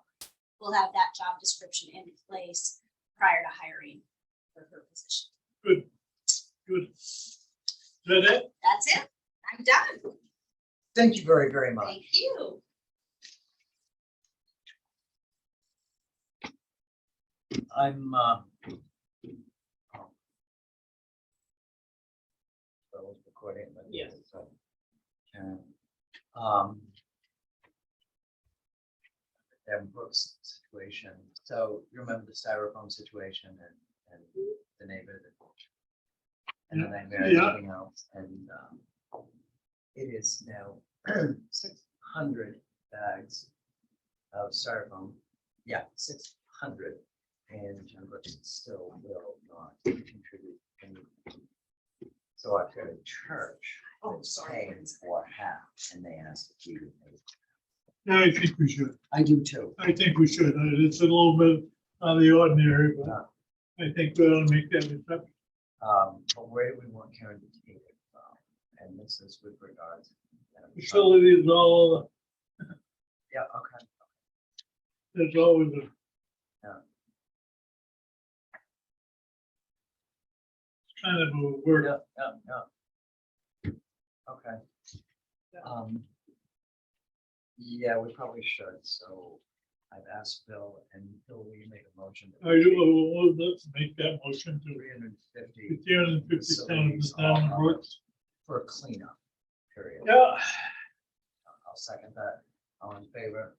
Speaker 8: we'll have that job description in place prior to hiring for her position.
Speaker 5: Good, good. Is that it?
Speaker 8: That's it. I'm done.
Speaker 1: Thank you very, very much.
Speaker 8: Thank you.
Speaker 1: I'm recording, but
Speaker 4: Yeah.
Speaker 1: so, Devin Brooks situation. So you remember the styrofoam situation and the neighbor that and then I married
Speaker 5: Yeah.
Speaker 1: everything else, and it is now 600 bags of styrofoam. Yeah, 600, and John Brooks still will not contribute anything. So I've got a church that's paying for half, and they asked if we would pay.
Speaker 5: Yeah, I think we should.
Speaker 1: I do too.
Speaker 5: I think we should. It's a little bit out of the ordinary, but I think we ought to make that exception.
Speaker 1: But where do we want Karen to take it from? And this is with regards.
Speaker 5: Facilities all over.
Speaker 1: Yeah, okay.
Speaker 5: There's always a.
Speaker 1: Yeah.
Speaker 5: Kind of a word.
Speaker 1: Yeah. Okay. Yeah, we probably should. So I've asked Bill, and Bill, will you make a motion?
Speaker 5: Let's make that motion to
Speaker 1: 350
Speaker 5: $350 down the roads.
Speaker 1: for a cleanup period.
Speaker 5: Yeah.
Speaker 1: I'll second that. All in favor?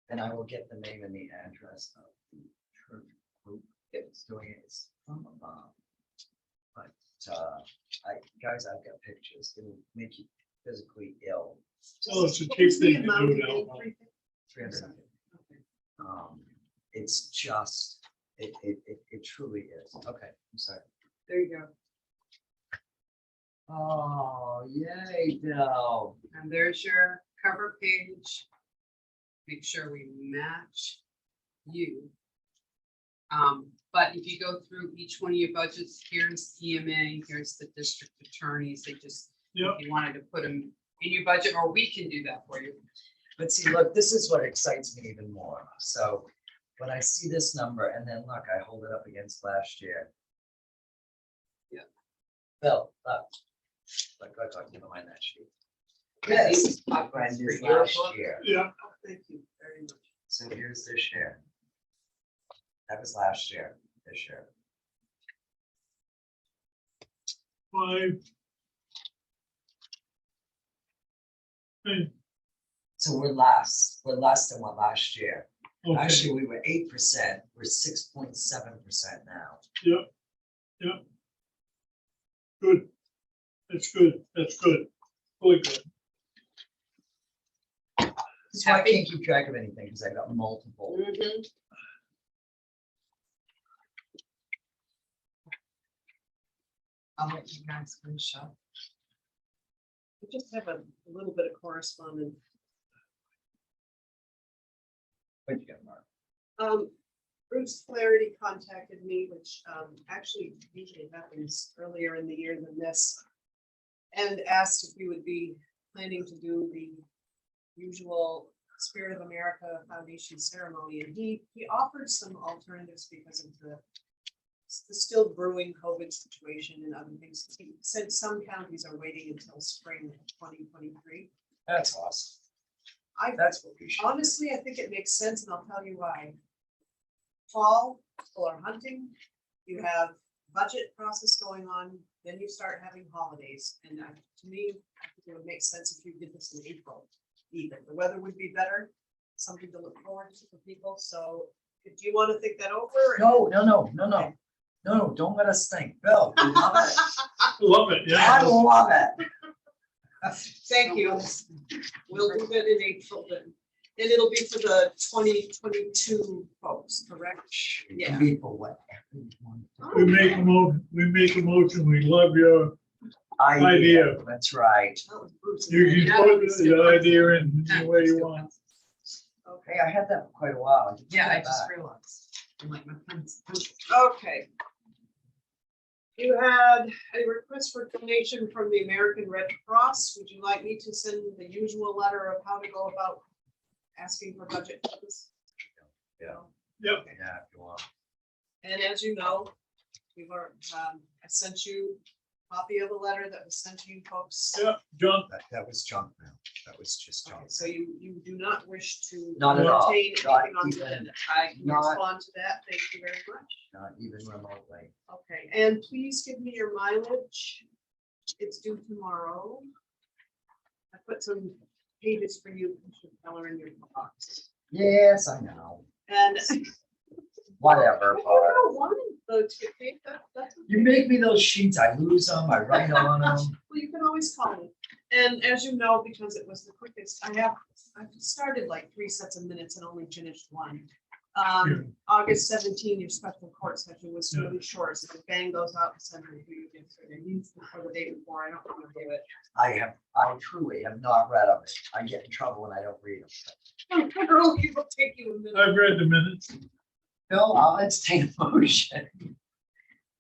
Speaker 1: And I will get the name and the address of the church group. It's doing it. It's from but guys, I've got pictures. It'll make you physically ill.
Speaker 5: Oh, it's a cheap thing to do now.
Speaker 1: 300. It's just, it truly is. Okay, I'm sorry.
Speaker 6: There you go.
Speaker 1: Oh, yay, Bill.
Speaker 6: And there's your cover page. Make sure we match you. But if you go through each one of your budgets, here's EMA, here's the district attorneys, they just,
Speaker 5: Yep.
Speaker 6: if you wanted to put them in your budget, or we can do that for you.
Speaker 1: But see, look, this is what excites me even more. So when I see this number and then look, I hold it up against last year.
Speaker 6: Yeah.
Speaker 1: Bill, look. Look, never mind that sheet.
Speaker 6: Yes.
Speaker 1: Yes, and this last year.
Speaker 5: Yeah,
Speaker 6: Oh, thank you very much.
Speaker 1: So here's this year. That was last year, this year.
Speaker 5: 5. Hey,
Speaker 1: So we're less than what last year.
Speaker 5: okay,
Speaker 1: Last year we were 8%, we're 6.7% now.
Speaker 5: yep. Good. That's good, that's good. Really good.
Speaker 1: So I can't keep track of anything because I got multiple.
Speaker 6: Mhm. I'll let you guys finish up.
Speaker 9: We just have a little bit of correspondence.
Speaker 1: What you got, Mark?
Speaker 9: Bruce Flaherty contacted me, which actually usually happens earlier in the year than this, and asked if we would be planning to do the usual Spirit of America Foundation ceremony, and he offered some alternatives because of the still brewing COVID situation and other things. He said some counties are waiting until spring of 2023.
Speaker 1: That's awesome.
Speaker 9: That's
Speaker 1: what we should.
Speaker 9: Honestly, I think it makes sense, and I'll tell you why. Fall, people are hunting, you have budget process going on, then you start having holidays, and to me, I think it would make sense if you did this in April. Even the weather would be better, something to look forward to for people. So, do you want to think that over?
Speaker 1: No, don't let us think. Bill, we love it.
Speaker 5: Love it, yeah.
Speaker 1: I love it.
Speaker 9: Thank you. We'll do that in April then. And it'll be for the 2022 folks, correct? Yeah.
Speaker 1: People, what?
Speaker 5: We make a motion, we love your idea.
Speaker 1: That's right.
Speaker 5: You can put the idea in any way you want.
Speaker 1: Okay, I had that for quite a while.
Speaker 6: Yeah, I just realized. I'm like, my pen's.
Speaker 9: Okay. You had a request for donation from the American Red Cross. Would you like me to send the usual letter of how to go about asking for budget funds?
Speaker 1: Yeah.
Speaker 5: Yep.
Speaker 1: Yeah, if you want.
Speaker 9: And as you know, we've already, I sent you a copy of a letter that was sent to you folks.
Speaker 5: Yeah, John.
Speaker 1: That was junk mail. That was just junk.
Speaker 9: Okay, so you do not wish to
Speaker 1: Not at all.
Speaker 9: retain
Speaker 1: Not
Speaker 9: anything on the
Speaker 1: even-
Speaker 9: agenda. I can
Speaker 1: not-
Speaker 9: respond to that. Thank you very much.
Speaker 1: Not even remotely.
Speaker 9: Okay, and please give me your mileage. It's due tomorrow. I put some pages for you, Commissioner Keller, in your box.
Speaker 1: Yes, I know.
Speaker 9: And
Speaker 1: Whatever.
Speaker 9: I
Speaker 1: Barb.
Speaker 9: don't want those to take that. That's okay.
Speaker 1: You make me those sheets. I lose them. I write on them.
Speaker 9: Well, you can always call me. And as you know, because it was the quickest, I've started like 3 sets of minutes and only finished one. August 17, your special court session was really short, so I bang those out and send them to you yesterday, or the day before. I don't want to do it.
Speaker 1: I truly have not read them. I get in trouble when I don't read them.
Speaker 9: It will take you a minute.
Speaker 5: I've read the minutes.
Speaker 1: Bill, I'll entertain a motion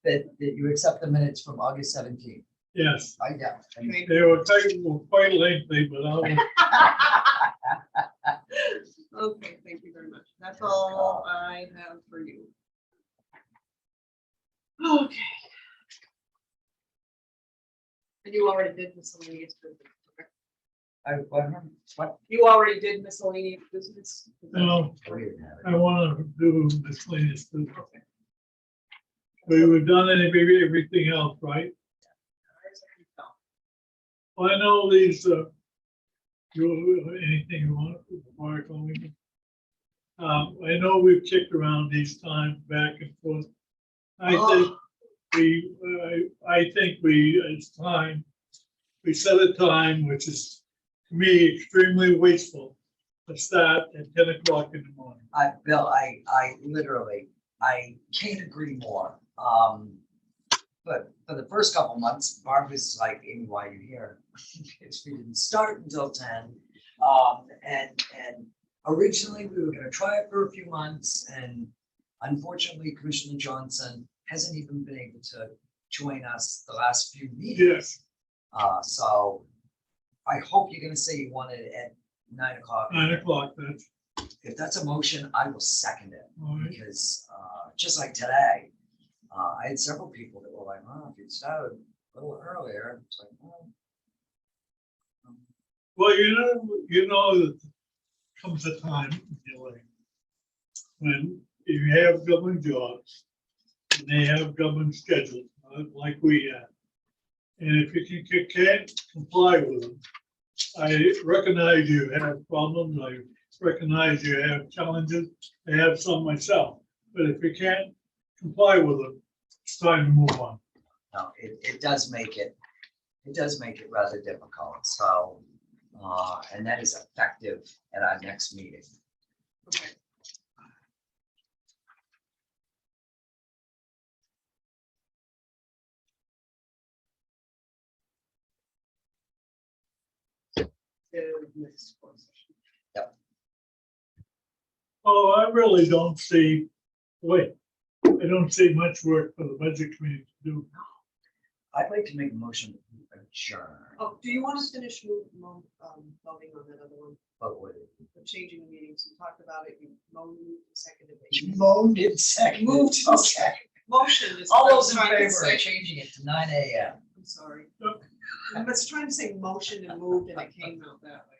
Speaker 1: that you accept the minutes from August 17th.
Speaker 5: Yes,
Speaker 1: Yeah.
Speaker 9: Okay.
Speaker 5: they were quite lengthy, but I'll.
Speaker 9: Okay, thank you very much. That's all I have for you. Okay. And you already did miscellaneous business. Okay.
Speaker 1: What?
Speaker 9: You already did miscellaneous business.
Speaker 5: No,
Speaker 1: We didn't have it.
Speaker 5: I want to do miscellaneous business. We've done everything else, right? Well, I know these, anything you want before I call me? I know we've kicked around these times back and forth. I think I think it's time, we set a time, which is to me extremely wasteful, to start at 10 o'clock in the morning.
Speaker 1: Bill, I literally, I can't agree more. But for the first couple months, Barb was like, Amy, why are you here? Because we didn't start until 10. And originally we were gonna try it for a few months, and unfortunately Commissioner Johnson hasn't even been able to join us the last few meetings.
Speaker 5: Yes,
Speaker 1: So I hope you're gonna say you want it at 9 o'clock.
Speaker 5: 9 o'clock, that's,
Speaker 1: If that's a motion, I will second it,
Speaker 5: all right.
Speaker 1: because just like today, I had several people that were like, oh, if you'd started a little earlier, it's like, well.
Speaker 5: Well, you know, that comes a time in your life when you have government jobs and they have government schedules, like we have. And if you can't comply with them, I recognize you have problems, I recognize you have challenges, I have some myself. But if you can't comply with them, it's time to move on.
Speaker 1: No, it does make it rather difficult, so, and that is effective at our next meeting.
Speaker 6: Okay. The next closed session.
Speaker 5: Oh, I really don't see, wait, I don't see much work for the budget committee to do.
Speaker 1: I'd like to make a motion to adjourn,
Speaker 9: Oh, do you want to finish voting on that other one,
Speaker 1: but with
Speaker 9: of changing the meetings? We talked about it, you moved and seconded
Speaker 1: you
Speaker 9: it.
Speaker 1: moaned and seconded.
Speaker 9: Moved.
Speaker 1: Okay.
Speaker 9: Motion is.
Speaker 1: All
Speaker 9: what I
Speaker 1: those
Speaker 9: was
Speaker 1: in
Speaker 9: trying to
Speaker 1: favor
Speaker 9: say.
Speaker 1: of changing it to 9 AM.
Speaker 9: I'm sorry. I was trying to say motion and moved and it came out that way.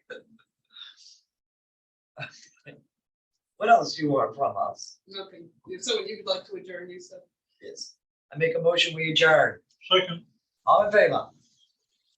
Speaker 1: What else do you want from us?
Speaker 9: Nothing. So you'd like to adjourn, you said?
Speaker 1: Yes. I make a motion, we adjourn.
Speaker 5: Second.
Speaker 1: All in favor?